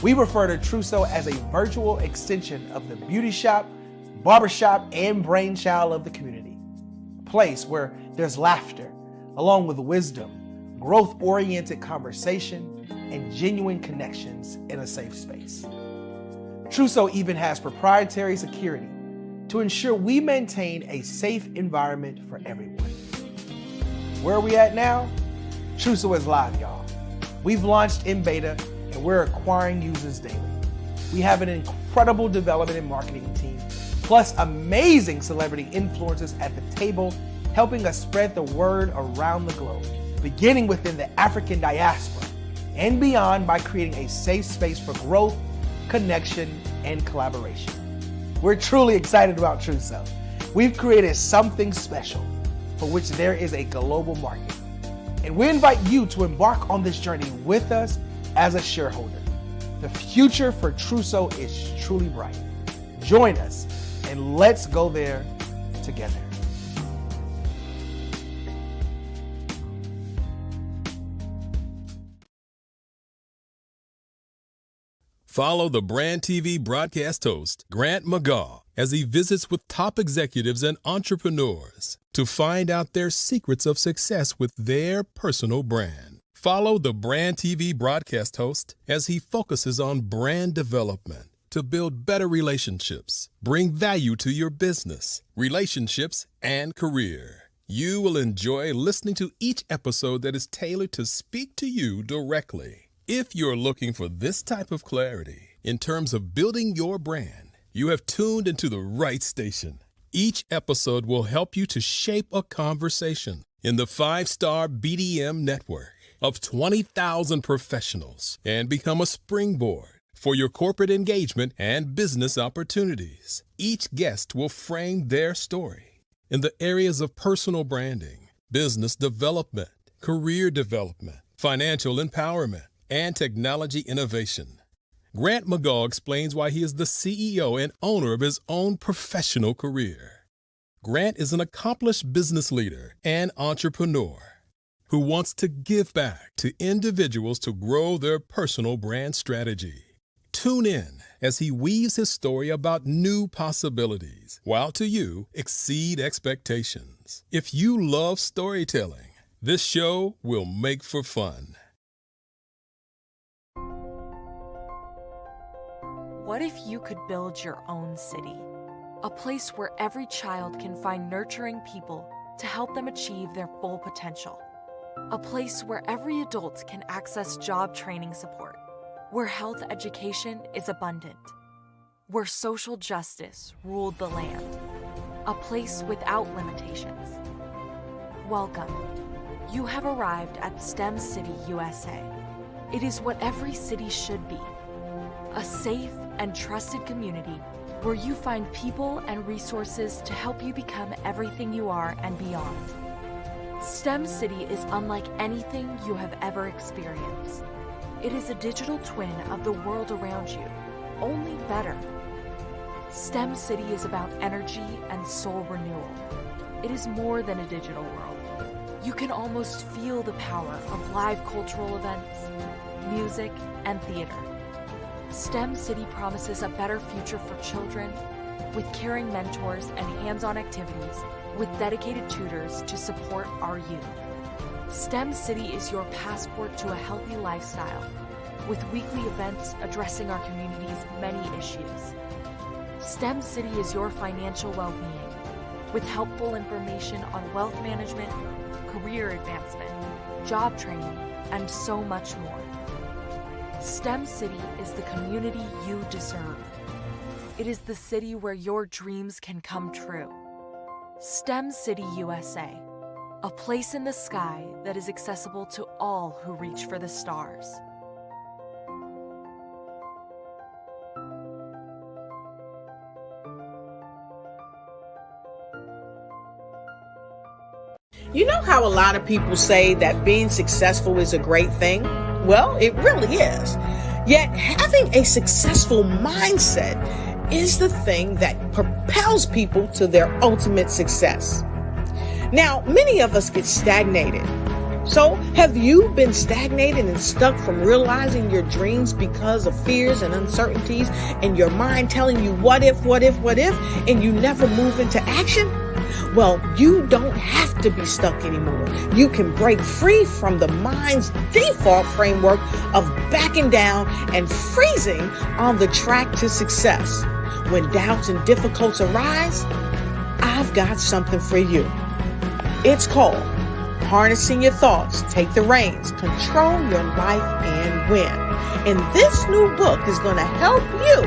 We refer to Truso as a virtual extension of the beauty shop, barbershop, and brainchild of the community. A place where there's laughter, along with wisdom, growth-oriented conversation, and genuine connections in a safe space. Truso even has proprietary security to ensure we maintain a safe environment for everyone. Where are we at now? Truso is live, y'all. We've launched in beta, and we're acquiring users daily. We have an incredible development and marketing team, plus amazing celebrity influencers at the table, helping us spread the word around the globe, beginning within the African diaspora and beyond by creating a safe space for growth, connection, and collaboration. We're truly excited about Truso. We've created something special for which there is a global market. And we invite you to embark on this journey with us as a shareholder. The future for Truso is truly bright. Join us and let's go there together. Follow the Brand TV broadcast host, Grant McGaw, as he visits with top executives and entrepreneurs to find out their secrets of success with their personal brand. Follow the Brand TV broadcast host as he focuses on brand development to build better relationships, bring value to your business, relationships, and career. You will enjoy listening to each episode that is tailored to speak to you directly. If you're looking for this type of clarity in terms of building your brand, you have tuned into the right station. Each episode will help you to shape a conversation in the 5-star BDM network of 20,000 professionals and become a springboard for your corporate engagement and business opportunities. Each guest will frame their story in the areas of personal branding, business development, career development, financial empowerment, and technology innovation. Grant McGaw explains why he is the CEO and owner of his own professional career. Grant is an accomplished business leader and entrepreneur who wants to give back to individuals to grow their personal brand strategy. Tune in as he weaves his story about new possibilities, while to you exceed expectations. If you love storytelling, this show will make for fun. What if you could build your own city? A place where every child can find nurturing people to help them achieve their full potential. A place where every adult can access job training support. Where health education is abundant. Where social justice ruled the land. A place without limitations. Welcome. You have arrived at STEM City USA. It is what every city should be. A safe and trusted community where you find people and resources to help you become everything you are and beyond. STEM City is unlike anything you have ever experienced. It is a digital twin of the world around you, only better. STEM City is about energy and soul renewal. It is more than a digital world. You can almost feel the power of live cultural events, music, and theater. STEM City promises a better future for children with caring mentors and hands-on activities with dedicated tutors to support our youth. STEM City is your passport to a healthy lifestyle with weekly events addressing our community's many issues. STEM City is your financial well-being with helpful information on wealth management, career advancement, job training, and so much more. STEM City is the community you deserve. It is the city where your dreams can come true. STEM City USA, a place in the sky that is accessible to all who reach for the stars. You know how a lot of people say that being successful is a great thing? Well, it really is. Yet having a successful mindset is the thing that propels people to their ultimate success. Now, many of us get stagnated. So, have you been stagnated and stuck from realizing your dreams because of fears and uncertainties and your mind telling you what if, and you never move into action? Well, you don't have to be stuck anymore. You can break free from the mind's default framework of backing down and freezing on the track to success. When doubts and difficulties arise, I've got something for you. It's called Harnessing Your Thoughts, Take the Reins, Control Your Life, and Win. And this new book is going to help you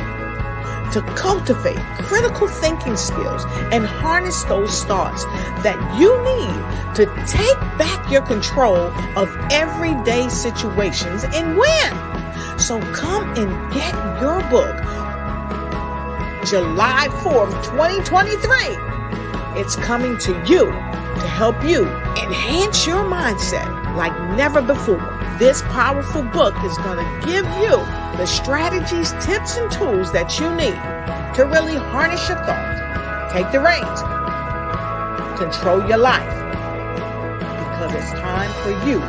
to cultivate critical thinking skills and harness those thoughts that you need to take back your control of everyday situations and win. So come and get your book July 4th, 2023. It's coming to you to help you enhance your mindset like never before. This powerful book is going to give you the strategies, tips, and tools that you need to really harness your thoughts, take the reins, control your life, because it's time for you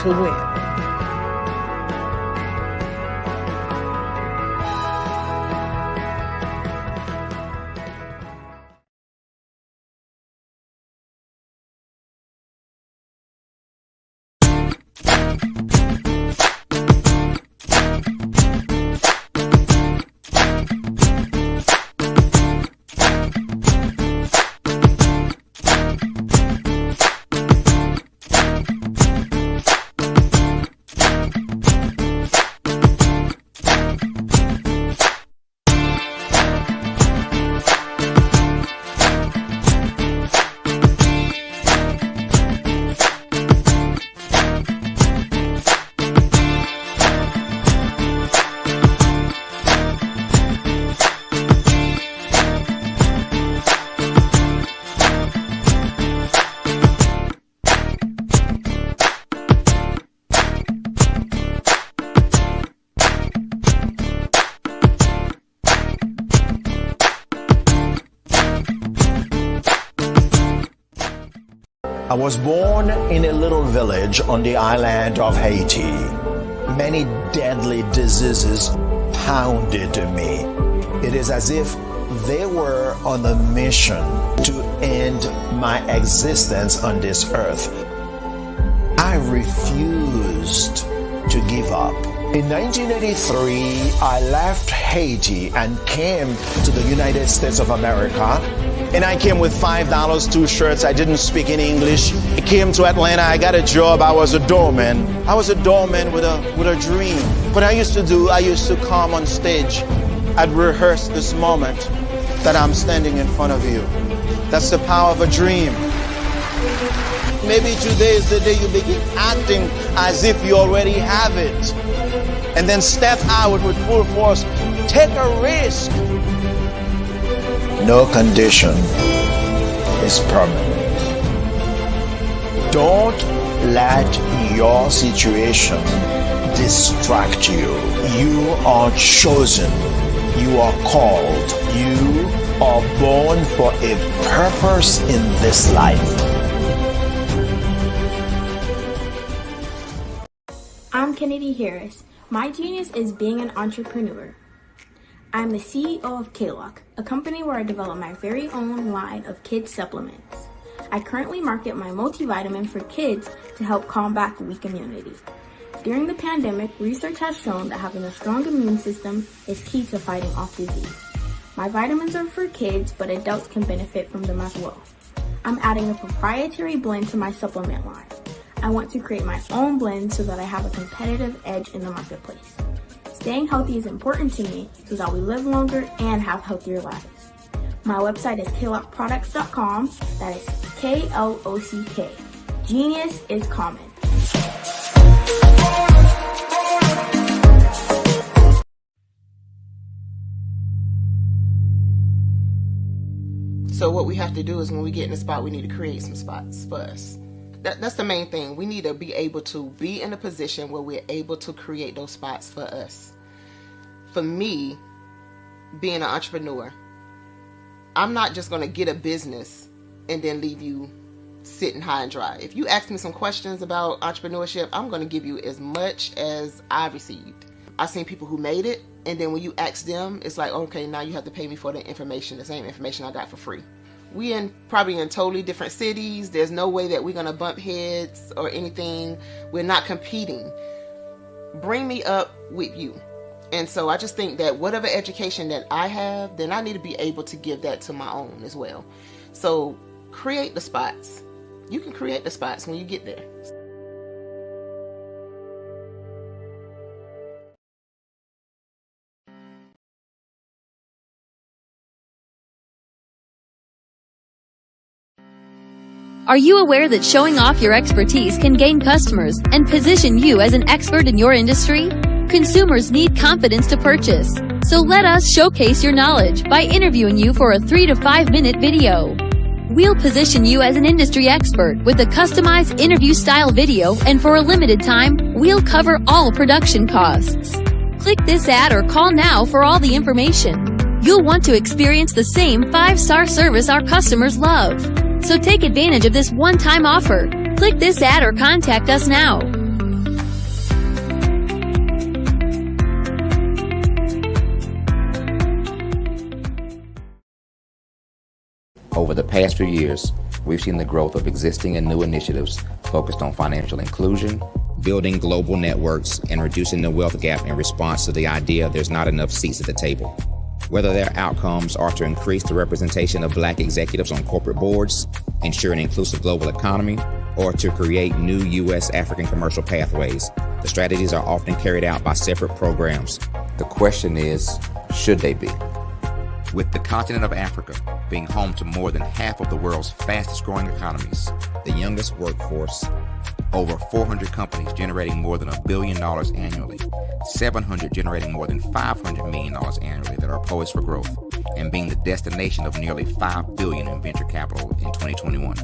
to win. I was born in a little village on the island of Haiti. Many deadly diseases pounded me. It is as if they were on a mission to end my existence on this earth. I refused to give up. In 1983, I left Haiti and came to the United States of America. And I came with $5, 2 shirts. I didn't speak any English. I came to Atlanta. I got a job. I was a doorman. I was a doorman with a dream. What I used to come on stage. I'd rehearse this moment that I'm standing in front of you. That's the power of a dream. Maybe today is the day you begin acting as if you already have it. And then step out with full force. Take a risk. No condition is permanent. Don't let your situation distract you. You are chosen. You are called. You are born for a purpose in this life. I'm Kennedy Harris. My genius is being an entrepreneur. I'm the CEO of K-Lock, a company where I develop my very own line of kids supplements. I currently market my multivitamin for kids to help combat weak immunity. During the pandemic, research has shown that having a strong immune system is key to fighting off disease. My vitamins are for kids, but adults can benefit from them as well. I'm adding a proprietary blend to my supplement line. I want to create my own blend so that I have a competitive edge in the marketplace. Staying healthy is important to me so that we live longer and have healthier lives. My website is klockproducts.com. That is Klock. Genius is common. So what we have to do is when we get in a spot, we need to create some spots for us. That's the main thing. We need to be able to be in a position where we're able to create those spots for us. For me, being an entrepreneur, I'm not just going to get a business and then leave you sitting high and dry. If you ask me some questions about entrepreneurship, I'm going to give you as much as I've received. I've seen people who made it, and then when you ask them, it's like, okay, now you have to pay me for the information, the same information I got for free. We're probably in totally different cities. There's no way that we're going to bump heads or anything. We're not competing. Bring me up with you. And so I just think that whatever education that I have, then I need to be able to give that to my own as well. So create the spots. You can create the spots when you get there. Are you aware that showing off your expertise can gain customers and position you as an expert in your industry? Consumers need confidence to purchase. So let us showcase your knowledge by interviewing you for a 3 to 5 minute video. We'll position you as an industry expert with a customized interview style video, and for a limited time, we'll cover all production costs. Click this ad or call now for all the information. You'll want to experience the same 5-star service our customers love. So take advantage of this one-time offer. Click this ad or contact us now. Over the past few years, we've seen the growth of existing and new initiatives focused on financial inclusion, building global networks, and reducing the wealth gap in response to the idea there's not enough seats at the table. Whether their outcomes are to increase the representation of Black executives on corporate boards, ensure an inclusive global economy, or to create new U.S. African commercial pathways, the strategies are often carried out by separate programs. The question is, should they be? With the continent of Africa being home to more than half of the world's fastest growing economies, the youngest workforce, over 400 companies generating more than $1 billion annually, 700 generating more than $500 million annually that are poised for growth, and being the destination of nearly $5 billion in venture capital in 2021.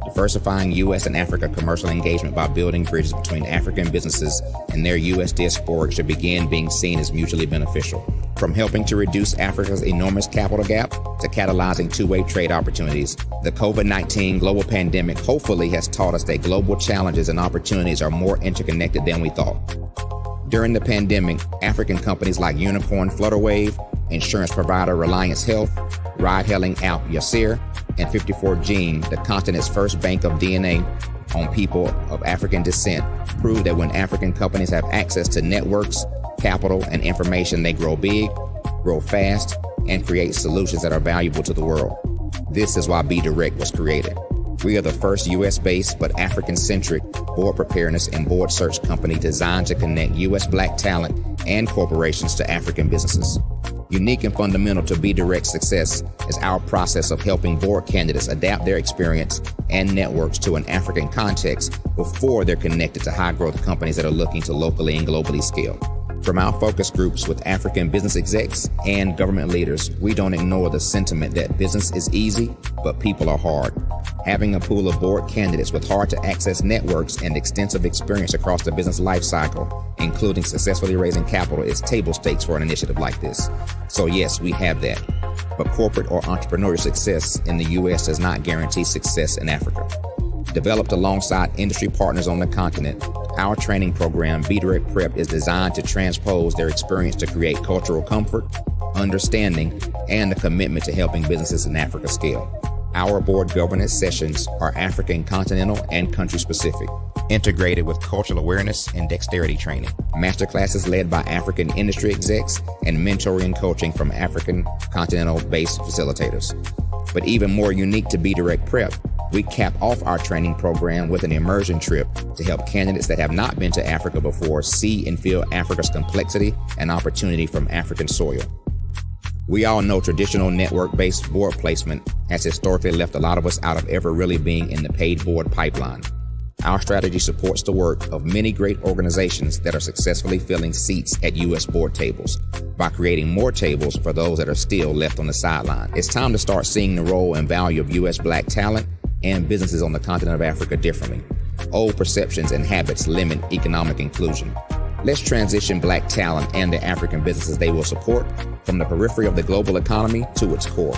Diversifying U.S. and Africa commercial engagement by building bridges between African businesses and their U.S. diaspora should begin being seen as mutually beneficial. From helping to reduce Africa's enormous capital gap to catalyzing two-way trade opportunities, the COVID-19 global pandemic hopefully has taught us that global challenges and opportunities are more interconnected than we thought. During the pandemic, African companies like Unicorn Flutterwave, insurance provider Reliance Health, ride-hailing app Yasir, and 54Gene, the continent's first bank of DNA on people of African descent, prove that when African companies have access to networks, capital, and information, they grow big, grow fast, and create solutions that are valuable to the world. This is why Be Direct was created. We are the first U.S.-based but African-centric board preparedness and board search company designed to connect U.S. Black talent and corporations to African businesses. Unique and fundamental to Be Direct's success is our process of helping board candidates adapt their experience and networks to an African context before they're connected to high-growth companies that are looking to locally and globally scale. From our focus groups with African business execs and government leaders, we don't ignore the sentiment that business is easy, but people are hard. Having a pool of board candidates with hard-to-access networks and extensive experience across the business life cycle, including successfully raising capital, is table stakes for an initiative like this. So yes, we have that. But corporate or entrepreneurial success in the U.S. does not guarantee success in Africa. Developed alongside industry partners on the continent, our training program, Be Direct Prep, is designed to transpose their experience to create cultural comfort, understanding, and a commitment to helping businesses in Africa scale. Our board governance sessions are African continental and country specific, integrated with cultural awareness and dexterity training, masterclasses led by African industry execs, and mentoring and coaching from African continental-based facilitators. But even more unique to Be Direct Prep, we cap off our training program with an immersion trip to help candidates that have not been to Africa before see and feel Africa's complexity and opportunity from African soil. We all know traditional network-based board placement has historically left a lot of us out of ever really being in the paid board pipeline. Our strategy supports the work of many great organizations that are successfully filling seats at U.S. board tables by creating more tables for those that are still left on the sideline. It's time to start seeing the role and value of U.S. Black talent and businesses on the continent of Africa differently. Old perceptions and habits limit economic inclusion. Let's transition Black talent and the African businesses they will support from the periphery of the global economy to its core.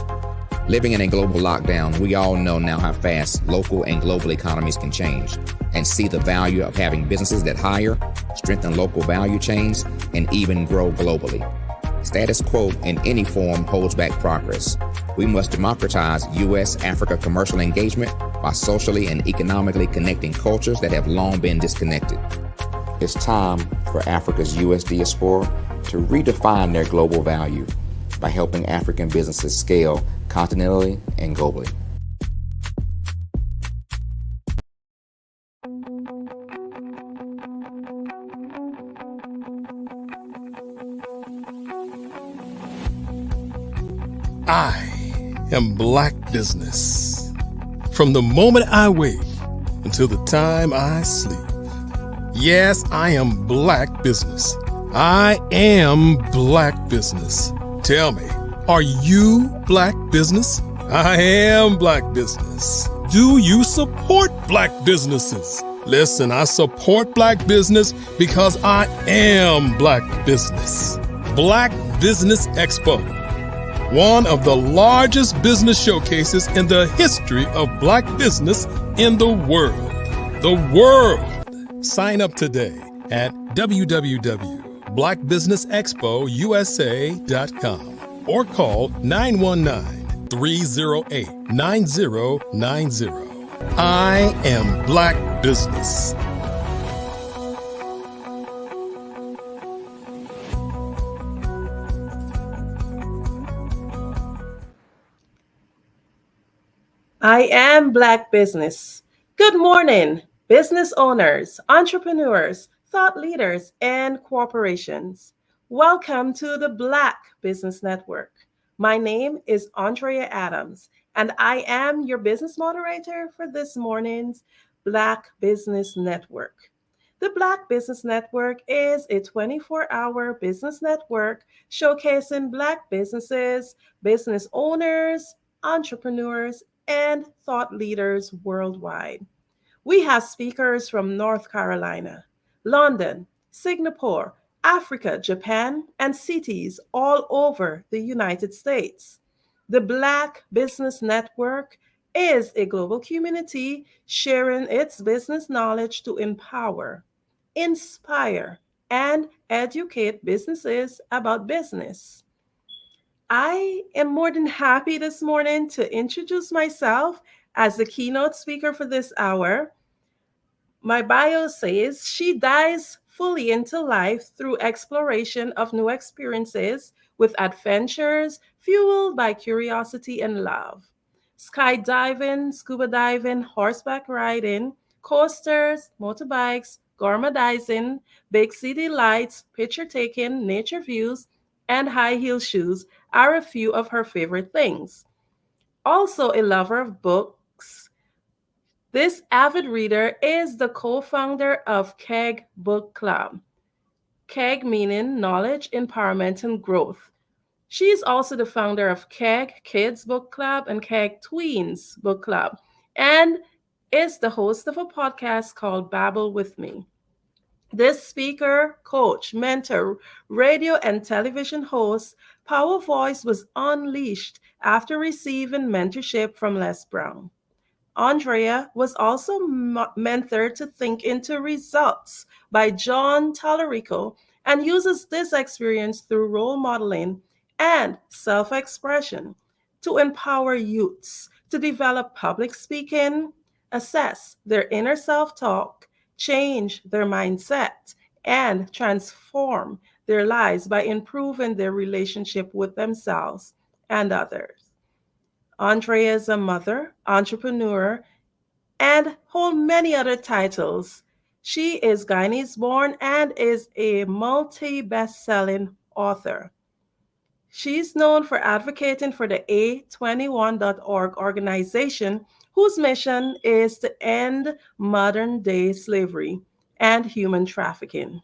Living in a global lockdown, we all know now how fast local and global economies can change, and see the value of having businesses that hire, strengthen local value chains, and even grow globally. Status quo in any form holds back progress. We must democratize U.S.-Africa commercial engagement by socially and economically connecting cultures that have long been disconnected. It's time for Africa's U.S. diaspora to redefine their global value by helping African businesses scale continentally and globally. I am Black Business. From the moment I wake until the time I sleep. Yes, I am Black Business. I am Black Business. Tell me, are you Black Business? I am Black Business. Do you support Black businesses? Listen, I support Black business because I am Black Business. Black Business Expo, one of the largest business showcases in the history of Black business in the world. The world! Sign up today at www.blackbusinessexpousa.com or call 919-308-9090. I am Black Business. I am Black Business. Good morning, business owners, entrepreneurs, thought leaders, and corporations. Welcome to the Black Business Network. My name is Andrea Adams, and I am your business moderator for this morning's Black Business Network. The Black Business Network is a 24-hour business network showcasing Black businesses, business owners, entrepreneurs, and thought leaders worldwide. We have speakers from North Carolina, London, Singapore, Africa, Japan, and cities all over the United States. The Black Business Network is a global community sharing its business knowledge to empower, inspire, and educate businesses about business. I am more than happy this morning to introduce myself as the keynote speaker for this hour. My bio says she dives fully into life through exploration of new experiences with adventures fueled by curiosity and love. Skydiving, scuba diving, horseback riding, coasters, motorbikes, gourmetizing, big city lights, picture taking, nature views, and high heel shoes are a few of her favorite things. Also, a lover of books, this avid reader is the co founder of KEG Book Club. KEG meaning knowledge, empowerment, and growth. She is also the founder of KEG Kids Book Club and KEG Tweens Book Club, and is the host of a podcast called Babble with Me. This speaker, coach, mentor, radio, and television host, Power Voice was unleashed after receiving mentorship from Les Brown. Andrea was also mentored to think into results by John Tallarico and uses this experience through role modeling and self expression to empower youths to develop public speaking, assess their inner self talk, change their mindset, and transform their lives by improving their relationship with themselves and others. Andrea is a mother, entrepreneur, and hold many other titles. She is Guyanese born and is a multi best-selling author. She's known for advocating for the A21.org organization, whose mission is to end modern day slavery and human trafficking.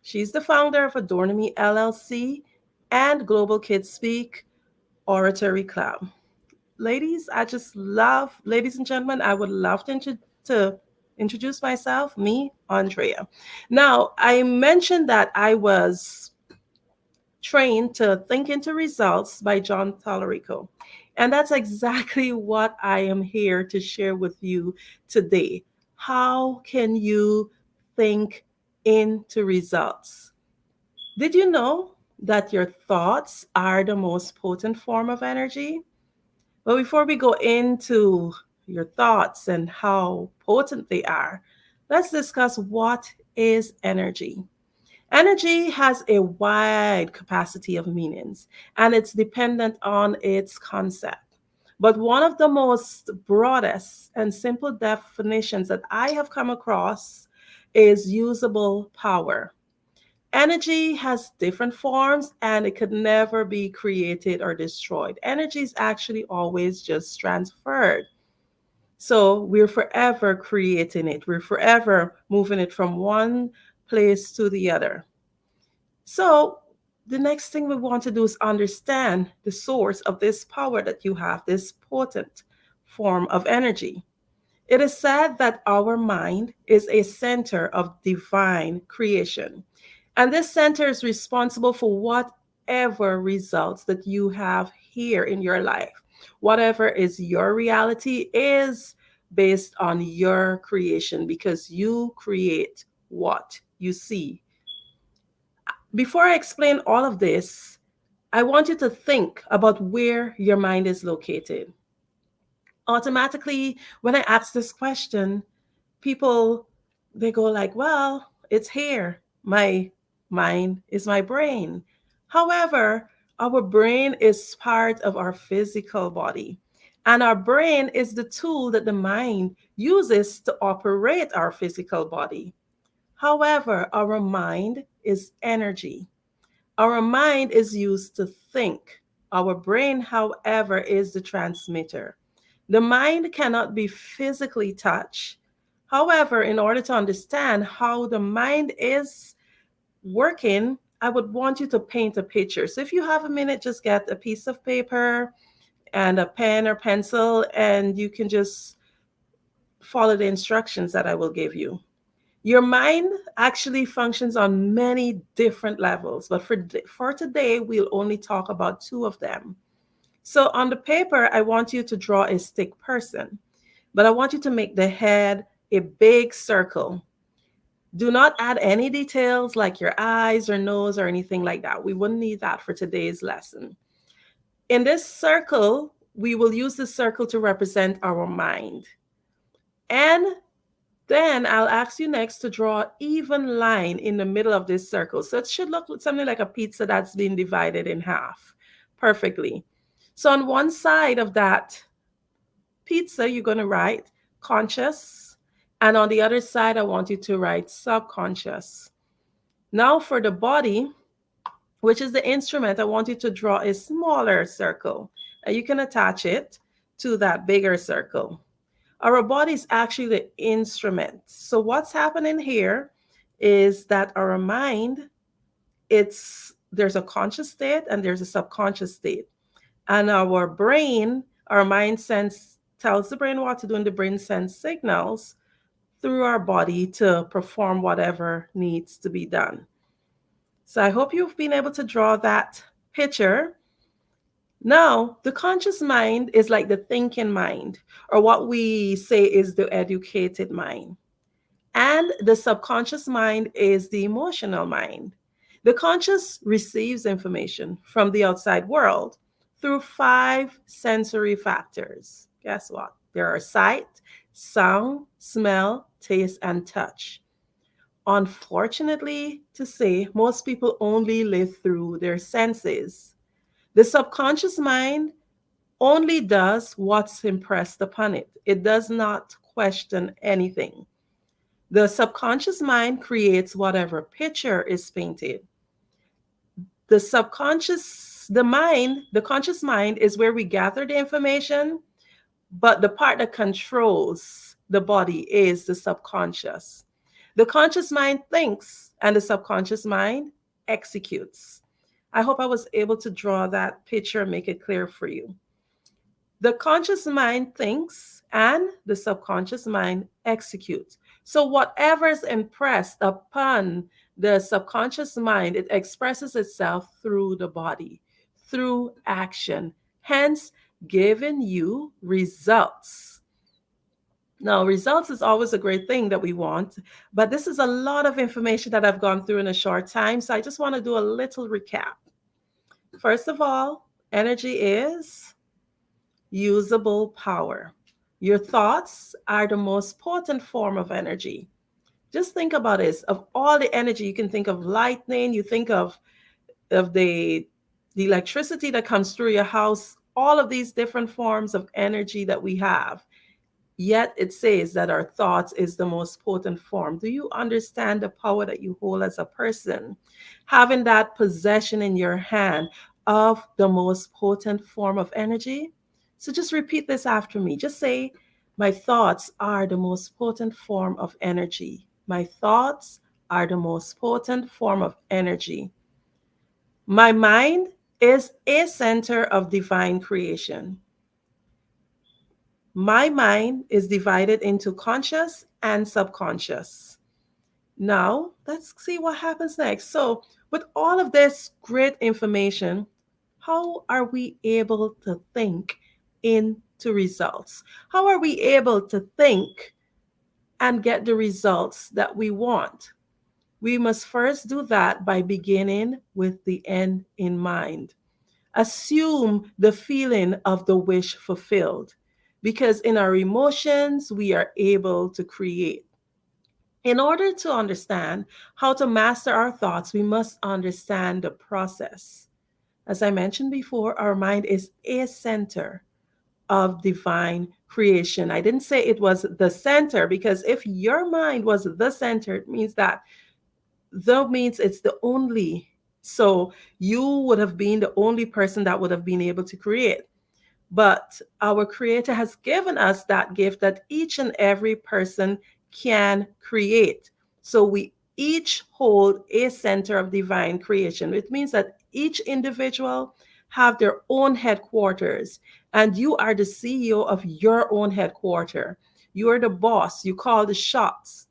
She's the founder of Adorn Me LLC and Global Kids Speak Oratory Club. Ladies and gentlemen, I would love to introduce myself, me, Andrea. Now, I mentioned that I was trained to think into results by John Tallarico. And that's exactly what I am here to share with you today. How can you think into results? Did you know that your thoughts are the most potent form of energy? Well, before we go into your thoughts and how potent they are, let's discuss what is energy. Energy has a wide capacity of meanings and it's dependent on its concept. But one of the most broadest and simple definitions that I have come across is usable power. Energy has different forms and it could never be created or destroyed. Energy is actually always just transferred. So we're forever creating it, we're forever moving it from one place to the other. So the next thing we want to do is understand the source of this power that you have, this potent form of energy. It is said that our mind is a center of divine creation. And this center is responsible for whatever results that you have here in your life. Whatever is your reality is based on your creation because you create what you see. Before I explain all of this, I want you to think about where your mind is located. Automatically, when I ask this question, people they go like, well, it's here. My mind is my brain. However, our brain is part of our physical body. And our brain is the tool that the mind uses to operate our physical body. However, our mind is energy. Our mind is used to think. Our brain, however, is the transmitter. The mind cannot be physically touched. However, in order to understand how the mind is working, I would want you to paint a picture. So if you have a minute, just get a piece of paper and a pen or pencil, and you can just follow the instructions that I will give you. Your mind actually functions on many different levels, but for today, we'll only talk about two of them. So on the paper, I want you to draw a stick person, but I want you to make the head a big circle. Do not add any details like your eyes or nose or anything like that. We wouldn't need that for today's lesson. In this circle, we will use the circle to represent our mind. And then I'll ask you next to draw an even line in the middle of this circle. So it should look something like a pizza that's been divided in half perfectly. So on one side of that pizza, you're going to write conscious. And on the other side, I want you to write subconscious. Now for the body, which is the instrument, I want you to draw a smaller circle. And you can attach it to that bigger circle. Our body is actually the instrument. So what's happening here is that our mind, there's a conscious state and there's a subconscious state. And our brain, our mind tells the brain what to do, and the brain sends signals through our body to perform whatever needs to be done. So I hope you've been able to draw that picture. Now, the conscious mind is like the thinking mind, or what we say is the educated mind. And the subconscious mind is the emotional mind. The conscious receives information from the outside world through 5 sensory factors. Guess what? There are sight, sound, smell, taste, and touch. Unfortunately, to say, most people only live through their senses. The subconscious mind only does what's impressed upon it. It does not question anything. The subconscious mind creates whatever picture is painted. The conscious mind is where we gather the information, but the part that controls the body is the subconscious. The conscious mind thinks and the subconscious mind executes. I hope I was able to draw that picture and make it clear for you. The conscious mind thinks and the subconscious mind executes. So whatever is impressed upon the subconscious mind, it expresses itself through the body, through action, hence giving you results. Now, results is always a great thing that we want, but this is a lot of information that I've gone through in a short time, so I just want to do a little recap. First of all, energy is usable power. Your thoughts are the most potent form of energy. Just think about this. Of all the energy, you can think of lightning, you think of the electricity that comes through your house, all of these different forms of energy that we have. Yet it says that our thoughts is the most potent form. Do you understand the power that you hold as a person? Having that possession in your hand of the most potent form of energy? So just repeat this after me. Just say, my thoughts are the most potent form of energy. My thoughts are the most potent form of energy. My mind is a center of divine creation. My mind is divided into conscious and subconscious. Now, let's see what happens next. So, with all of this great information, how are we able to think into results? How are we able to think and get the results that we want? We must first do that by beginning with the end in mind. Assume the feeling of the wish fulfilled, because in our emotions, we are able to create. In order to understand how to master our thoughts, we must understand the process. As I mentioned before, our mind is a center of divine creation. I didn't say it was the center, because if your mind was the center, it means it's the only. So you would have been the only person that would have been able to create. But our Creator has given us that gift that each and every person can create. So we each hold a center of divine creation. It means that each individual have their own headquarters, and you are the CEO of your own headquarters. You are the boss. You call the shots.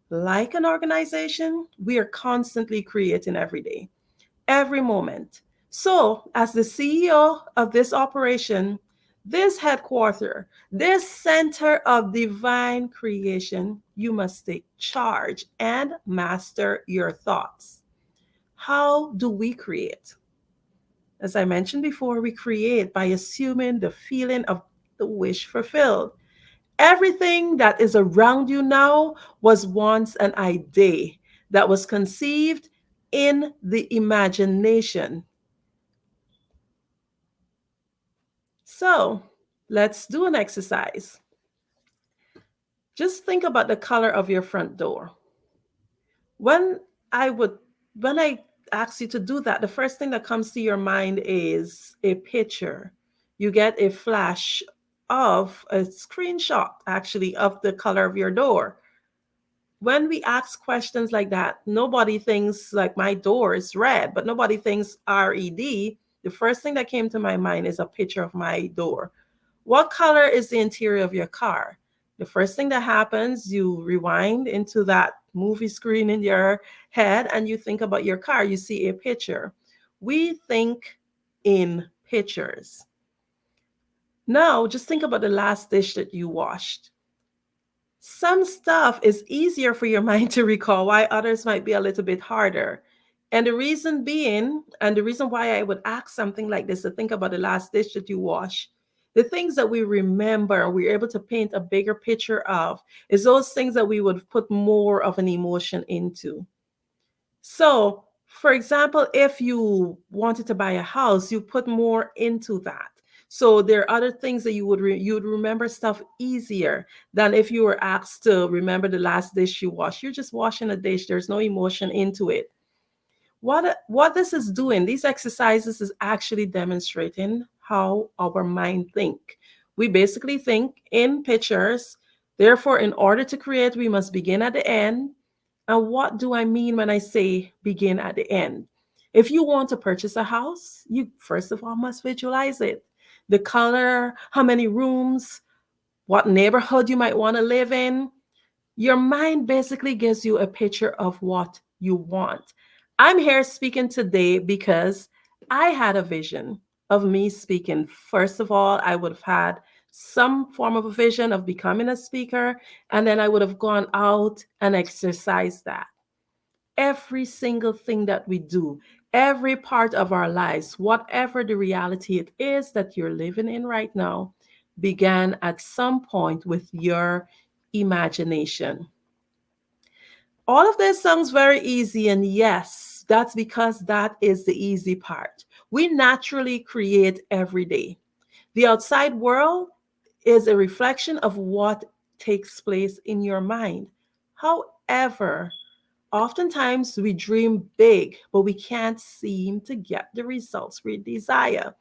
Like an organization, we are constantly creating every day, every moment. So, as the CEO of this operation, this headquarter, this center of divine creation, you must take charge and master your thoughts. How do we create? As I mentioned before, we create by assuming the feeling of the wish fulfilled. Everything that is around you now was once an idea that was conceived in the imagination. So let's do an exercise. Just think about the color of your front door. When I would, when I ask you to do that, the first thing that comes to your mind is a picture. You get a flash of a screenshot, actually, of the color of your door. When we ask questions like that, nobody thinks like my door is red, but nobody thinks RED. The first thing that came to my mind is a picture of my door. What color is the interior of your car? The first thing that happens, you rewind into that movie screen in your head and you think about your car. You see a picture. We think in pictures. Now, just think about the last dish that you washed. Some stuff is easier for your mind to recall, why others might be a little bit harder. And the reason being, and the reason why I would ask something like this to think about the last dish that you wash, the things that we remember, we're able to paint a bigger picture of, is those things that we would put more of an emotion into. So, for example, if you wanted to buy a house, you put more into that. So there are other things that you would remember stuff easier than if you were asked to remember the last dish you washed. You're just washing a dish. There's no emotion into it. What this is doing, these exercises is actually demonstrating how our mind think. We basically think in pictures. Therefore, in order to create, we must begin at the end. And what do I mean when I say begin at the end? If you want to purchase a house, you first of all must visualize it. The color, how many rooms, what neighborhood you might want to live in. Your mind basically gives you a picture of what you want. I'm here speaking today because I had a vision of me speaking. First of all, I would have had some form of a vision of becoming a speaker, and then I would have gone out and exercised that. Every single thing that we do, every part of our lives, whatever the reality it is that you're living in right now, began at some point with your imagination. All of this sounds very easy, and yes, that's because that is the easy part. We naturally create every day. The outside world is a reflection of what takes place in your mind. However, oftentimes we dream big, but we can't seem to get the results we desire.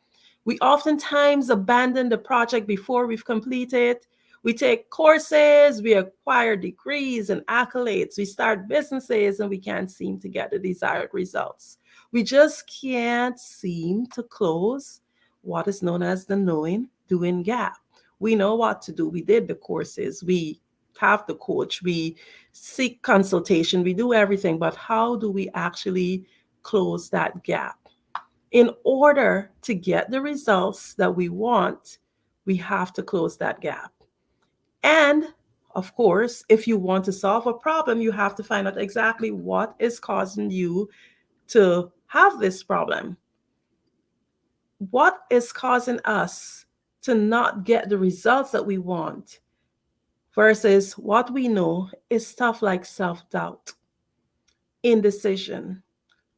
We oftentimes abandon the project before we've completed. We take courses, we acquire degrees and accolades, we start businesses, and we can't seem to get the desired results. We just can't seem to close what is known as the knowing doing gap. We know what to do. We did the courses, we have the coach, we seek consultation, we do everything, but how do we actually close that gap? In order to get the results that we want, we have to close that gap. And of course, if you want to solve a problem, you have to find out exactly what is causing you to have this problem. What is causing us to not get the results that we want versus what we know is stuff like self-doubt, indecision,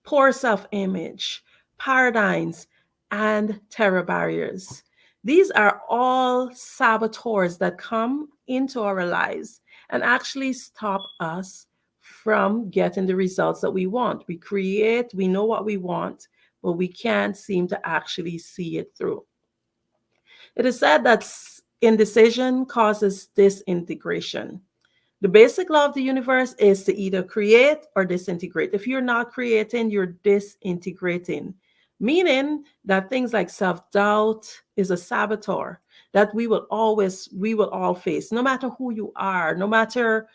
poor self-image, paradigms, and terror barriers. These are all saboteurs that come into our lives and actually stop us from getting the results that we want. We create, we know what we want, but we can't seem to actually see it through. It is said that indecision causes disintegration. The basic law of the universe is to either create or disintegrate. If you're not creating, you're disintegrating, meaning that things like self-doubt is a saboteur that we will all face, no matter who you are, no matter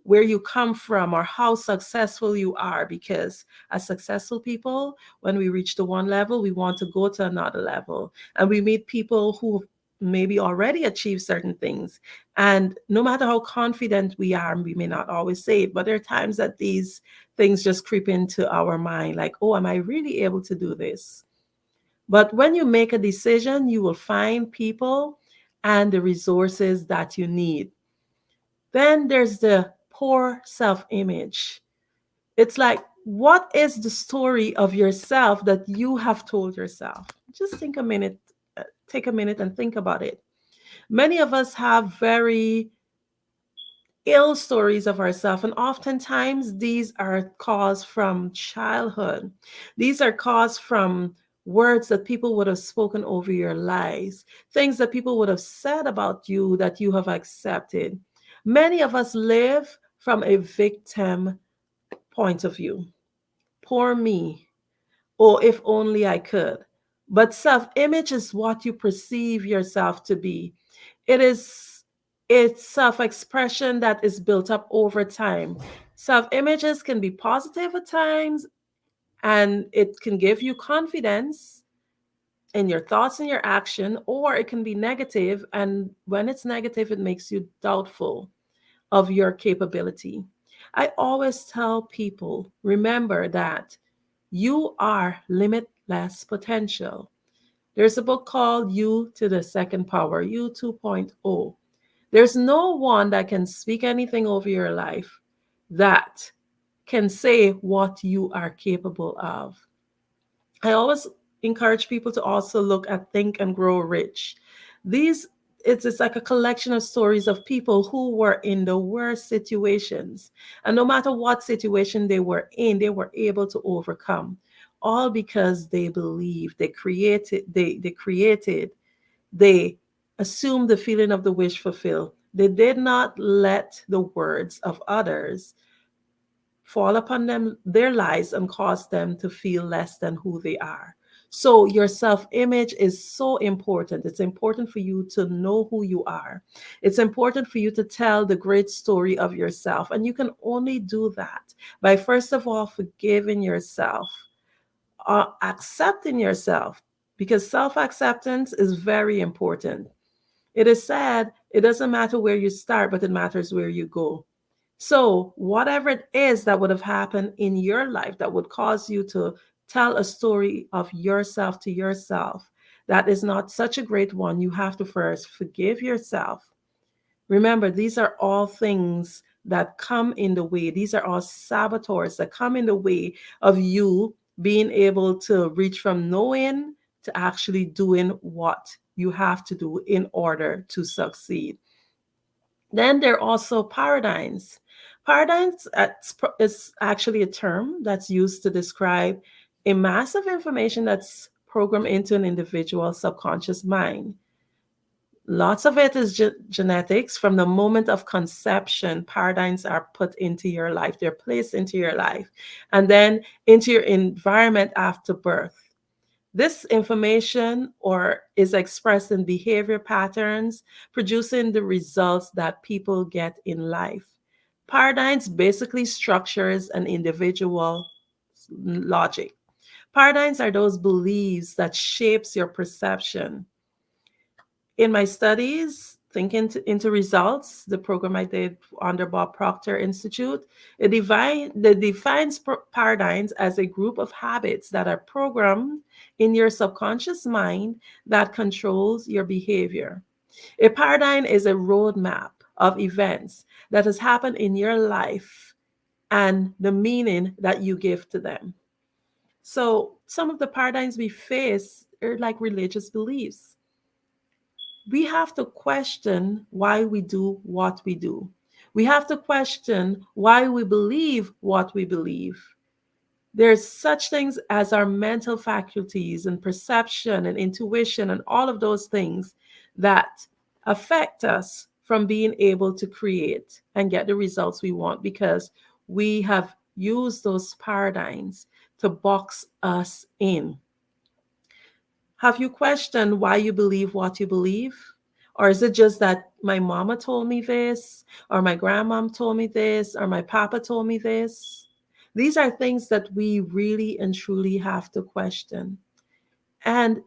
where you come from or how successful you are, because as successful people, when we reach the one level, we want to go to another level. And we meet people who maybe already achieved certain things. And no matter how confident we are, we may not always say it, but there are times that these things just creep into our mind like, oh, am I really able to do this? But when you make a decision, you will find people and the resources that you need. Then there's the poor self image. It's like, what is the story of yourself that you have told yourself? Just take a minute and think about it. Many of us have very ill stories of ourselves, and oftentimes these are caused from childhood. These are caused from words that people would have spoken over your lives, things that people would have said about you that you have accepted. Many of us live from a victim point of view. Poor me, or if only I could. But self image is what you perceive yourself to be. It is it's self-expression that is built up over time. Self-images can be positive at times, and it can give you confidence in your thoughts and your action, or it can be negative, and when it's negative, it makes you doubtful of your capability. I always tell people, remember that you are limitless potential. There's a book called You to the Second Power, You 2.0. There's no one that can speak anything over your life that can say what you are capable of. I always encourage people to also look at Think and Grow Rich. These it's like a collection of stories of people who were in the worst situations. And no matter what situation they were in, they were able to overcome. All because they believed, they assumed the feeling of the wish fulfilled. They did not let the words of others fall upon them, their lives, and cause them to feel less than who they are. So your self-image is so important. It's important for you to know who you are. It's important for you to tell the great story of yourself. And you can only do that by, first of all, forgiving yourself, accepting yourself, because self-acceptance is very important. It is said it doesn't matter where you start, but it matters where you go. So, whatever it is that would have happened in your life that would cause you to tell a story of yourself to yourself that is not such a great one, you have to first forgive yourself. Remember, these are all things that come in the way. These are all saboteurs that come in the way of you being able to reach from knowing to actually doing what you have to do in order to succeed. Then there are also paradigms. Paradigms is actually a term that's used to describe a mass of information that's programmed into an individual's subconscious mind. Lots of it is genetics. From the moment of conception, paradigms are put into your life, they're placed into your life, and then into your environment after birth. This information or is expressed in behavior patterns, producing the results that people get in life. Paradigms basically structures an individual logic. Paradigms are those beliefs that shapes your perception. In my studies, Thinking into Results, the program I did under Bob Proctor Institute, it defines paradigms as a group of habits that are programmed in your subconscious mind that controls your behavior. A paradigm is a roadmap of events that has happened in your life and the meaning that you give to them. So some of the paradigms we face are like religious beliefs. We have to question why we do what we do. We have to question why we believe what we believe. There's such things as our mental faculties and perception and intuition and all of those things that affect us from being able to create and get the results we want because we have used those paradigms to box us in. Have you questioned why you believe what you believe? Or is it just that my mama told me this, or my grandmom told me this, or my papa told me this? These are things that we really and truly have to question. And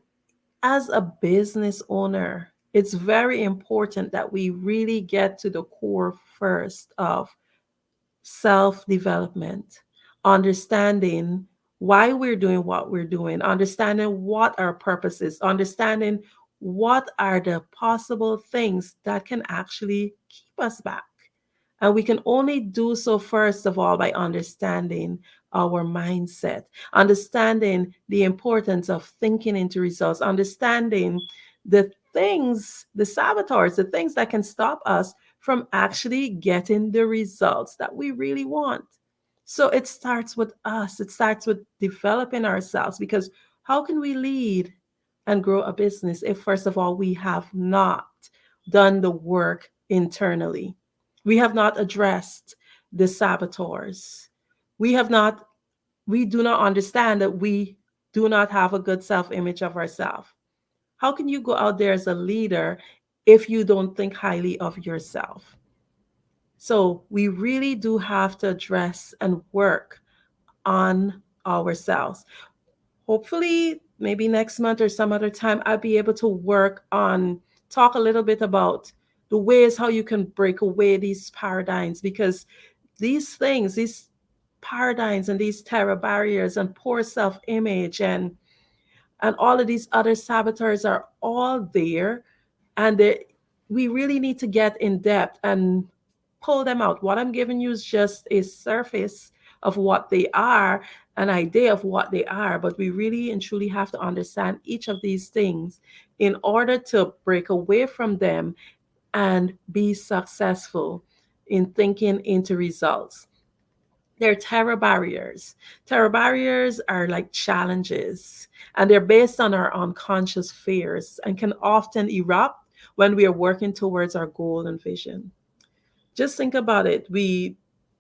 as a business owner, it's very important that we really get to the core first of self development, understanding why we're doing what we're doing, understanding what our purpose is, understanding what are the possible things that can actually keep us back. And we can only do so, first of all, by understanding our mindset, understanding the importance of thinking into results, understanding the things, the saboteurs, the things that can stop us from actually getting the results that we really want. So it starts with us, it starts with developing ourselves, because how can we lead and grow a business if, first of all, we have not done the work internally? We have not addressed the saboteurs. We have not, we do not understand that we do not have a good self image of ourselves. How can you go out there as a leader if you don't think highly of yourself? So we really do have to address and work on ourselves. Hopefully, maybe next month or some other time, I'll be able to work on, talk a little bit about the ways how you can break away these paradigms, because these things, these paradigms and these terror barriers and poor self-image and all of these other saboteurs are all there, and we really need to get in depth and pull them out. What I'm giving you is just a surface of what they are, an idea of what they are, but we really and truly have to understand each of these things in order to break away from them and be successful in thinking into results. They're terror barriers. Terror barriers are like challenges, and they're based on our unconscious fears and can often erupt when we are working towards our goal and vision. Just think about it. We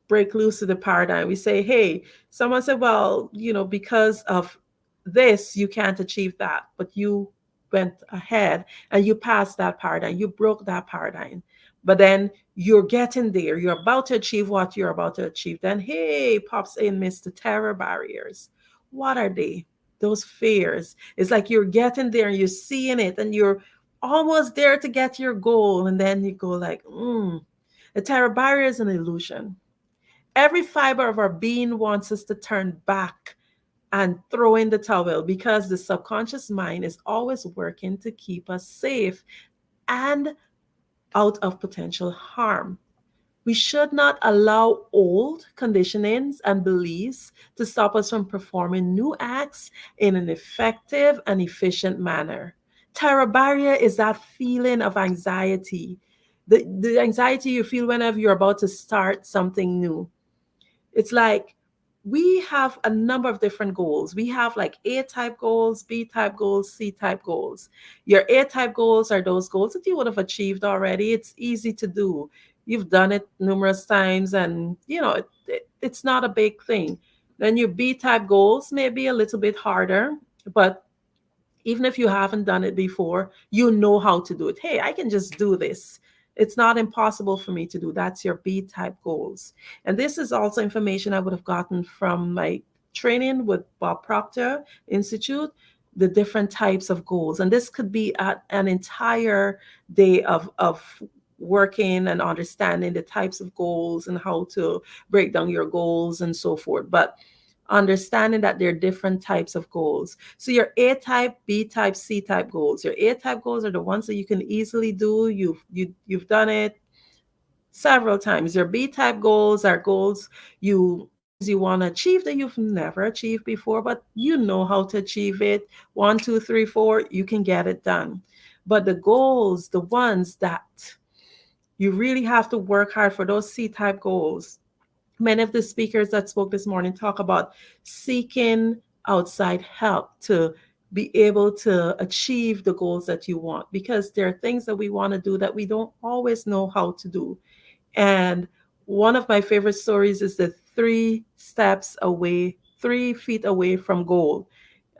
break loose of the paradigm. We say, hey, someone said, well, because of this, you can't achieve that. But you went ahead and you passed that paradigm. You broke that paradigm. But then you're getting there. You're about to achieve what you're about to achieve. Then, hey, pops in Mr. Terror barriers. What are they? Those fears. It's like you're getting there and you're seeing it and you're almost there to get your goal. And then you go like, the terror barrier is an illusion. Every fiber of our being wants us to turn back and throw in the towel, because the subconscious mind is always working to keep us safe and out of potential harm. We should not allow old conditionings and beliefs to stop us from performing new acts in an effective and efficient manner. Terror barrier is that feeling of anxiety, the anxiety you feel whenever you're about to start something new. It's like we have a number of different goals. We have like A type goals, B type goals, C type goals. Your A type goals are those goals that you would have achieved already. It's easy to do. You've done it numerous times, and it's not a big thing. Then your B type goals may be a little bit harder, but even if you haven't done it before, you know how to do it. Hey, I can just do this. It's not impossible for me to do. That's your B type goals. And this is also information I would have gotten from my training with Bob Proctor Institute, the different types of goals. And this could be an entire day of working and understanding the types of goals and how to break down your goals and so forth. But understanding that there are different types of goals. So your A type, B type, C type goals. Your A type goals are the ones that you can easily do. You've done it several times. Your B type goals are goals you want to achieve that you've never achieved before, but you know how to achieve it. 1, 2, 3, 4, you can get it done. But the goals, the ones that you really have to work hard for, those C type goals. Many of the speakers that spoke this morning talk about seeking outside help to be able to achieve the goals that you want, because there are things that we want to do that we don't always know how to do. And one of my favorite stories is the 3 steps away, 3 feet away from goal.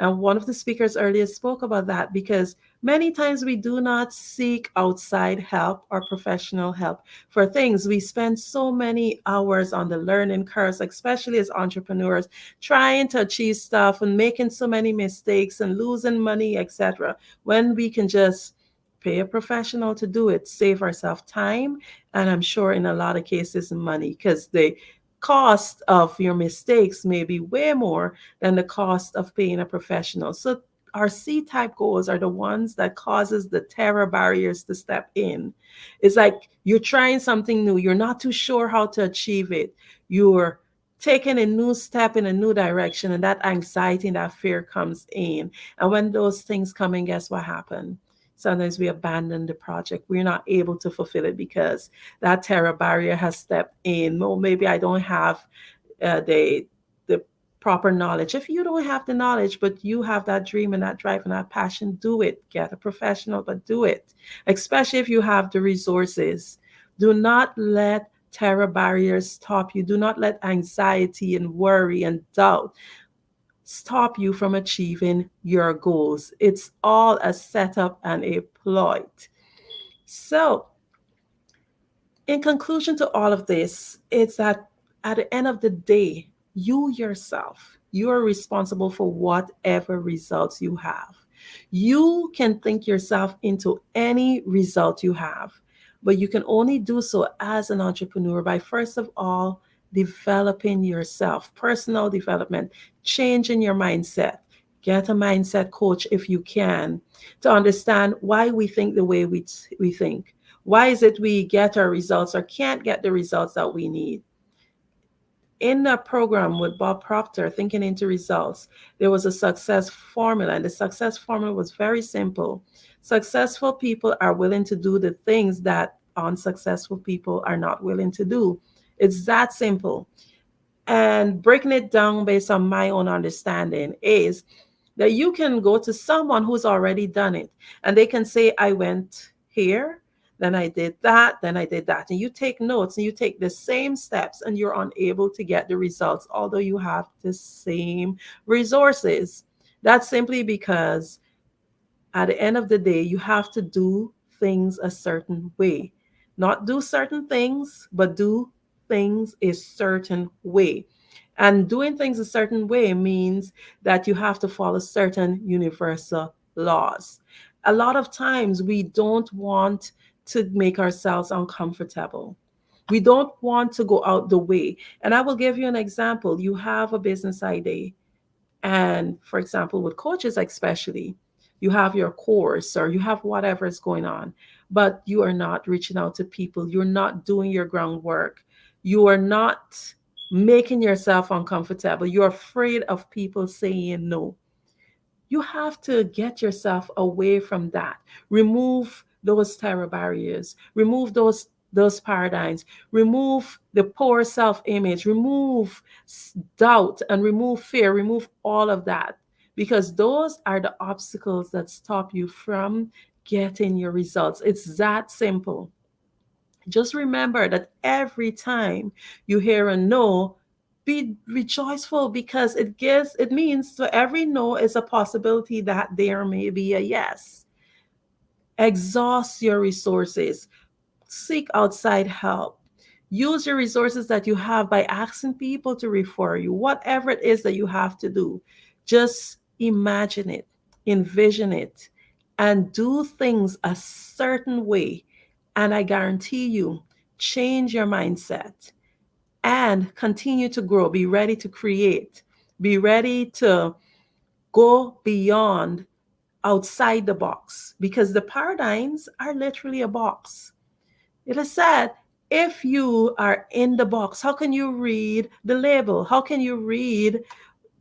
And one of the speakers earlier spoke about that, because Many times we do not seek outside help or professional help for things. We spend so many hours on the learning curves, especially as entrepreneurs, trying to achieve stuff and making so many mistakes and losing money, etc. When we can just pay a professional to do it, save ourselves time, and I'm sure in a lot of cases money, because the cost of your mistakes may be way more than the cost of paying a professional. So our C-type goals are the ones that causes the terror barriers to step in. It's like you're trying something new. You're not too sure how to achieve it. You're taking a new step in a new direction, and that anxiety and that fear comes in. And when those things come in, guess what happens? Sometimes we abandon the project. We're not able to fulfill it because that terror barrier has stepped in. Well, maybe I don't have the proper knowledge. If you don't have the knowledge, but you have that dream and that drive and that passion, do it. Get a professional, but do it. Especially if you have the resources. Do not let terror barriers stop you. Do not let anxiety and worry and doubt stop you from achieving your goals. It's all a setup and a ploy. So, in conclusion to all of this, it's that at the end of the day, you yourself, you are responsible for whatever results you have. You can think yourself into any result you have, but you can only do so as an entrepreneur by first of all developing yourself, personal development, changing your mindset. Get a mindset coach if you can to understand why we think the way we think. Why is it we get our results or can't get the results that we need? In that program with Bob Proctor, Thinking into Results, there was a success formula, and the success formula was very simple. Successful people are willing to do the things that unsuccessful people are not willing to do. It's that simple. And breaking it down based on my own understanding is that you can go to someone who's already done it and they can say, I went here, then I did that, then I did that. And you take notes and you take the same steps and you're unable to get the results, although you have the same resources. That's simply because at the end of the day, you have to do things a certain way. Not do certain things, but do things a certain way. And doing things a certain way means that you have to follow certain universal laws. A lot of times we don't want to make ourselves uncomfortable. We don't want to go out the way. And I will give you an example. You have a business idea. And for example, with coaches, especially, you have your course or you have whatever is going on, but you are not reaching out to people. You're not doing your groundwork. You are not making yourself uncomfortable. You're afraid of people saying no. You have to get yourself away from that. Remove those terror barriers. Remove those paradigms. Remove the poor self-image. Remove doubt and remove fear. Remove all of that because those are the obstacles that stop you from getting your results. It's that simple. Just remember that every time you hear a no, be rejoiceful because it means for every no is a possibility that there may be a yes. Exhaust your resources. Seek outside help. Use your resources that you have by asking people to refer you. Whatever it is that you have to do, just imagine it, envision it, and do things a certain way. And I guarantee you, change your mindset and continue to grow. Be ready to create. Be ready to go beyond outside the box because the paradigms are literally a box. It is said, if you are in the box, how can you read the label? How can you read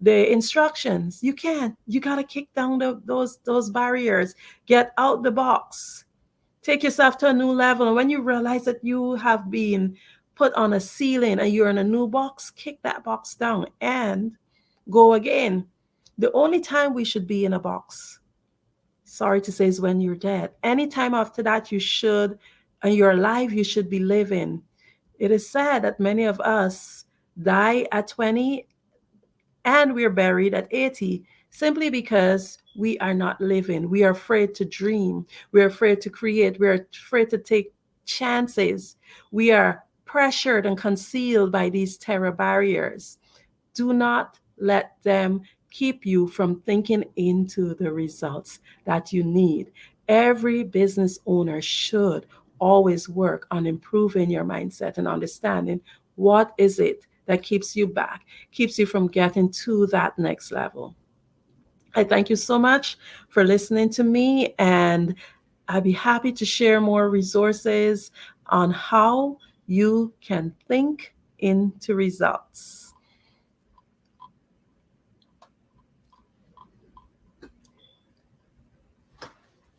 the instructions? You can't. You got to kick down those barriers. Get out the box. Take yourself to a new level. And when you realize that you have been put on a ceiling and you're in a new box, kick that box down and go again. The only time we should be in a box, sorry to say, is when you're dead. Anytime after that, you should, and you're alive, you should be living. It is sad that many of us die at 20 and we're buried at 80. simply because we are not living. We are afraid to dream. We are afraid to create. We are afraid to take chances. We are pressured and concealed by these terror barriers. Do not let them keep you from thinking into the results that you need. Every business owner should always work on improving your mindset and understanding what is it that keeps you back, keeps you from getting to that next level. I thank you so much for listening to me, and I'd be happy to share more resources on how you can think into results.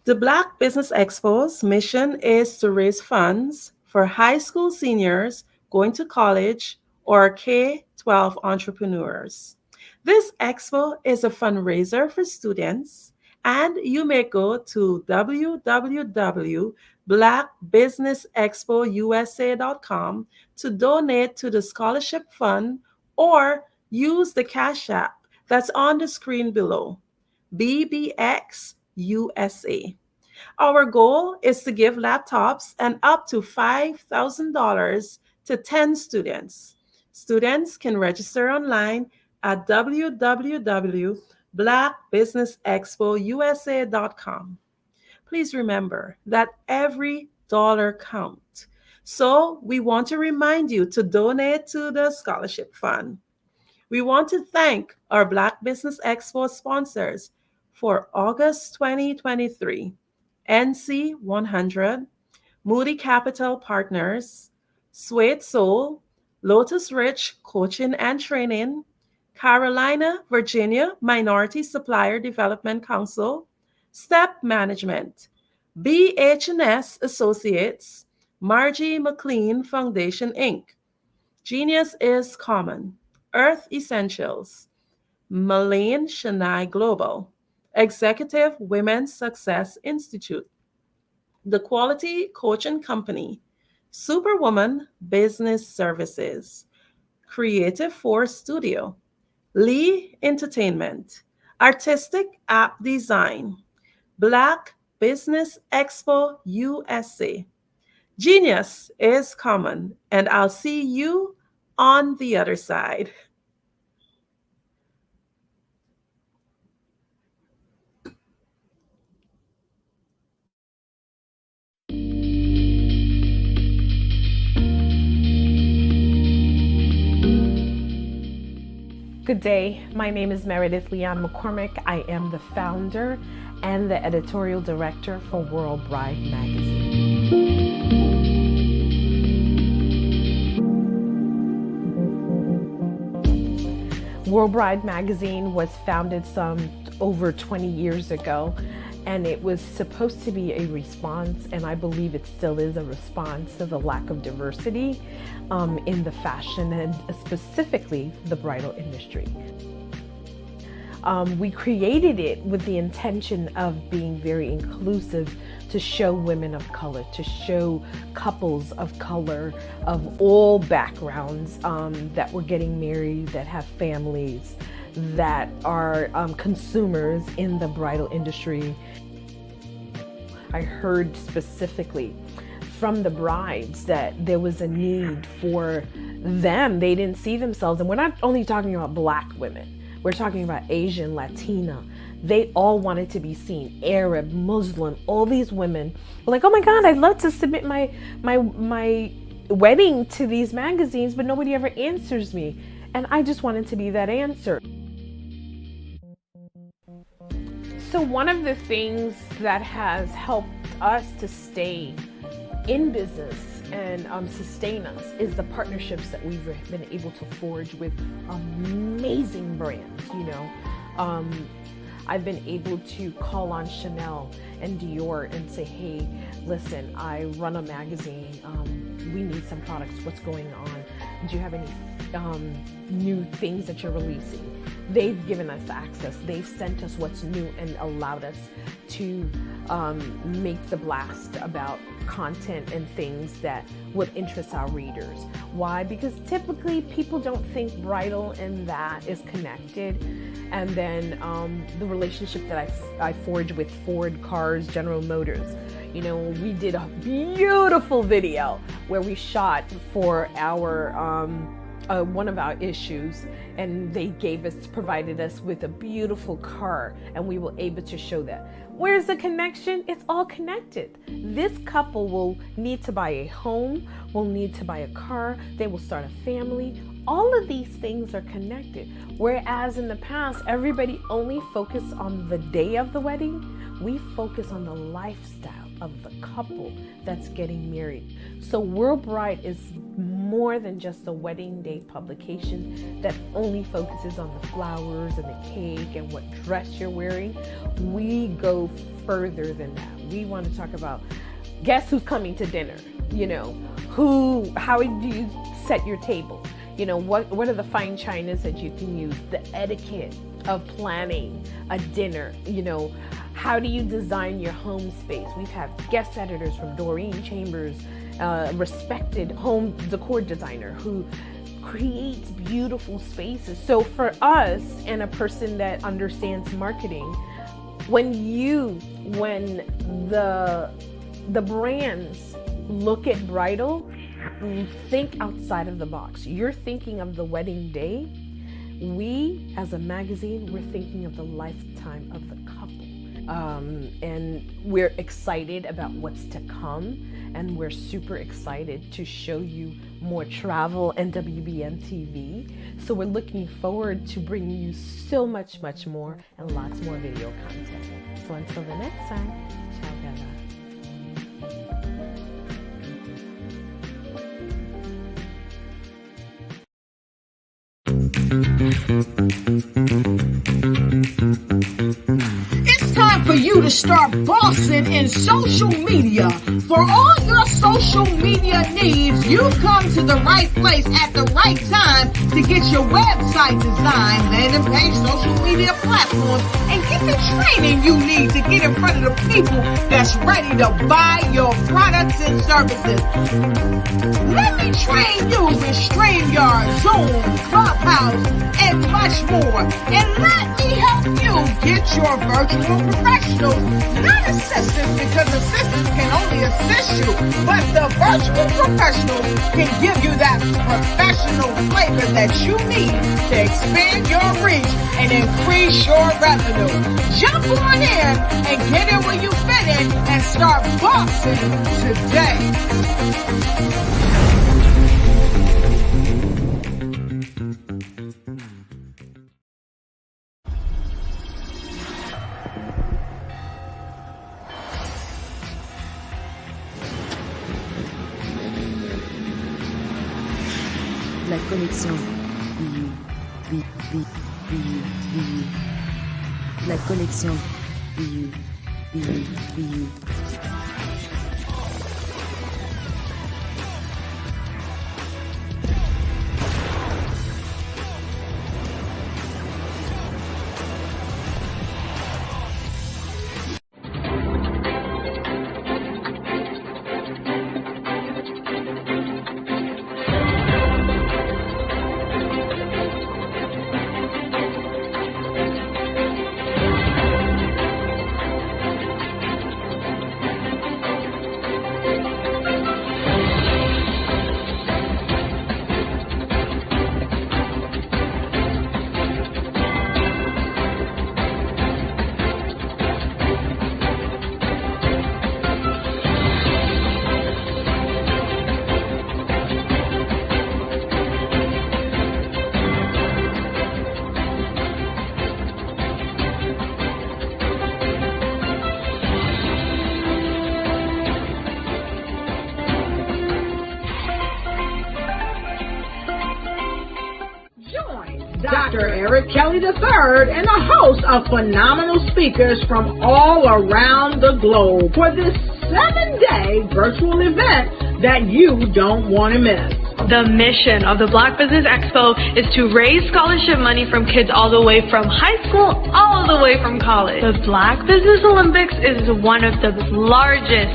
The Black Business Expo's mission is to raise funds for high school seniors going to college or K-12 entrepreneurs. This expo is a fundraiser for students, and you may go to www.blackbusinessexpousa.com to donate to the scholarship fund or use the Cash App that's on the screen below, BBX USA. Our goal is to give laptops and up to $5,000 to 10 students. Students can register online at www.blackbusinessexpousa.com. Please remember that every dollar counts. So we want to remind you to donate to the scholarship fund. We want to thank our Black Business Expo sponsors for August 2023. NC 100, Moody Capital Partners, Sweet Soul, Lotus Rich Coaching and Training, Carolina, Virginia Minority Supplier Development Council, Step Management, BH&S Associates, Margie McLean Foundation, Inc., Genius is Common, Earth Essentials, Malane Shania Global, Executive Women's Success Institute, The Quality Coaching Company, Superwoman Business Services, Creative Force Studio, Lee Entertainment, Artistic App Design, Black Business Expo USA. Genius is common, and I'll see you on the other side. Good day. My name is Meredith Leon McCormick. I am the founder and the editorial director for World Bride magazine. World Bride magazine was founded some over 20 years ago, and it was supposed to be a response, and I believe it still is a response to the lack of diversity in the fashion and specifically the bridal industry. We created it with the intention of being very inclusive, to show women of color, to show couples of color of all backgrounds that were getting married, that have families, that are consumers in the bridal industry. I heard specifically from the brides that there was a need for them. They didn't see themselves, and we're not only talking about Black women, we're talking about Asian, Latina. They all wanted to be seen. Arab, Muslim, all these women were like, oh my God, I'd love to submit my wedding to these magazines, but nobody ever answers me. And I just wanted to be that answer. So one of the things that has helped us to stay in business and sustain us is the partnerships that we've been able to forge with amazing brands. You know, I've been able to call on Chanel and Dior and say, hey, listen, I run a magazine. We need some products. What's going on? Do you have any new things that you're releasing? They've given us access. They've sent us what's new and allowed us to make the blast about content and things that would interest our readers. Why? Because typically people don't think bridal and that is connected. And then the relationship that I forged with Ford Cars, General Motors. You know, we did a beautiful video where we shot for our one of our issues, and they provided us with a beautiful car, and we were able to show that. Where's the connection? It's all connected. This couple will need to buy a home, will need to buy a car, they will start a family. All of these things are connected. Whereas in the past, everybody only focused on the day of the wedding, we focus on the lifestyle of the couple that's getting married. So World Bride is more than just a wedding day publication that only focuses on the flowers and the cake and what dress you're wearing. We go further than that. We want to talk about, guess who's coming to dinner? You know, how do you set your table? You know, what are the fine chinas that you can use? The etiquette of planning a dinner, you know, how do you design your home space? We've had guest editors from Doreen Chambers, respected home decor designer who creates beautiful spaces. So for us and a person that understands marketing, when the brands look at bridal, think outside of the box. You're thinking of the wedding day. We, as a magazine, we're thinking of the lifetime of the couple. And we're excited about what's to come. And we're super excited to show you more travel and WBN TV. So we're looking forward to bringing you so much, much more and lots more video content. So until the next time, ciao, Bella. It's time for you to start bossing in social media. For all your social media needs, you've come to the right place at the right time to get your website designed, landing page, social media platforms, and get the training you need to get in front of the people that's ready to buy your products and services. Let me train you with StreamYard, Zoom, Clubhouse, and much more. And let me help you get your virtual professionals, not assistants, because assistants can only assist you, but the virtual professionals can give you that professional flavor that you need to expand your reach and increase your revenue. Jump on in and get in where you fit in and start bossing today. La connexion. La connexion. Dr. Eric Kelly III and a host of phenomenal speakers from all around the globe for this 7-day virtual event that you don't want to miss. The mission of the Black Business Expo is to raise scholarship money from kids all the way from high school, all the way from college. The Black Business Olympics is one of the largest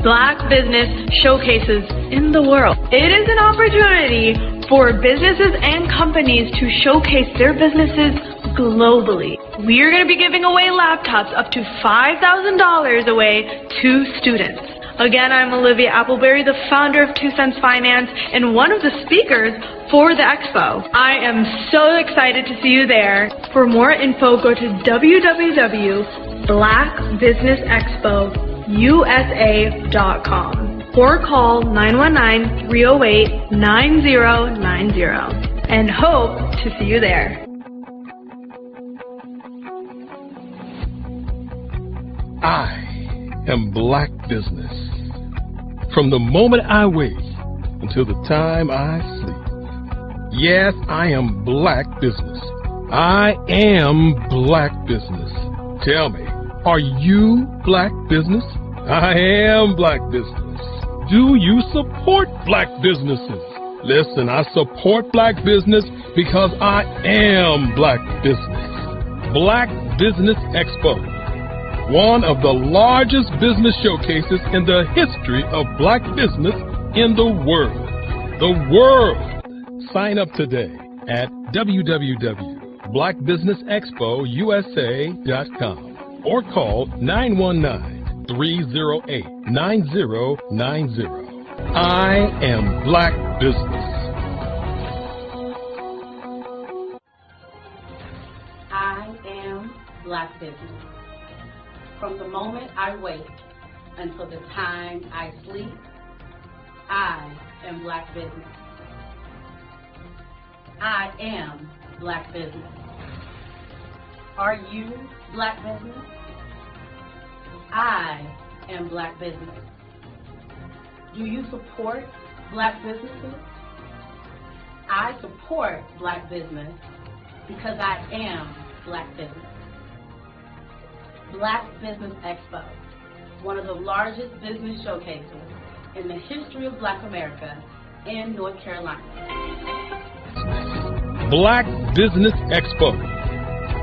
Black business showcases in the world. It is an opportunity for businesses and companies to showcase their businesses globally. We are going to be giving away laptops up to $5,000 away to students. Again, I'm Olivia Appleberry, the founder of 2 Cents Finance and one of the speakers for the expo. I am so excited to see you there. For more info, go to www.blackbusinessexpousa.com or call 919-308-9090 and hope to see you there. I am Black Business. From the moment I wake until the time I sleep. Yes, I am Black Business. I am Black Business. Tell me, are you Black Business? I am Black Business. Do you support Black businesses? Listen, I support Black business because I am Black Business. Black Business Expo, one of the largest business showcases in the history of Black business in the world. The world! Sign up today at www.blackbusinessexpousa.com or call 919-308-9090. I am Black Business. I am Black Business. From the moment I wake until the time I sleep, I am Black Business. I am Black Business. Are you Black Business? I am Black Business. Do you support Black businesses? I support Black business because I am Black Business. Black Business Expo, one of the largest business showcases in the history of Black America in North Carolina. Black Business Expo,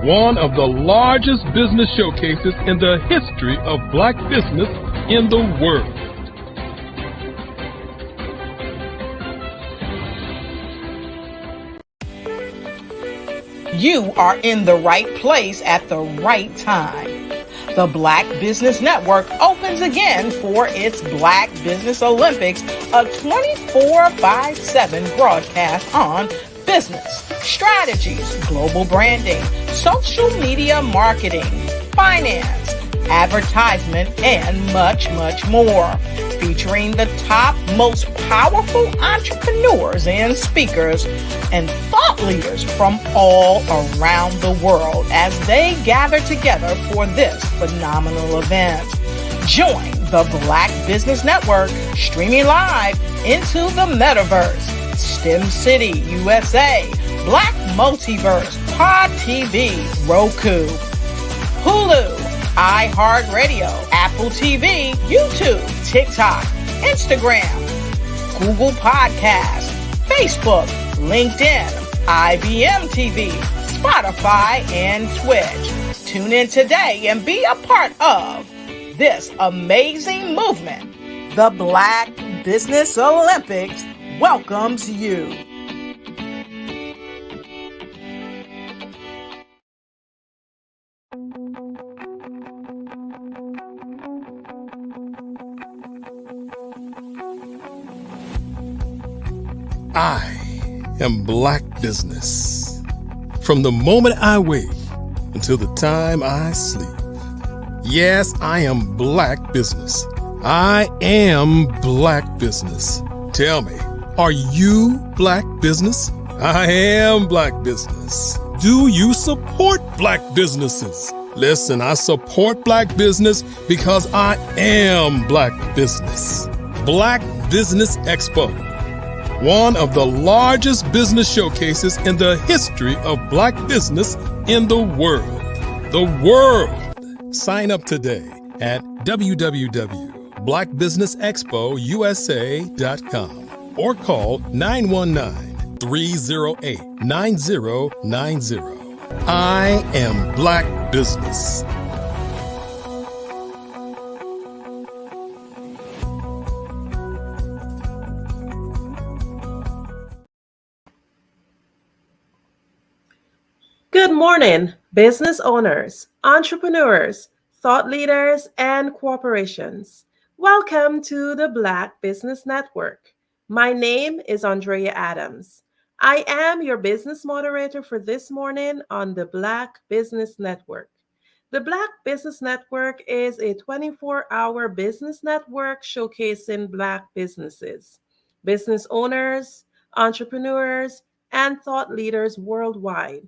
one of the largest business showcases in the history of Black business in the world. You are in the right place at the right time. The Black Business Network opens again for its Black Business Olympics, a 24/7 broadcast on business, strategies, global branding, social media marketing, finance, advertisement, and much, much more. Featuring the top, most powerful entrepreneurs and speakers and thought leaders from all around the world as they gather together for this phenomenal event. Join the Black Business Network streaming live into the metaverse, STEM City, USA, Black Multiverse, Pod TV, Roku, Hulu, iHeartRadio, Apple TV, YouTube, TikTok, Instagram, Google Podcasts, Facebook, LinkedIn, IBM TV, Spotify, and Twitch. Tune in today and be a part of this amazing movement. The Black Business Olympics welcomes you. I am Black Business. From the moment I wake until the time I sleep. Yes, I am Black Business. I am Black Business. Tell me, are you Black Business? I am Black Business. Do you support Black businesses? Listen, I support Black business because I am Black Business. Black Business Expo, one of the largest business showcases in the history of Black business in the world. The world! Sign up today at www.blackbusinessexpousa.com or call 919-308-9090. I am Black Business. Good morning, business owners, entrepreneurs, thought leaders, and corporations. Welcome to the Black Business Network. My name is Andrea Adams. I am your business moderator for this morning on the Black Business Network. The Black Business Network is a 24-hour business network showcasing Black businesses, business owners, entrepreneurs, and thought leaders worldwide.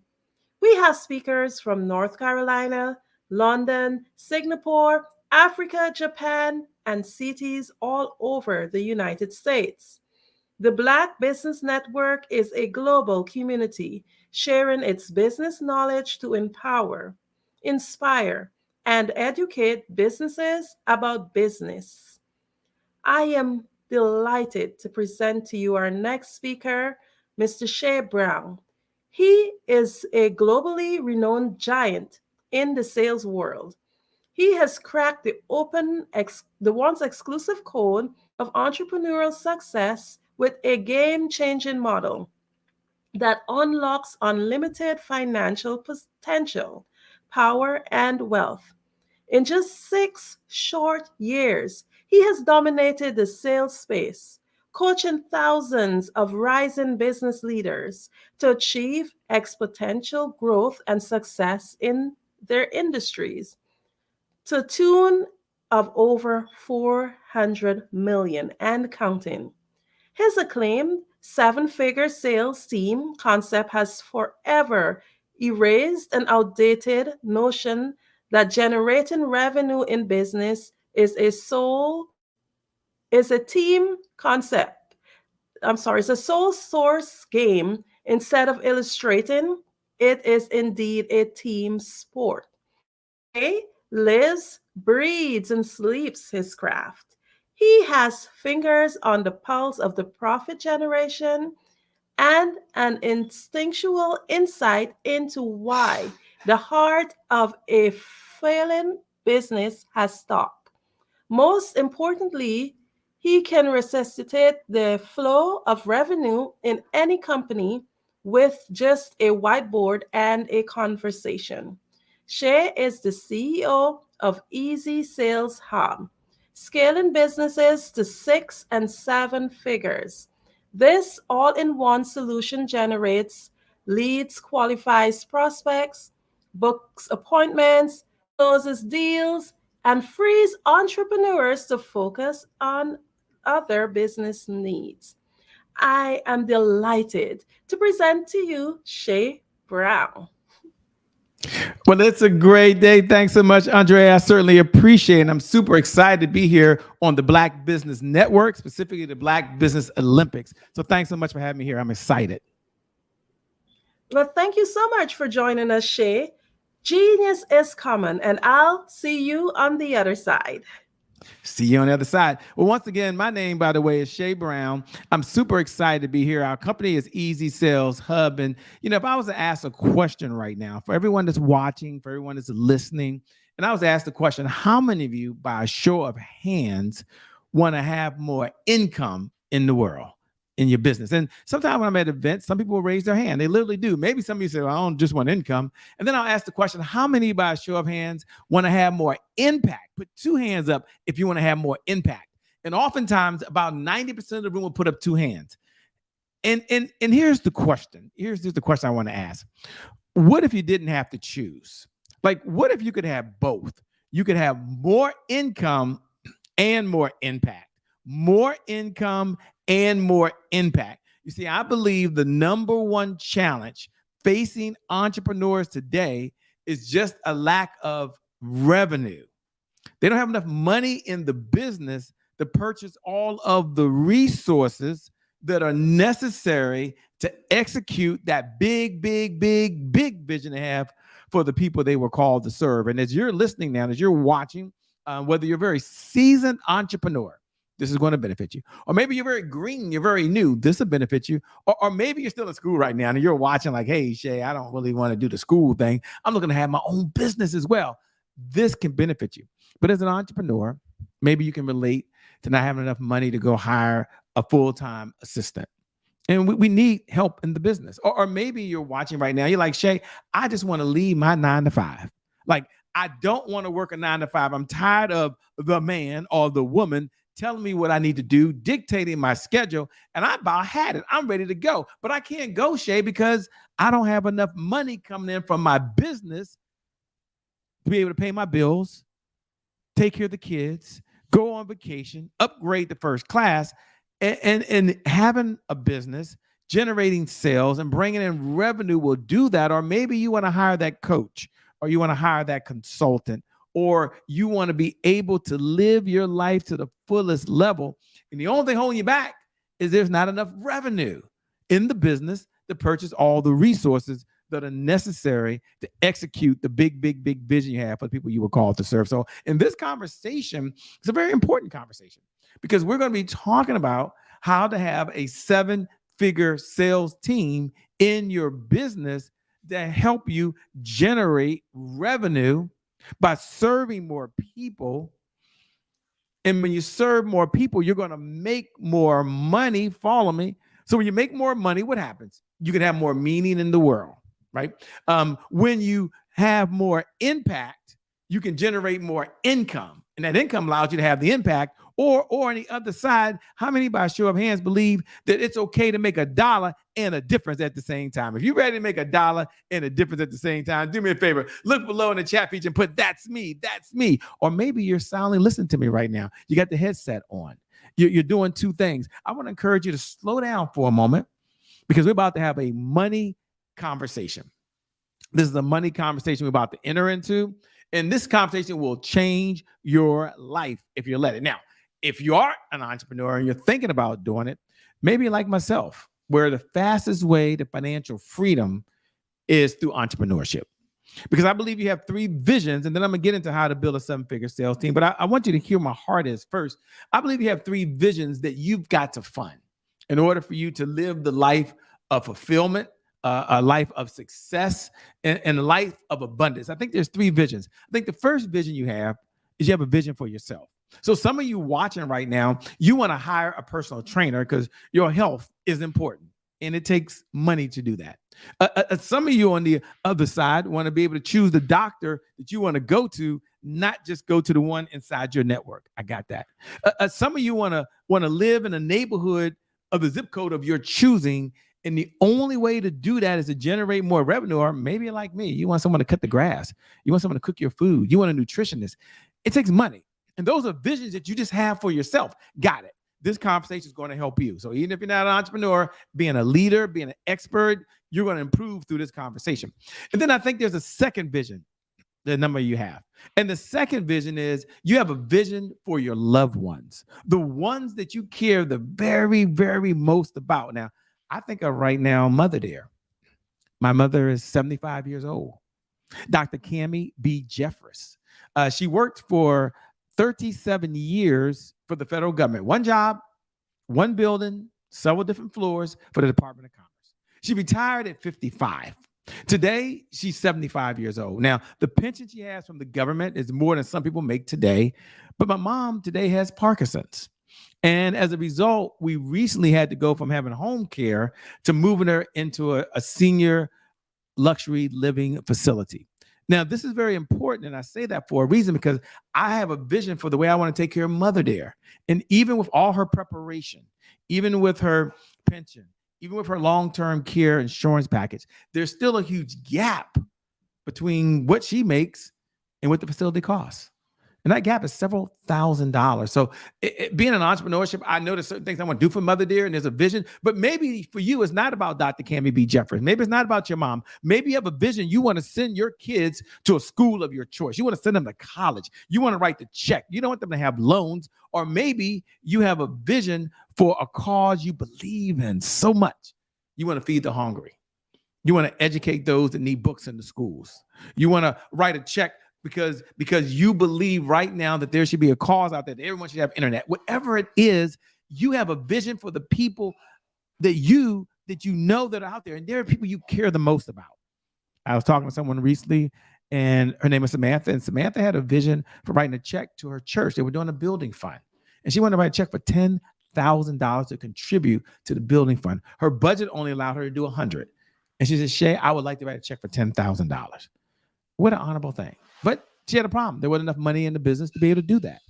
We have speakers from North Carolina, London, Singapore, Africa, Japan, and cities all over the United States. The Black Business Network is a global community sharing its business knowledge to empower, inspire, and educate businesses about business. I am delighted to present to you our next speaker, Mr. Shea Brown. He is a globally renowned giant in the sales world. He has cracked the once exclusive code of entrepreneurial success with a game-changing model that unlocks unlimited financial potential, power, and wealth. In just 6 short years, he has dominated the sales space, coaching thousands of rising business leaders to achieve exponential growth and success in their industries to a tune of over 400 million and counting. His acclaimed 7-figure sales team concept has forever erased an outdated notion that generating revenue in business is a team concept. It's a sole source game. Instead of illustrating, it is indeed a team sport. He lives, breathes, and sleeps his craft. He has fingers on the pulse of the profit generation and an instinctual insight into why the heart of a failing business has stopped. Most importantly, he can resuscitate the flow of revenue in any company with just a whiteboard and a conversation. Shay is the CEO of Easy Sales Hub, scaling businesses to 6 and 7 figures. This all in one solution generates leads, qualifies prospects, books appointments, closes deals, and frees entrepreneurs to focus on other business needs. I am delighted to present to you Shay Brown. Well, it's a great day. Thanks so much, Andrea. I certainly appreciate it. I'm super excited to be here on the Black Business Network, specifically the Black Business Olympics. So thanks so much for having me here. I'm excited. Well, thank you so much for joining us, Shay. Genius is common, and I'll see you on the other side. See you on the other side. Well, once again, my name, by the way, is Shay Brown. I'm super excited to be here. Our company is Easy Sales Hub. And, if I was to ask a question right now for everyone that's watching, for everyone that's listening, and I was asked the question, how many of you, by a show of hands, want to have more income in the world, in your business? And sometimes when I'm at events, some people will raise their hand. They literally do. Maybe some of you say, well, I don't just want income. And then I'll ask the question, how many, by a show of hands, want to have more impact? Put 2 hands up if you want to have more impact. And oftentimes about 90% of the room will put up 2 hands. And here's the question. Here's the question I want to ask. What if you didn't have to choose? Like, what if you could have both? You could have more income and more impact. More income and more impact. You see, I believe the number one challenge facing entrepreneurs today is just a lack of revenue. They don't have enough money in the business to purchase all of the resources that are necessary to execute that big vision they have for the people they were called to serve. And as you're listening now, as you're watching, whether you're a very seasoned entrepreneur, This is going to benefit you. Or maybe you're very green, you're very new. This will benefit you. Or maybe you're still in school right now and you're watching like, hey, Shay, I don't really want to do the school thing. I'm looking to have my own business as well. This can benefit you. But as an entrepreneur, maybe you can relate to not having enough money to go hire a full-time assistant. And we need help in the business. Or maybe you're watching right now. You're like, Shay, I just want to leave my 9 to 5. Like, I don't want to work a 9 to 5. I'm tired of the man or the woman telling me what I need to do, dictating my schedule. And I about had it. I'm ready to go. But I can't go, Shay, because I don't have enough money coming in from my business to be able to pay my bills, take care of the kids, go on vacation, upgrade to first class, and having a business, generating sales and bringing in revenue will do that. Or maybe you want to hire that coach, or you want to hire that consultant, or you want to be able to live your life to the fullest level. And the only thing holding you back is there's not enough revenue in the business to purchase all the resources that are necessary to execute the big, big, big vision you have for the people you were called to serve. So in this conversation, it's a very important conversation because we're going to be talking about how to have a 7-figure sales team in your business that help you generate revenue by serving more people. And when you serve more people, you're going to make more money. Follow me. So when you make more money, what happens? You can have more meaning in the world, right? When you have more impact, you can generate more income. And that income allows you to have the impact. Or on the other side, how many by show of hands believe that it's okay to make $1 and a difference at the same time? If you're ready to make $1 and a difference at the same time, do me a favor. Look below in the chat feature and put, that's me, that's me. Or maybe you're silently listening to me right now. You got the headset on. You're doing two things. I want to encourage you to slow down for a moment because we're about to have a money conversation. This is a money conversation we're about to enter into. And this conversation will change your life if you let it. Now, if you are an entrepreneur and you're thinking about doing it, maybe like myself, where the fastest way to financial freedom is through entrepreneurship. Because I believe you have 3 visions, and then I'm going to get into how to build a 7-figure sales team. But I want you to hear my heart is first. I believe you have 3 visions that you've got to fund in order for you to live the life of fulfillment, a life of success, and a life of abundance. I think there's 3 visions. I think the first vision you have is you have a vision for yourself. So some of you watching right now, you want to hire a personal trainer because your health is important and it takes money to do that. Some of you on the other side want to be able to choose the doctor that you want to go to, not just go to the one inside your network. I got that. Some of you want to live in a neighborhood of the zip code of your choosing. And the only way to do that is to generate more revenue. Or maybe like me, you want someone to cut the grass. You want someone to cook your food. You want a nutritionist. It takes money. And those are visions that you just have for yourself. Got it. This conversation is going to help you. So even if you're not an entrepreneur, being a leader, being an expert, you're going to improve through this conversation. And then I think there's a second vision, the number you have. And the second vision is you have a vision for your loved ones, the ones that you care the very, very most about. Now, I think of right now, Mother Dear. My mother is 75 years old. Dr. Cammie B. Jeffress. She worked for 37 years for the federal government. One job, one building, several different floors for the Department of Commerce. She retired at 55. Today, she's 75 years old. Now, the pension she has from the government is more than some people make today. But my mom today has Parkinson's. And as a result, we recently had to go from having home care to moving her into a senior luxury living facility. Now, this is very important, and I say that for a reason because I have a vision for the way I want to take care of Mother Dear. And even with all her preparation, even with her pension, even with her long-term care insurance package, there's still a huge gap between what she makes and what the facility costs. And that gap is several $1,000s. So being an entrepreneurship, I know there's certain things I want to do for Mother Dear, and there's a vision. But maybe for you, it's not about Dr. Cammie B. Jeffress. Maybe it's not about your mom. Maybe you have a vision. You want to send your kids to a school of your choice. You want to send them to college. You want to write the check. You don't want them to have loans. Or maybe you have a vision for a cause you believe in so much. You want to feed the hungry. You want to educate those that need books in the schools. You want to write a check because you believe right now that there should be a cause out there that everyone should have internet. Whatever it is, you have a vision for the people that you know that are out there, and there are people you care the most about. I was talking to someone recently, and her name is Samantha, and Samantha had a vision for writing a check to her church. They were doing a building fund, and she wanted to write a check for $10,000 to contribute to the building fund. Her budget only allowed her to do $100,000, and she said, "Shay, I would like to write a check for $10,000." What an honorable thing. But she had a problem. There wasn't enough money in the business to be able to do that.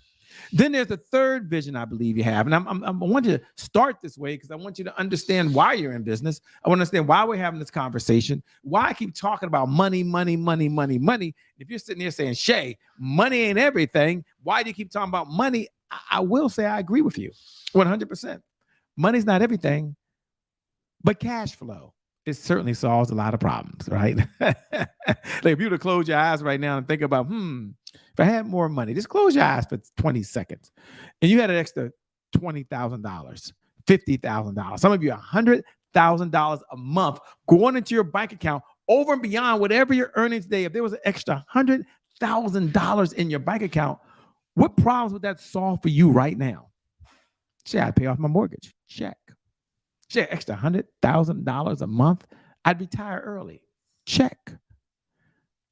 Then there's the third vision I believe you have. And I want you to start this way because I want you to understand why you're in business. I want to understand why we're having this conversation, why I keep talking about money, money, money, money, money. If you're sitting here saying, "Shay, money ain't everything," why do you keep talking about money? I will say I agree with you 100%. Money's not everything, but cash flow, it certainly solves a lot of problems, right? Like if you were to close your eyes right now and think about, if I had more money, just close your eyes for 20 seconds, and you had an extra $20,000, $50,000, some of you $100,000 a month going into your bank account over and beyond whatever your earnings today. If there was an extra $100,000 in your bank account, what problems would that solve for you right now? Say, I'd pay off my mortgage. Check. Say, extra $100,000 a month, I'd retire early. Check.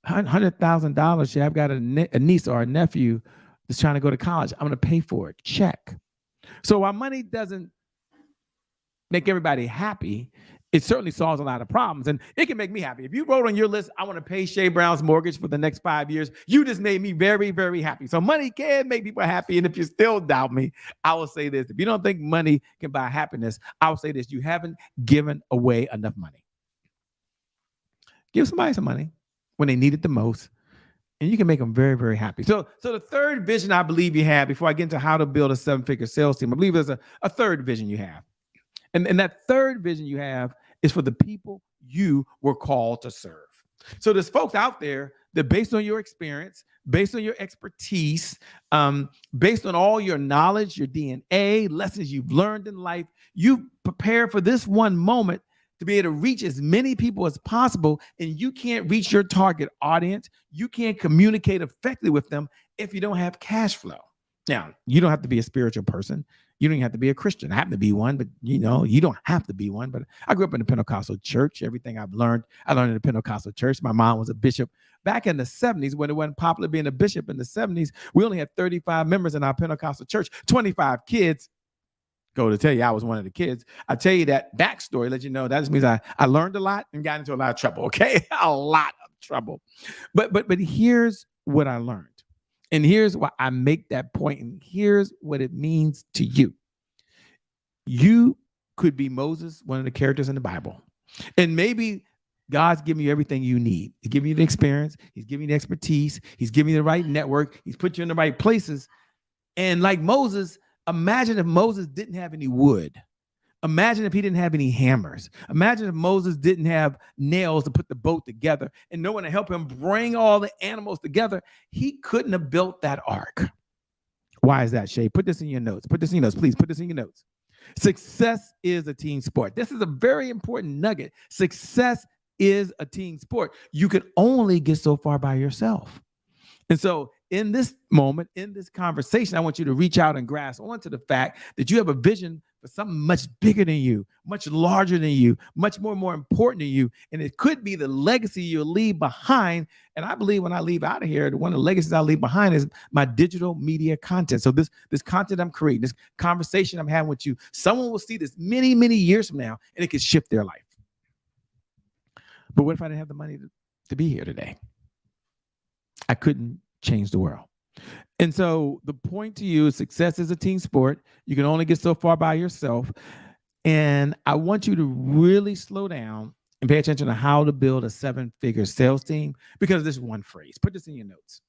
$100,000. Say, I've got a niece or a nephew that's trying to go to college. I'm going to pay for it. Check. So while money doesn't make everybody happy, it certainly solves a lot of problems, and it can make me happy. If you wrote on your list, "I want to pay Shay Brown's mortgage for the next 5 years," you just made me very, very happy. So money can make people happy, and if you still doubt me, I will say this. If you don't think money can buy happiness, I will say this. You haven't given away enough money. Give somebody some money when they need it the most, and you can make them very, very happy. So the third vision I believe you have, before I get into how to build a 7-figure sales team, I believe there's a third vision you have. And that third vision you have is for the people you were called to serve. So there's folks out there that, based on your experience, based on your expertise, based on all your knowledge, your DNA, lessons you've learned in life, you prepare for this one moment to be able to reach as many people as possible. And you can't reach your target audience. You can't communicate effectively with them if you don't have cash flow. Now, you don't have to be a spiritual person. You don't even have to be a Christian. I happen to be one, but you don't have to be one. But I grew up in the Pentecostal church. Everything I've learned, I learned in the Pentecostal church. My mom was a bishop. Back in the 70s, when it wasn't popular being a bishop in the 70s, we only had 35 members in our Pentecostal church, 25 kids. Go to tell you I was one of the kids. I tell you that backstory, let you know that just means I learned a lot and got into a lot of trouble, okay? A lot of trouble. But here's what I learned. And here's why I make that point, and here's what it means to you. You could be Moses, one of the characters in the Bible, and maybe God's giving you everything you need. He's giving you the experience. He's giving you the expertise. He's giving you the right network. He's put you in the right places. And like Moses, imagine if Moses didn't have any wood. Imagine if he didn't have any hammers. Imagine if Moses didn't have nails to put the boat together and no one to help him bring all the animals together. He couldn't have built that ark. Why is that, Shay? Put this in your notes. Put this in your notes. Please put this in your notes. Success is a team sport. This is a very important nugget. Success is a team sport. You can only get so far by yourself. And so in this moment, in this conversation, I want you to reach out and grasp onto the fact that you have a vision for something much bigger than you, much larger than you, much more important than you. And it could be the legacy you'll leave behind. And I believe when I leave out of here, one of the legacies I'll leave behind is my digital media content. So this content I'm creating, this conversation I'm having with you, someone will see this many, many years from now, and it could shift their life. But what if I didn't have the money to be here today? I couldn't change the world. And so the point to you is success is a team sport. You can only get so far by yourself. And I want you to really slow down and pay attention to how to build a 7-figure sales team, because there's one phrase. Put this in your notes.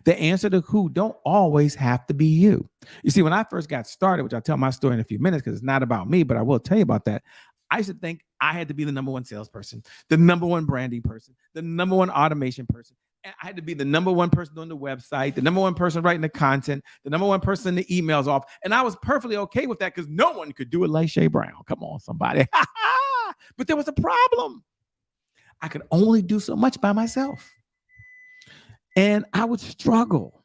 The answer to who don't always have to be you. You see, when I first got started, which I'll tell my story in a few minutes because it's not about me, but I will tell you about that. I used to think I had to be the number one salesperson, the number one branding person, the number one automation person. I had to be the number one person on the website, the number one person writing the content, the number one person in the emails off. And I was perfectly okay with that because no one could do it like Shay Brown. Come on, somebody. But there was a problem. I could only do so much by myself. And I would struggle,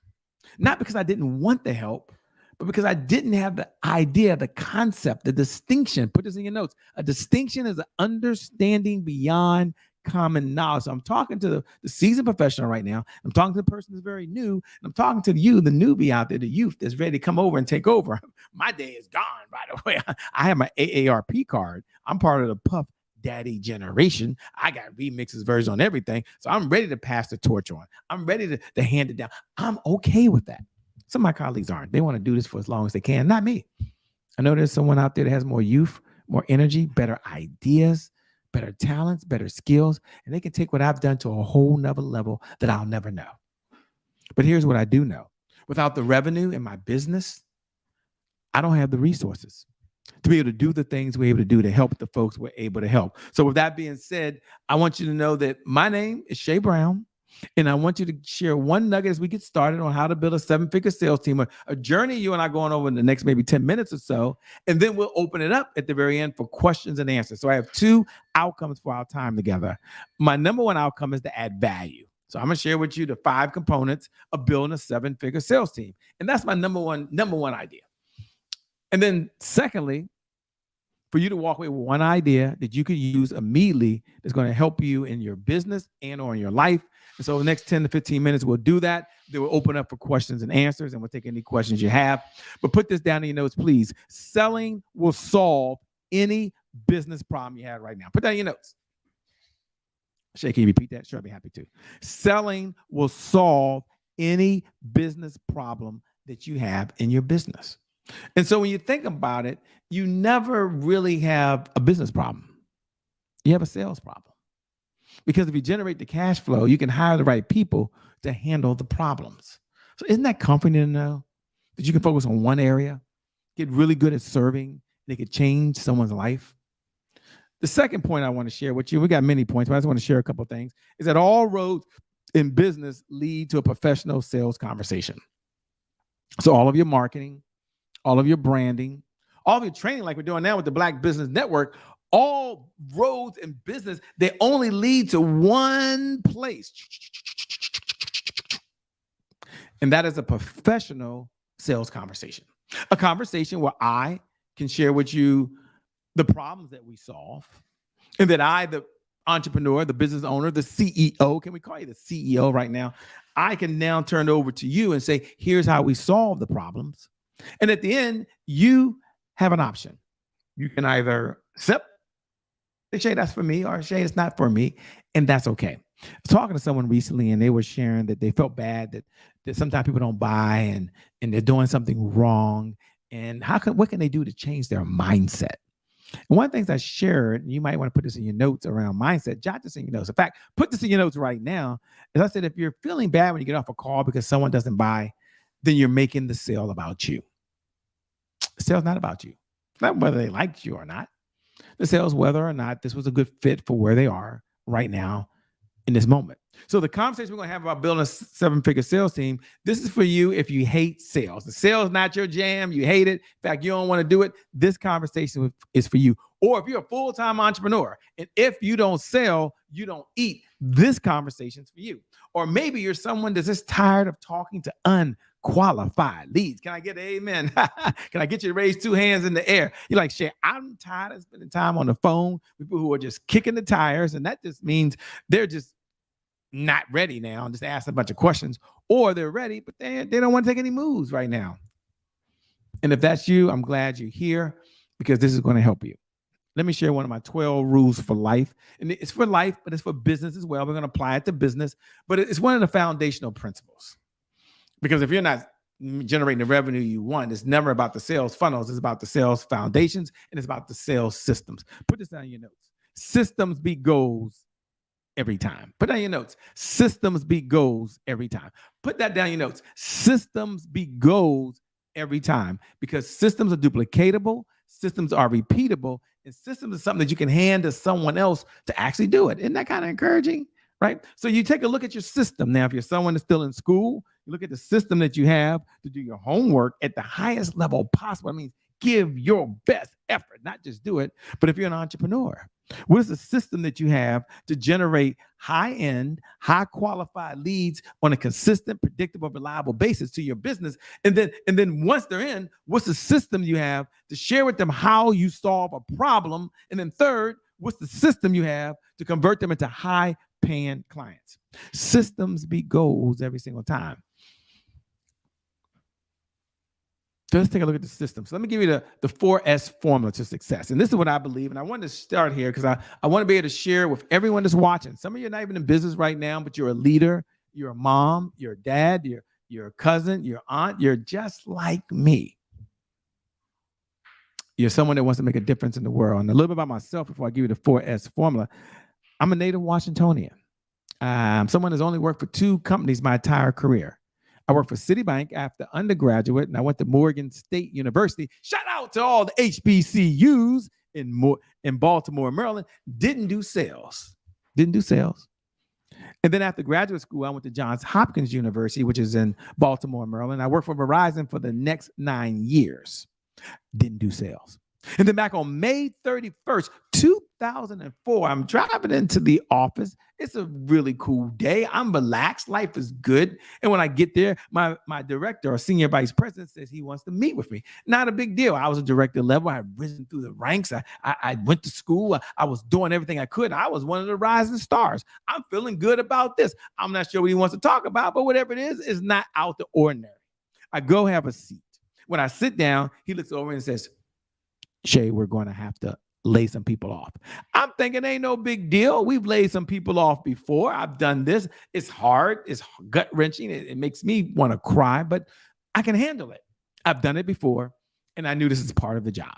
not because I didn't want the help, but because I didn't have the idea, the concept, the distinction. Put this in your notes. A distinction is an understanding beyond common knowledge. So I'm talking to the seasoned professional right now. I'm talking to the person that's very new. And I'm talking to you, the newbie out there, the youth that's ready to come over and take over. My day is gone, by the way. I have my AARP card. I'm part of the Puff Daddy generation. I got remixes version on everything. So I'm ready to pass the torch on. I'm ready to hand it down. I'm okay with that. Some of my colleagues aren't. They want to do this for as long as they can. Not me. I know there's someone out there that has more youth, more energy, better ideas, better talents, better skills, and they can take what I've done to a whole nother level that I'll never know. But here's what I do know. Without the revenue in my business, I don't have the resources to be able to do the things we're able to do to help the folks we're able to help. So with that being said, I want you to know that my name is Shay Brown. And I want you to share one nugget as we get started on how to build a 7-figure sales team, a journey you and I going over in the next maybe 10 minutes or so. And then we'll open it up at the very end for questions and answers. So I have 2 outcomes for our time together. My number 1 outcome is to add value. So I'm going to share with you the 5 components of building a 7-figure sales team. And that's my number one idea. And then secondly, for you to walk away with one idea that you could use immediately that's going to help you in your business and or in your life. And so the next 10 to 15 minutes, we'll do that. Then we'll open up for questions and answers, and we'll take any questions you have. But put this down in your notes, please. Selling will solve any business problem you have right now. Put that in your notes. Shay, can you repeat that? Sure, I'd be happy to. Selling will solve any business problem that you have in your business. And so when you think about it, you never really have a business problem. You have a sales problem. Because if you generate the cash flow, you can hire the right people to handle the problems. So isn't that comforting to know that you can focus on one area, get really good at serving, and it could change someone's life? The second point I want to share with you, we got many points, but I just want to share a couple of things, is that all roads in business lead to a professional sales conversation. So all of your marketing, all of your branding, all of your training, like we're doing now with the Black Business Network, all roads in business, they only lead to one place. And that is a professional sales conversation. A conversation where I can share with you the problems that we solve, and that I, the entrepreneur, the business owner, the CEO, can we call you the CEO right now? I can now turn it over to you and say, here's how we solve the problems. And at the end, you have an option. You can either accept, Shay, that's for me, or Shay, it's not for me, and that's okay. I was talking to someone recently, and they were sharing that they felt bad that sometimes people don't buy and they're doing something wrong. And what can they do to change their mindset? And one of the things I shared, and you might want to put this in your notes around mindset, jot this in your notes. In fact, put this in your notes right now. As I said, if you're feeling bad when you get off a call because someone doesn't buy, then you're making the sale about you. The sale's not about you. It's not whether they liked you or not. The sale's whether or not this was a good fit for where they are right now in this moment. So the conversation we're going to have about building a 7-figure sales team, this is for you if you hate sales. The sales is not your jam. You hate it. In fact, you don't want to do it. This conversation is for you. Or if you're a full-time entrepreneur, and if you don't sell, you don't eat, this conversation's for you. Or maybe you're someone that's just tired of talking to unqualified leads. Can I get an amen? Can I get you to raise 2 hands in the air? You're like, Shay, I'm tired of spending time on the phone with people who are just kicking the tires. And that just means they're just not ready now and just asking a bunch of questions, or they're ready, but they don't want to take any moves right now. And if that's you, I'm glad you're here because this is going to help you. Let me share one of my 12 rules for life. And it's for life, but it's for business as well. We're going to apply it to business, but it's one of the foundational principles. Because if you're not generating the revenue you want, it's never about the sales funnels. It's about the sales foundations, and it's about the sales systems. Put this down in your notes. Systems beat goals every time. Put down your notes. Systems beat goals every time. Put that down your notes. Systems beat goals every time, because systems are duplicatable, systems are repeatable, and systems is something that you can hand to someone else to actually do it. Isn't that kind of encouraging? Right? So you take a look at your system. Now, if you're someone that's still in school, you look at the system that you have to do your homework at the highest level possible. I mean, give your best effort, not just do it. But if you're an entrepreneur, What is the system that you have to generate high-end, high-qualified leads on a consistent, predictable, reliable basis to your business? And then once they're in, what's the system you have to share with them how you solve a problem? And then third, what's the system you have to convert them into high-paying clients? Systems beat goals every single time. So let's take a look at the system. So let me give you the 4S formula to success. And this is what I believe. And I wanted to start here because I want to be able to share with everyone that's watching. Some of you are not even in business right now, but you're a leader, you're a mom, you're a dad, you're a cousin, you're aunt, you're just like me. You're someone that wants to make a difference in the world. And a little bit about myself before I give you the 4S formula. I'm a native Washingtonian. I'm someone that's only worked for 2 companies my entire career. I worked for Citibank after undergraduate, and I went to Morgan State University. Shout out to all the HBCUs in Baltimore, Maryland. Didn't do sales. And then after graduate school, I went to Johns Hopkins University, which is in Baltimore, Maryland. I worked for Verizon for the next 9 years. Didn't do sales. And then back on May 31st, 2004, I'm driving into the office. It's a really cool day. I'm relaxed. Life is good. And when I get there, my director or senior vice president says he wants to meet with me. Not a big deal. I was a director level. I had risen through the ranks. I went to school. I was doing everything I could. I was one of the rising stars. I'm feeling good about this. I'm not sure what he wants to talk about, but whatever it is not out the ordinary. I go have a seat. When I sit down, he looks over and says, Shay, we're going to have to lay some people off. I'm thinking ain't no big deal. We've laid some people off before. I've done this. It's hard. It's gut wrenching. It makes me want to cry, but I can handle it. I've done it before, and I knew this is part of the job.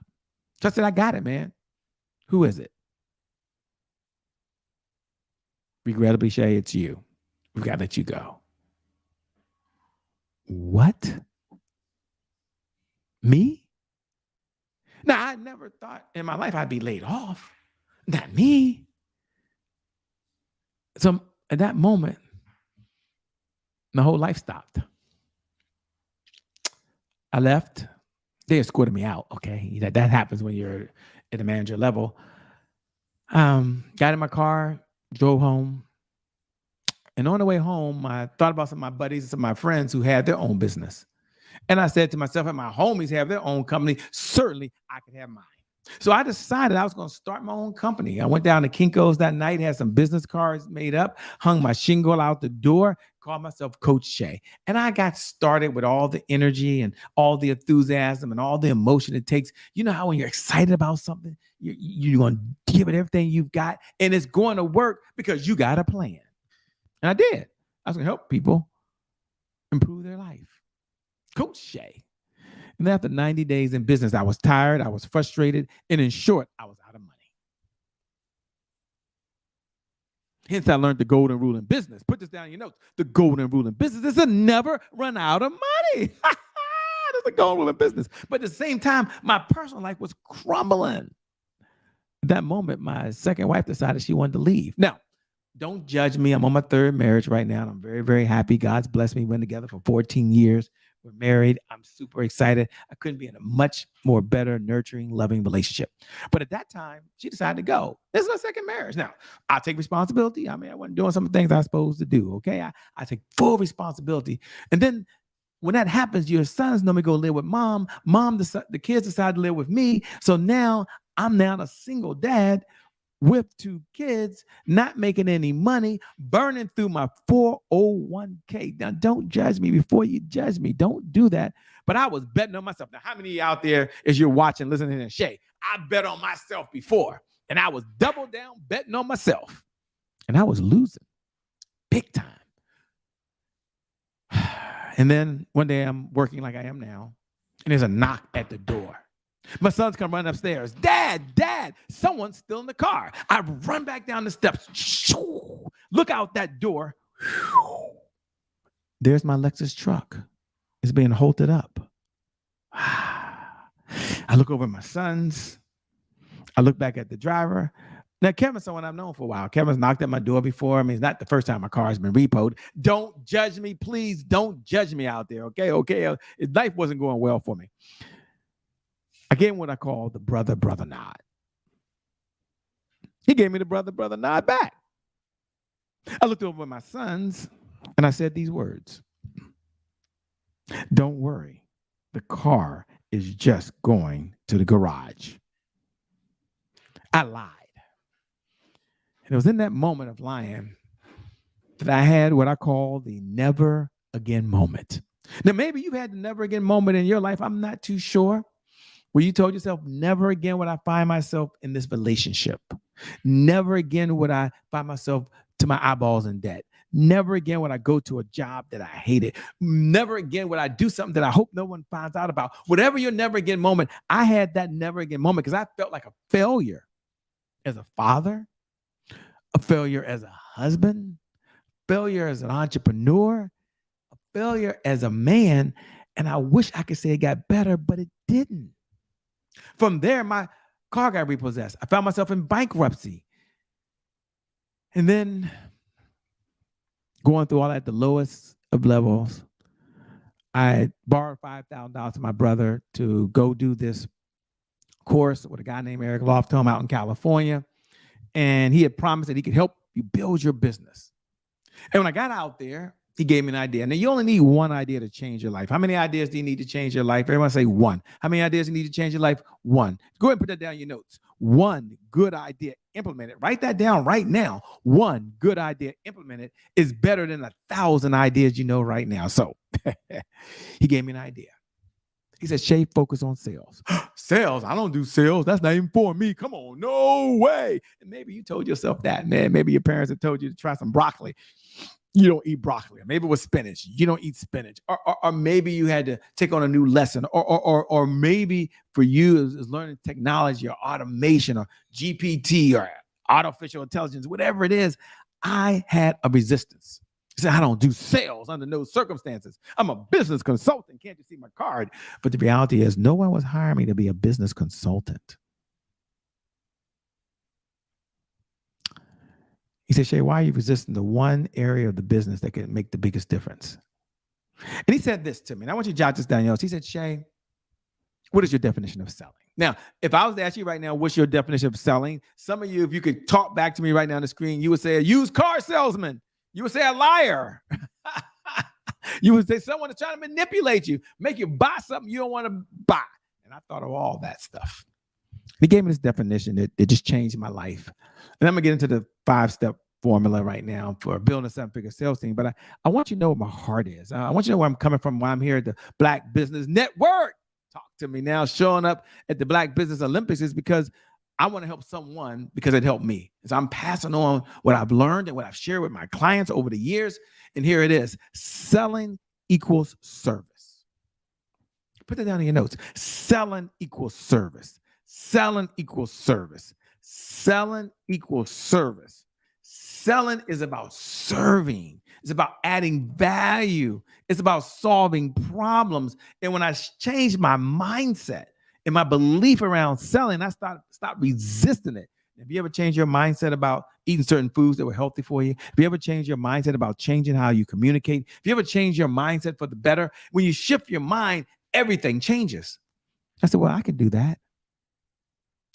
So I said, I got it, man. Who is it? Regrettably, Shay, it's you. We've got to let you go. What? Me? Now, I never thought in my life I'd be laid off. Not me. So at that moment, my whole life stopped. I left. They escorted me out. Okay. That happens when you're at the manager level. Got in my car, drove home. And on the way home, I thought about some of my buddies and some of my friends who had their own business. And I said to myself, if my homies have their own company, certainly I could have mine. So I decided I was going to start my own company. I went down to Kinko's that night, had some business cards made up, hung my shingle out the door, called myself Coach Shay. And I got started with all the energy and all the enthusiasm and all the emotion it takes. You know how when you're excited about something, you're going to give it everything you've got, and it's going to work because you got a plan. And I did. I was going to help people improve their life. Coach Shay. And after 90 days in business, I was tired, I was frustrated, and in short, I was out of money. Hence, I learned the golden rule in business. Put this down in your notes. The golden rule in business is to never run out of money. That's the golden rule in business. But at the same time, my personal life was crumbling. At that moment, my second wife decided she wanted to leave. Now, don't judge me. I'm on my 3rd marriage right now, and I'm very, very happy. God's blessed me. We've been together for 14 years. We're married. I'm super excited. I couldn't be in a much more better, nurturing, loving relationship. But at that time, she decided to go. This is my second marriage. Now, I take responsibility. I mean, I wasn't doing some of the things I was supposed to do, okay? I take full responsibility. And then when that happens, your sons normally go live with mom. The kids decide to live with me. So now I'm now a single dad with 2 kids, not making any money, burning through my 401k. Now, don't judge me before you judge me. Don't do that. But I was betting on myself. Now, how many of you out there, as you're watching, listening to Shay, I bet on myself before, and I was double down betting on myself, and I was losing big time. And then one day I'm working like I am now, and there's a knock at the door. My sons come running upstairs. Dad, someone's still in the car. I run back down the steps. Look out that door. There's my Lexus truck. It's being halted up. I look over at my sons. I look back at the driver. Now, Kevin's someone I've known for a while. Kevin's knocked at my door before. I mean, it's not the first time my car has been repoed. Don't judge me, please. Don't judge me out there, okay? Life wasn't going well for me. I gave him what I call the brother nod. He gave me the brother nod back. I looked over at my sons and I said these words. Don't worry. The car is just going to the garage. I lied. And it was in that moment of lying that I had what I call the never again moment. Now, maybe you've had the never again moment in your life. I'm not too sure. Where you told yourself, never again would I find myself in this relationship. Never again would I find myself to my eyeballs in debt. Never again would I go to a job that I hated. Never again would I do something that I hope no one finds out about. Whatever your never again moment, I had that never again moment because I felt like a failure as a father, a failure as a husband, failure as an entrepreneur, a failure as a man. And I wish I could say it got better, but it didn't. From there, my car got repossessed. I found myself in bankruptcy. And then going through all that, the lowest of levels, I borrowed $5,000 from my brother to go do this course with a guy named Eric Loftum out in California. And he had promised that he could help you build your business. And when I got out there, he gave me an idea. Now, you only need one idea to change your life. How many ideas do you need to change your life? Everyone say one. How many ideas do you need to change your life? One. Go ahead and put that down in your notes. One good idea, implement it. Write that down right now. One good idea, implement it, is better than 1,000 ideas you know right now. So he gave me an idea. He said, Shay, focus on sales. Sales? I don't do sales. That's not even for me. Come on, no way. And maybe you told yourself that, man. Maybe your parents have told you to try some broccoli. You don't eat broccoli. Maybe it was spinach. You don't eat spinach. Or maybe you had to take on a new lesson. Or maybe for you is learning technology or automation or GPT or artificial intelligence, whatever it is. I had a resistance. I said, I don't do sales under no circumstances. I'm a business consultant. Can't you see my card? But the reality is no one was hiring me to be a business consultant. He said, Shay, why are you resisting the one area of the business that can make the biggest difference? And he said this to me, and I want you to jot this down. He said, Shay, what is your definition of selling? Now, if I was to ask you right now, what's your definition of selling? Some of you, if you could talk back to me right now on the screen, you would say a used car salesman. You would say a liar. You would say someone is trying to manipulate you, make you buy something you don't want to buy. And I thought of all that stuff. He gave me this definition that just changed my life. And I'm going to get into the 5-step formula right now for building a 7-figure sales team. But I want you to know what my heart is. I want you to know where I'm coming from, why I'm here at the Black Business Network. Talk to me now. Showing up at the Black Business Olympics is because I want to help someone because it helped me. So I'm passing on what I've learned and what I've shared with my clients over the years. And here it is. Selling equals service. Put that down in your notes. Selling equals service. Selling equals service. Selling equals service. Selling is about serving. It's about adding value. It's about solving problems. And when I changed my mindset and my belief around selling, I stopped resisting it. Have you ever changed your mindset about eating certain foods that were healthy for you? Have you ever changed your mindset about changing how you communicate? Have you ever changed your mindset for the better? When you shift your mind, everything changes. I said, well, I could do that.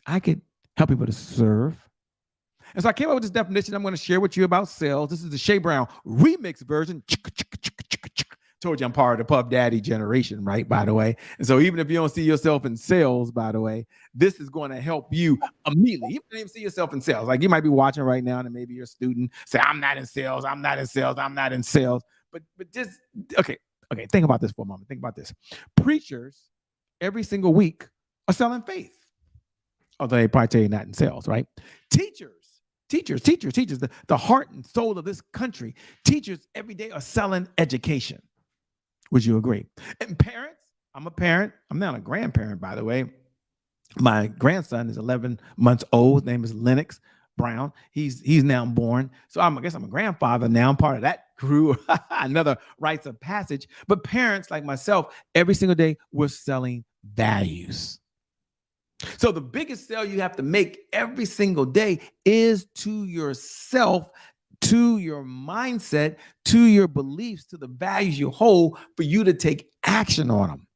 I could help people to serve. And so I came up with this definition I'm going to share with you about sales. This is the Shay Brown remix version. Told you I'm part of the Puff Daddy generation, right, by the way. And so even if you don't see yourself in sales, by the way, this is going to help you immediately. You don't even see yourself in sales. Like you might be watching right now and maybe you're a student, say, I'm not in sales, I'm not in sales, I'm not in sales. But just, okay, think about this for a moment. Think about this. Preachers every single week are selling faith. Although they probably tell you not in sales, right? Teachers, the heart and soul of this country, teachers every day are selling education. Would you agree? And parents, I'm a parent. I'm not a grandparent, by the way. My grandson is 11 months old. His name is Lennox Brown. He's now born. So I guess I'm a grandfather now. I'm part of that crew. Another rites of passage. But parents like myself, every single day, we're selling values. So the biggest sale you have to make every single day is to yourself, to your mindset, to your beliefs, to the values you hold for you to take action on them.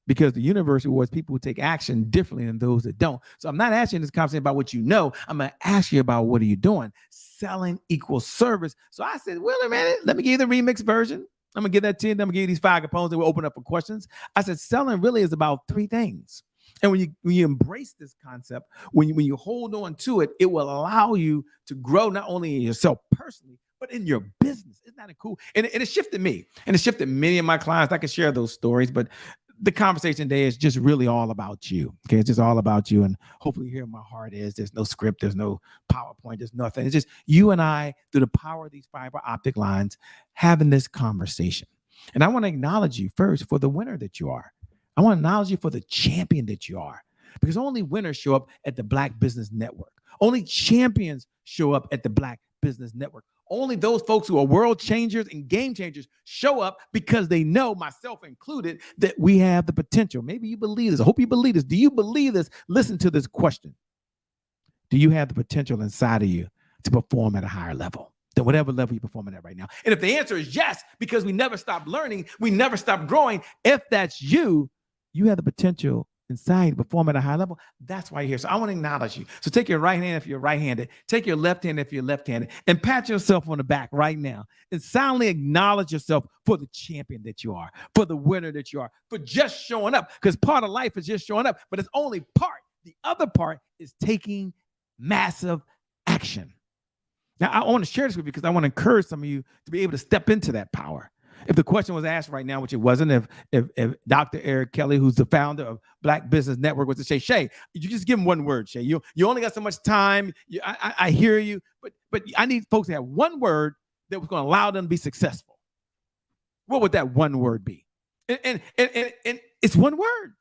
because the universe rewards people who take action differently than those that don't. So I'm not asking this conversation about what you know. I'm going to ask you about what are you doing? Selling equals service. So I said, well, a minute, let me give you the remix version. I'm going to give that to you. And I'm going to give you these 5 components that we'll open up for questions. I said, selling really is about 3 things. And when you embrace this concept, when you hold on to it, it will allow you to grow not only in yourself personally, but in your business. Isn't that cool? And it shifted me. And it shifted many of my clients. I can share those stories, but the conversation today is just really all about you. Okay, it's just all about you. And hopefully you hear my heart is. There's no script, there's no PowerPoint, there's nothing. It's just you and I, through the power of these fiber optic lines, having this conversation. And I want to acknowledge you first for the winner that you are. I want to acknowledge you for the champion that you are. Because only winners show up at the Black Business Network. Only champions show up at the Black Business Network. Only those folks who are world changers and game changers show up because they know, myself included, that we have the potential. Maybe you believe this. I hope you believe this. Do you believe this? Listen to this question. Do you have the potential inside of you to perform at a higher level than whatever level you're performing at right now? And if the answer is yes, because we never stop learning, we never stop growing, if that's you, you have the potential inside to perform at a high level. That's why you're here. So I want to acknowledge you. So take your right hand if you're right-handed, take your left hand if you're left-handed, and pat yourself on the back right now and silently acknowledge yourself for the champion that you are, for the winner that you are, for just showing up. Because part of life is just showing up, but it's only part. The other part is taking massive action. Now, I want to share this with you because I want to encourage some of you to be able to step into that power. If the question was asked right now, which it wasn't, if Dr. Eric Kelly, who's the founder of Black Business Network, was to say, Shay, you just give him one word, Shay. You only got so much time. I hear you, but I need folks to have one word that was going to allow them to be successful. What would that one word be? And it's one word.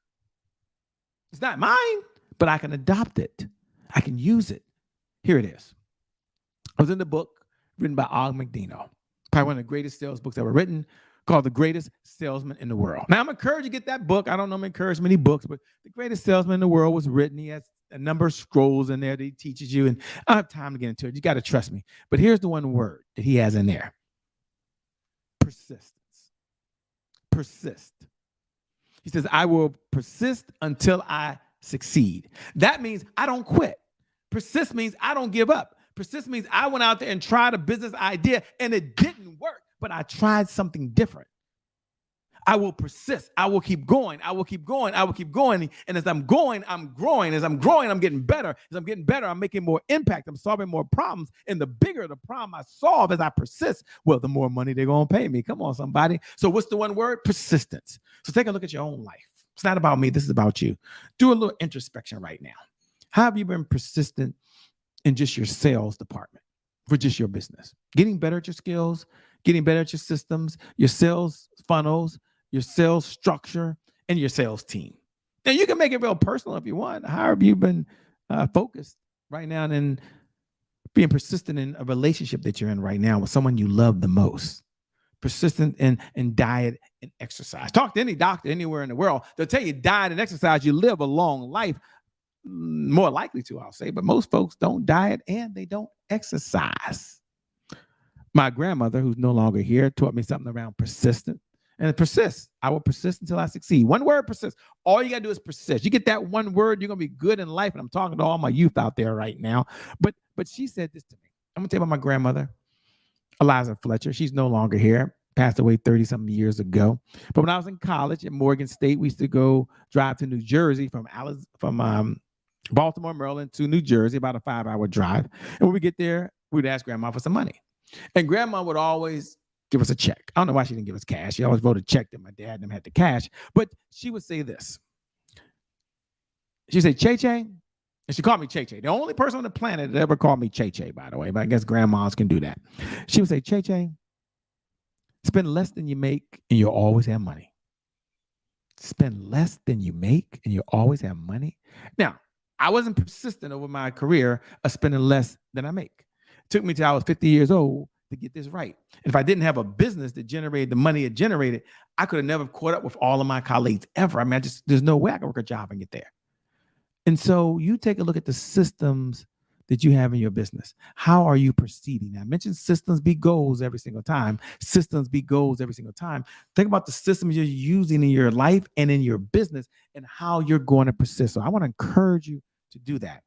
It's not mine, but I can adopt it. I can use it. Here it is. I was in the book written by Og McDino. Probably one of the greatest sales books ever written, called The Greatest Salesman in the World. Now, I'm encouraged to get that book. I don't know, I'm encouraged many books, but The Greatest Salesman in the World was written. He has a number of scrolls in there that he teaches you, and I don't have time to get into it. You got to trust me. But here's the one word that he has in there. Persistence. Persist. He says, I will persist until I succeed. That means I don't quit. Persist means I don't give up. Persist means I went out there and tried a business idea and it didn't work, but I tried something different. I will persist. I will keep going. I will keep going. I will keep going. And as I'm going, I'm growing. As I'm growing, I'm getting better. As I'm getting better, I'm making more impact. I'm solving more problems. And the bigger the problem I solve as I persist, well, the more money they're going to pay me. Come on, somebody. So what's the one word? Persistence. So take a look at your own life. It's not about me. This is about you. Do a little introspection right now. How have you been persistent in just your sales department for just your business? Getting better at your skills, getting better at your systems, your sales funnels, your sales structure, and your sales team. Now, you can make it real personal if you want. How have you been focused right now and being persistent in a relationship that you're in right now with someone you love the most? Persistent in diet and exercise. Talk to any doctor anywhere in the world. They'll tell you diet and exercise, you live a long life. More likely to, I'll say, but most folks don't diet and they don't exercise. My grandmother, who's no longer here, taught me something around persistent. And persist. I will persist until I succeed. One word, persist. All you got to do is persist. You get that one word, you're going to be good in life. And I'm talking to all my youth out there right now. But she said this to me. I'm going to tell you about my grandmother, Eliza Fletcher. She's no longer here. Passed away 30-something years ago. But when I was in college at Morgan State, we used to go drive to New Jersey from Baltimore, Maryland to New Jersey, about a 5-hour drive. And when we get there, we'd ask Grandma for some money. And Grandma would always give us a check. I don't know why she didn't give us cash. She always wrote a check that my dad and them had the cash. But she would say this. She'd say, Che-Che. And she called me Che-Che. The only person on the planet that ever called me Che-Che, by the way. But I guess grandmas can do that. She would say, Che-Che, spend less than you make and you'll always have money. Spend less than you make and you'll always have money. Now, I wasn't persistent over my career of spending less than I make. It took me till I was 50 years old to get this right. And if I didn't have a business that generated the money it generated, I could have never caught up with all of my colleagues ever. I mean, there's no way I could work a job and get there. And so you take a look at the systems that you have in your business? How are you proceeding? I mentioned systems beat goals every single time. Systems beat goals every single time. Think about the systems you're using in your life and in your business and how you're going to persist. So I want to encourage you to do that.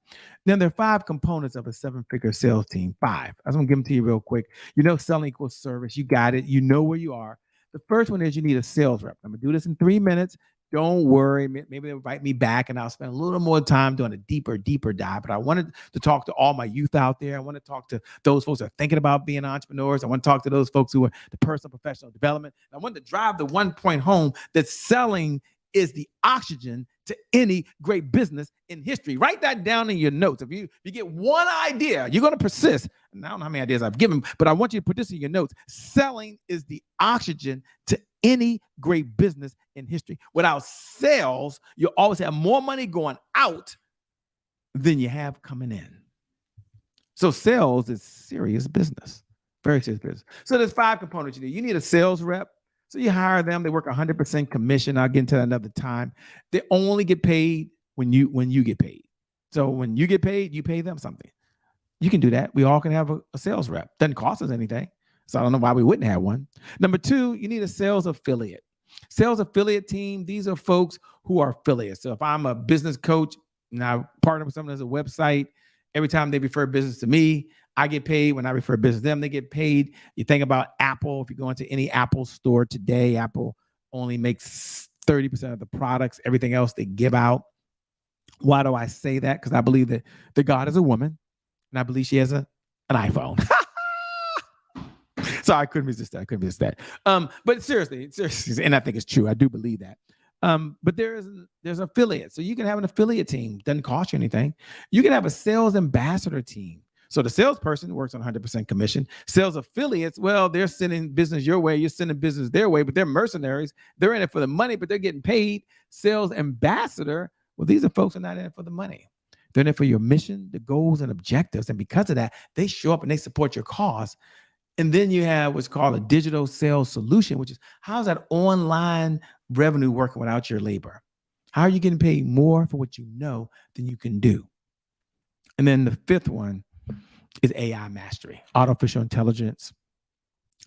Then there are 5 components of a 7-figure sales team. 5. I just want to give them to you real quick. You know, selling equals service. You got it. You know where you are. The first one is you need a sales rep. I'm going to do this in 3 minutes. Don't worry. Maybe they'll invite me back and I'll spend a little more time doing a deeper dive. But I wanted to talk to all my youth out there. I want to talk to those folks that are thinking about being entrepreneurs. I want to talk to those folks who are the personal professional development. I want to drive the one point home that selling is the oxygen to any great business in history. Write that down in your notes. If you get one idea, you're going to persist. And I don't know how many ideas I've given, but I want you to put this in your notes. Selling is the oxygen to any great business in history. Without sales, you always have more money going out than you have coming in. So sales is serious business, very serious business. So there's 5 components you need. You need a sales rep. So you hire them. They work 100% commission. I'll get into that another time. They only get paid when you get paid. So when you get paid, you pay them something. You can do that. We all can have a sales rep. Doesn't cost us anything. So I don't know why we wouldn't have one. Number 2, you need a sales affiliate. Sales affiliate team, these are folks who are affiliates. So if I'm a business coach and I partner with someone as a website, every time they refer business to me, I get paid. When I refer business to them, they get paid. You think about Apple. If you go into any Apple store today, Apple only makes 30% of the products. Everything else they give out. Why do I say that? Because I believe that God is a woman, and I believe she has an iPhone. So I couldn't resist that. But seriously, and I think it's true. I do believe that. But there's affiliates. So you can have an affiliate team. Doesn't cost you anything. You can have a sales ambassador team. So the salesperson works on 100% commission. Sales affiliates, well, they're sending business your way. You're sending business their way, but they're mercenaries. They're in it for the money, but they're getting paid. Sales ambassador, well, these are folks who are not in it for the money. They're in it for your mission, the goals, and objectives. And because of that, they show up and they support your cause. And then you have what's called a digital sales solution, which is how's that online revenue working without your labor? How are you getting paid more for what you know than you can do? And then the 5th one is AI mastery. Artificial intelligence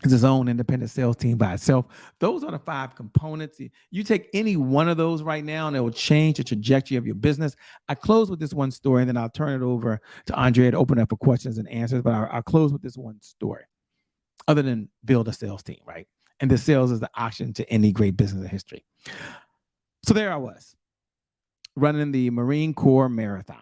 is its own independent sales team by itself. Those are the 5 components. You take any one of those right now and it will change the trajectory of your business. I close with this one story and then I'll turn it over to Andrea to open up for questions and answers, but I'll close with this one story. Other than build a sales team, right? And the sales is the oxygen to any great business in history. So there I was, running the Marine Corps Marathon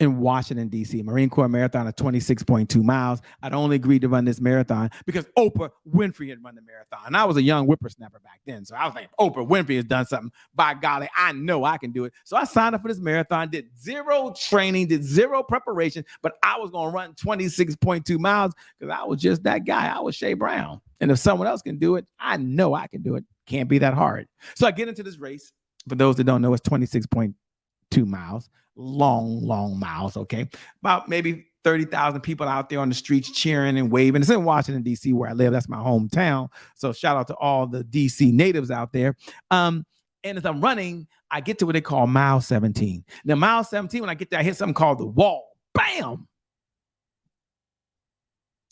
in Washington, D.C. Marine Corps Marathon of 26.2 miles. I'd only agreed to run this marathon because Oprah Winfrey had run the marathon. And I was a young whippersnapper back then. So I was like, Oprah Winfrey has done something. By golly, I know I can do it. So I signed up for this marathon, did 0 training, did 0 preparation, but I was going to run 26.2 miles because I was just that guy. I was Shay Brown. And if someone else can do it, I know I can do it. Can't be that hard. So I get into this race. For those that don't know, it's 26.2 miles. Long miles, okay? About maybe 30,000 people out there on the streets cheering and waving. It's in Washington, D.C., where I live. That's my hometown. So shout out to all the D.C. natives out there. And as I'm running, I get to what they call mile 17. Now, mile 17, when I get there, I hit something called the wall. Bam!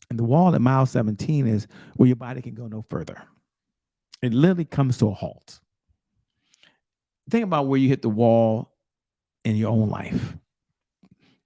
And the wall at mile 17 is where your body can go no further. It literally comes to a halt. Think about where you hit the wall in your own life.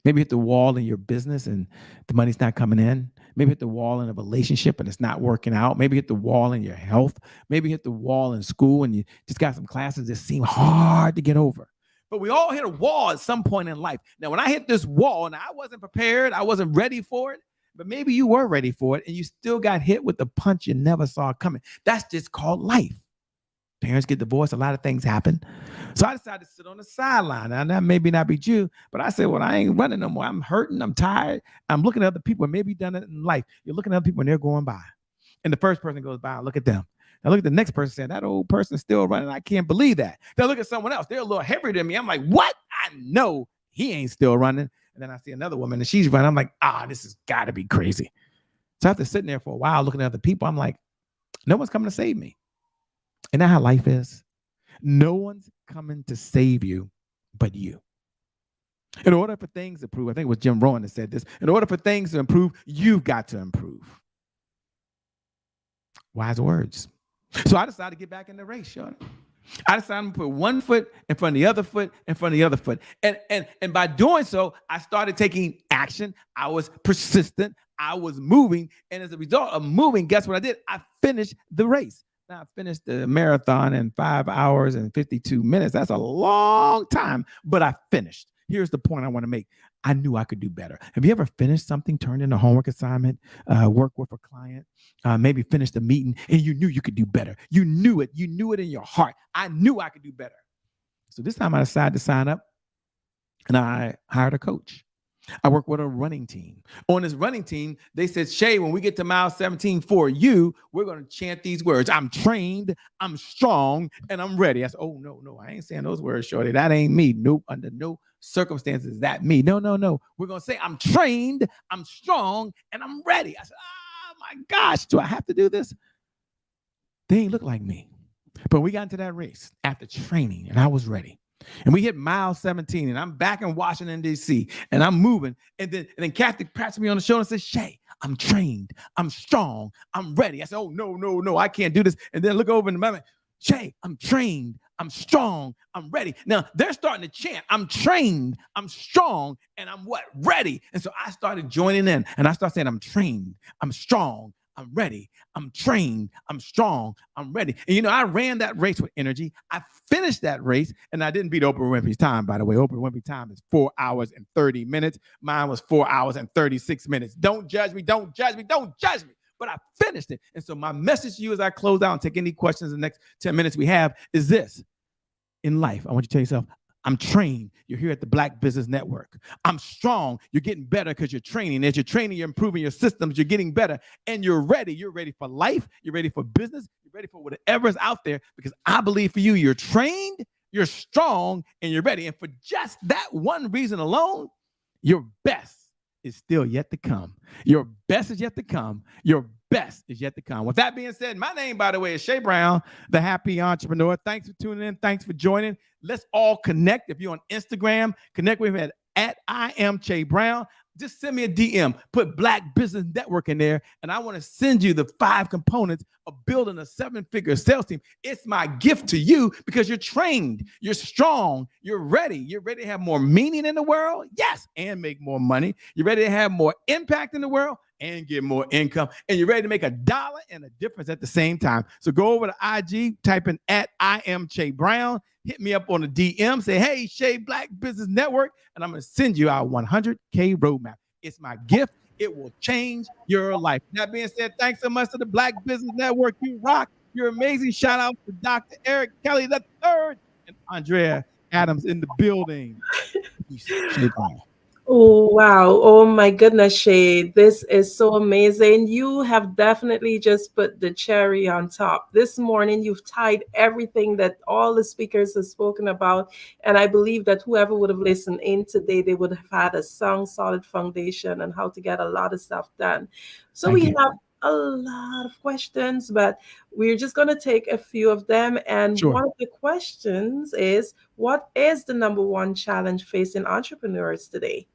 Maybe hit the wall in your business and the money's not coming in. Maybe hit the wall in a relationship and it's not working out. Maybe hit the wall in your health. Maybe hit the wall in school and you just got some classes that seem hard to get over. But we all hit a wall at some point in life. Now, when I hit this wall and I wasn't prepared, I wasn't ready for it, but maybe you were ready for it and you still got hit with the punch you never saw coming. That's just called life. Parents get divorced. A lot of things happen. So I decided to sit on the sideline. Now, that maybe not be you, but I said, well, I ain't running no more. I'm hurting. I'm tired. I'm looking at other people. Maybe you've done it in life. You're looking at other people and they're going by. And the first person goes by, I look at them. I look at the next person saying, that old person's still running. I can't believe that. Then I look at someone else. They're a little heavier than me. I'm like, what? I know he ain't still running. And then I see another woman and she's running. I'm like, this has got to be crazy. So after sitting there for a while looking at other people, I'm like, no one's coming to save me. Isn't that how life is? No one's coming to save you but you. In order for things to improve, I think it was Jim Rohn that said this, in order for things to improve, you've got to improve. Wise words. So I decided to get back in the race, Sean. I decided to put one foot in front of the other foot, in front of the other foot. And by doing so, I started taking action. I was persistent. I was moving. And as a result of moving, guess what I did? I finished the race. Now, I finished the marathon in 5 hours and 52 minutes. That's a long time, but I finished. Here's the point I want to make. I knew I could do better. Have you ever finished something, turned in a homework assignment, worked with a client, maybe finished a meeting, and you knew you could do better? You knew it. You knew it in your heart. I knew I could do better. So this time I decided to sign up, and I hired a coach. I work with a running team. On this running team, they said, Shay, when we get to mile 17 for you, we're going to chant these words. I'm trained, I'm strong, and I'm ready. I said, oh, no, I ain't saying those words, shorty. That ain't me. Nope, under no circumstances is that me. No. We're going to say, I'm trained, I'm strong, and I'm ready. I said, oh, my gosh, do I have to do this? They ain't look like me. But we got into that race after training, and I was ready. And we hit mile 17, and I'm back in Washington, D.C., and I'm moving. And then Kathy pats me on the shoulder and says, Shay, I'm trained, I'm strong, I'm ready. I said, oh, no, I can't do this. And then look over in the moment, Shay, I'm trained, I'm strong, I'm ready. Now, they're starting to chant, I'm trained, I'm strong, and I'm what? Ready. And so I started joining in, and I started saying, I'm trained, I'm strong, I'm ready. I'm trained. I'm strong. I'm ready. And, I ran that race with energy. I finished that race, and I didn't beat Oprah Winfrey's time, by the way. Oprah Winfrey's time is 4 hours and 30 minutes. Mine was 4 hours and 36 minutes. Don't judge me. Don't judge me. Don't judge me. But I finished it. And so my message to you as I close out and take any questions in the next 10 minutes we have is this. In life, I want you to tell yourself, I'm trained. You're here at the Black Business Network. I'm strong. You're getting better because you're training. As you're training, you're improving your systems. You're getting better. And you're ready. You're ready for life. You're ready for business. You're ready for whatever's out there because I believe for you, you're trained, you're strong, and you're ready. And for just that one reason alone, your best is still yet to come. Your best is yet to come. Your best is yet to come. With that being said, my name, by the way, is Shay Brown, the Happy Entrepreneur. Thanks for tuning in. Thanks for joining. Let's all connect. If you're on Instagram, connect with me at I am Shay Brown. Just send me a DM. Put Black Business Network in there, and I want to send you the 5 components of building a 7-figure sales team. It's my gift to you because you're trained, you're strong, you're ready. You're ready to have more meaning in the world, yes, and make more money. You're ready to have more impact in the world and get more income, and you're ready to make $1 and a difference at the same time. So go over to IG, type in at I am Shay Brown. Hit me up on the DM, say, hey, Shay Black Business Network, and I'm going to send you our 100K roadmap. It's my gift. It will change your life. That being said, thanks so much to the Black Business Network. You rock. You're amazing. Shout out to Dr. Eric Kelly III and Andrea Adams in the building. Shay Brown. Oh, wow. Oh, my goodness, Shay. This is so amazing. You have definitely just put the cherry on top. This morning, you've tied everything that all the speakers have spoken about. And I believe that whoever would have listened in today, they would have had a solid foundation on how to get a lot of stuff done. So we have a lot of questions, but we're just going to take a few of them. And one of the questions is, what is the number one challenge facing entrepreneurs today?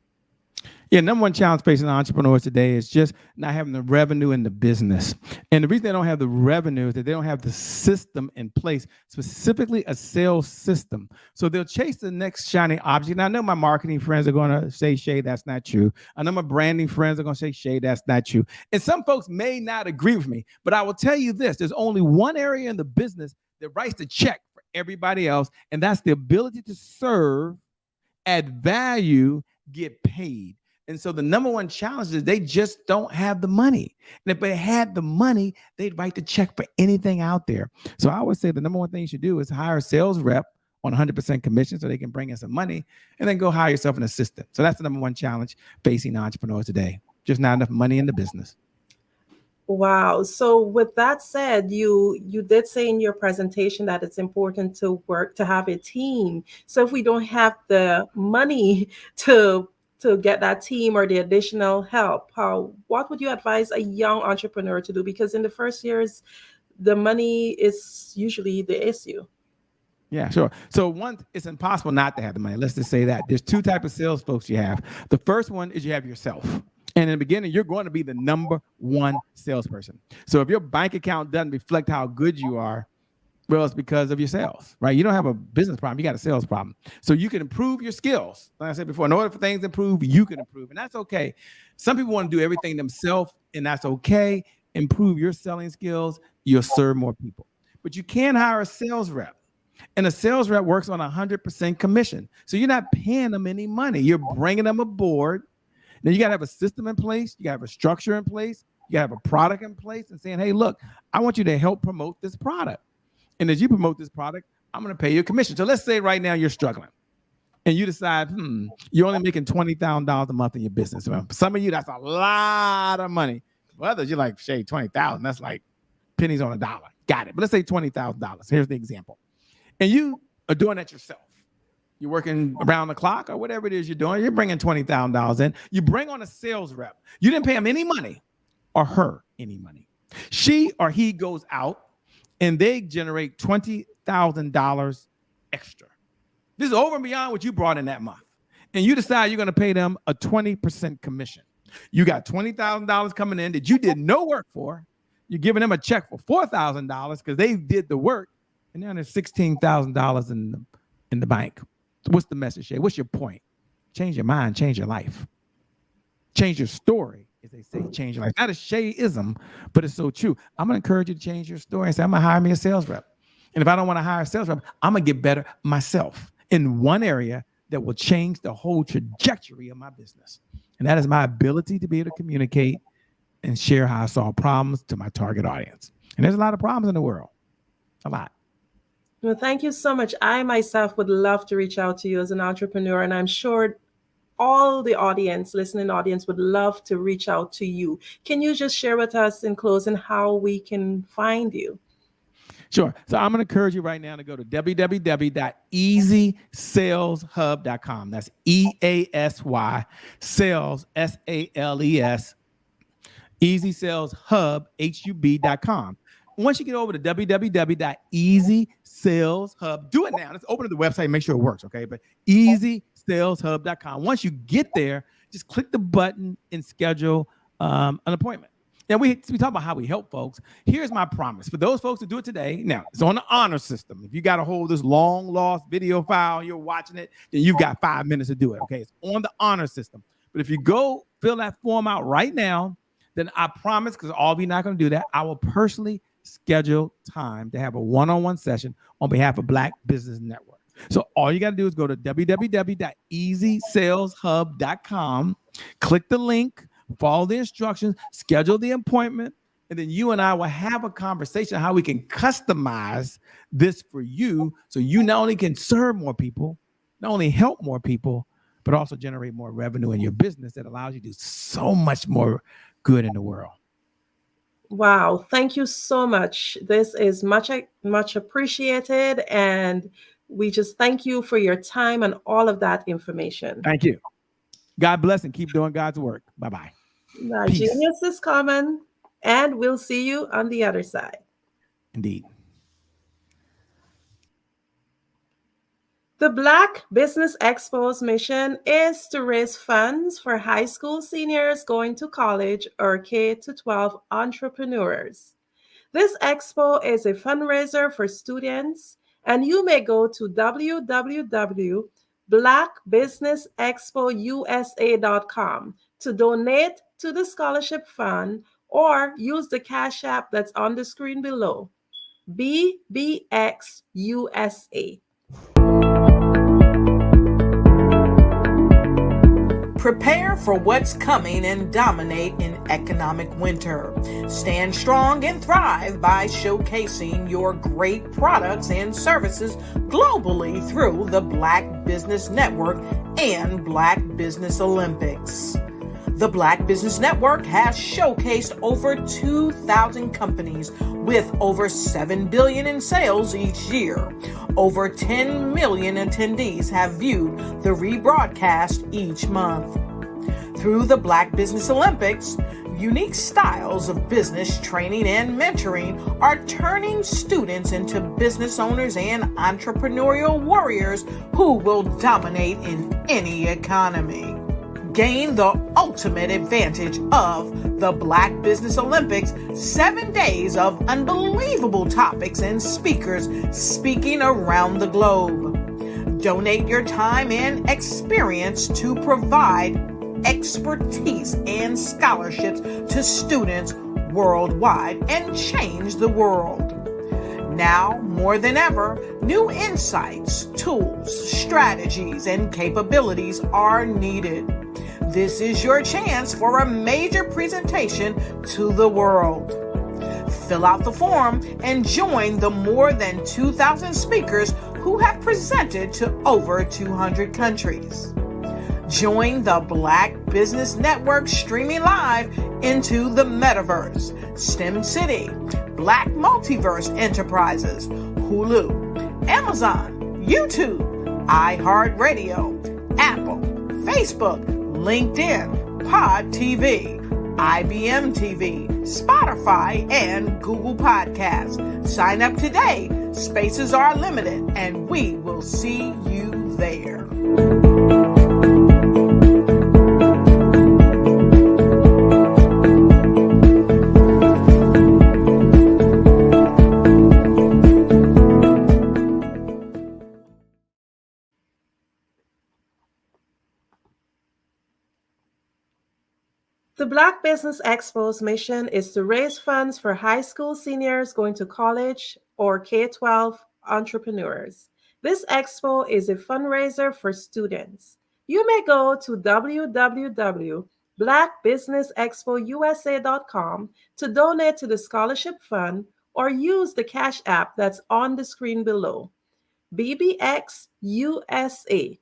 Yeah, number one challenge facing entrepreneurs today is just not having the revenue in the business. And the reason they don't have the revenue is that they don't have the system in place, specifically a sales system. So they'll chase the next shiny object. Now, I know my marketing friends are going to say, Shay, that's not true. I know my branding friends are going to say, Shay, that's not true. And some folks may not agree with me, but I will tell you this. There's only one area in the business that writes the check for everybody else, and that's the ability to serve, add value, get paid. And so the number one challenge is they just don't have the money. And if they had the money, they'd write the check for anything out there. So I always say the number one thing you should do is hire a sales rep on 100% commission so they can bring in some money, and then go hire yourself an assistant. So that's the number one challenge facing entrepreneurs today. Just not enough money in the business. Wow. So with that said, you did say in your presentation that it's important to have a team. So if we don't have the money to get that team or the additional help, what would you advise a young entrepreneur to do? Because in the first years, the money is usually the issue. Yeah, sure. So one, it's impossible not to have the money. Let's just say that. There's two types of sales folks you have. The first one is you have yourself. And in the beginning, you're going to be the number one salesperson. So if your bank account doesn't reflect how good you are, well, it's because of your sales, right? You don't have a business problem. You got a sales problem. So you can improve your skills. Like I said before, in order for things to improve, you can improve. And that's okay. Some people want to do everything themselves, and that's okay. Improve your selling skills. You'll serve more people. But you can hire a sales rep. And a sales rep works on 100% commission. So you're not paying them any money. You're bringing them aboard. Now you got to have a system in place. You got to have a structure in place. You got to have a product in place and saying, hey, look, I want you to help promote this product. And as you promote this product, I'm going to pay you a commission. So let's say right now you're struggling and you decide, you're only making $20,000 a month in your business. For some of you, that's a lot of money. For others, you're like, Shay, $20,000, that's like pennies on a dollar. Got it. But let's say $20,000. Here's the example. And you are doing that yourself. You're working around the clock or whatever it is you're doing. You're bringing $20,000 in. You bring on a sales rep. You didn't pay him any money or her any money. She or he goes out and they generate $20,000 extra. This is over and beyond what you brought in that month. And you decide you're going to pay them a 20% commission. You got $20,000 coming in that you did no work for. You're giving them a check for $4,000 because they did the work. And now there's $16,000 in the bank. What's the message, Shay? What's your point? Change your mind, change your life. Change your story, as they say, change your life. Not a Shay-ism, but it's so true. I'm going to encourage you to change your story and say, I'm going to hire me a sales rep. And if I don't want to hire a sales rep, I'm going to get better myself in one area that will change the whole trajectory of my business. And that is my ability to be able to communicate and share how I solve problems to my target audience. And there's a lot of problems in the world. A lot. Well, thank you so much. I myself would love to reach out to you as an entrepreneur, and I'm sure all the audience, listening audience, would love to reach out to you. Can you just share with us in closing how we can find you? Sure. So I'm going to encourage you right now to go to www.easysaleshub.com. That's EASY sales, SALES, easysaleshub.com. Once you get over to www.easysaleshub, do it now. Let's open up the website and make sure it works, okay? But easysaleshub.com. Once you get there, just click the button and schedule an appointment. Now, we talk about how we help folks. Here's my promise. For those folks who do it today, now, it's on the honor system. If you got to hold this long-lost video file and you're watching it, then you've got 5 minutes to do it, okay? It's on the honor system. But if you go fill that form out right now, then I promise, because all of you are not going to do that, I will personally schedule time to have a one-on-one session on behalf of Black Business Network. So all you got to do is go to www.easysaleshub.com, click the link, follow the instructions, schedule the appointment, and then you and I will have a conversation how we can customize this for you so you not only can serve more people, not only help more people, but also generate more revenue in your business that allows you to do so much more good in the world. Wow. Thank you so much. This is much appreciated. And we just thank you for your time and all of that information. Thank you. God bless and keep doing God's work. Bye-bye. Genius is coming, and we'll see you on the other side. Indeed. The Black Business Expo's mission is to raise funds for high school seniors going to college or K-12 entrepreneurs. This expo is a fundraiser for students, and you may go to www.blackbusinessexpousa.com to donate to the scholarship fund or use the Cash App that's on the screen below, BBXUSA. Prepare for what's coming and dominate in economic winter. Stand strong and thrive by showcasing your great products and services globally through the Black Business Network and Black Business Olympics. The Black Business Network has showcased over 2,000 companies with over $7 billion in sales each year. Over 10 million attendees have viewed the rebroadcast each month. Through the Black Business Olympics, unique styles of business training and mentoring are turning students into business owners and entrepreneurial warriors who will dominate in any economy. Gain the ultimate advantage of the Black Business Olympics, 7 days of unbelievable topics and speakers speaking around the globe. Donate your time and experience to provide expertise and scholarships to students worldwide and change the world. Now, more than ever, new insights, tools, strategies, and capabilities are needed. This is your chance for a major presentation to the world. Fill out the form and join the more than 2,000 speakers who have presented to over 200 countries. Join the Black Business Network streaming live into the Metaverse, STEM City, Black Multiverse Enterprises, Hulu, Amazon, YouTube, iHeartRadio, Apple, Facebook, LinkedIn, Pod TV, IBM TV, Spotify, and Google Podcasts. Sign up today. Spaces are limited, and we will see you there. The Black Business Expo's mission is to raise funds for high school seniors going to college or K-12 entrepreneurs. This expo is a fundraiser for students. You may go to www.blackbusinessexpousa.com to donate to the scholarship fund or use the Cash App that's on the screen below, BBX USA.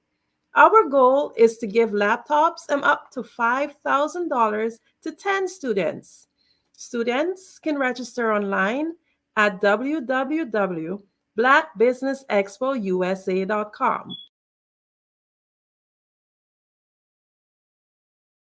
Our goal is to give laptops and up to $5,000 to 10 students. Students can register online at www.blackbusinessexpousa.com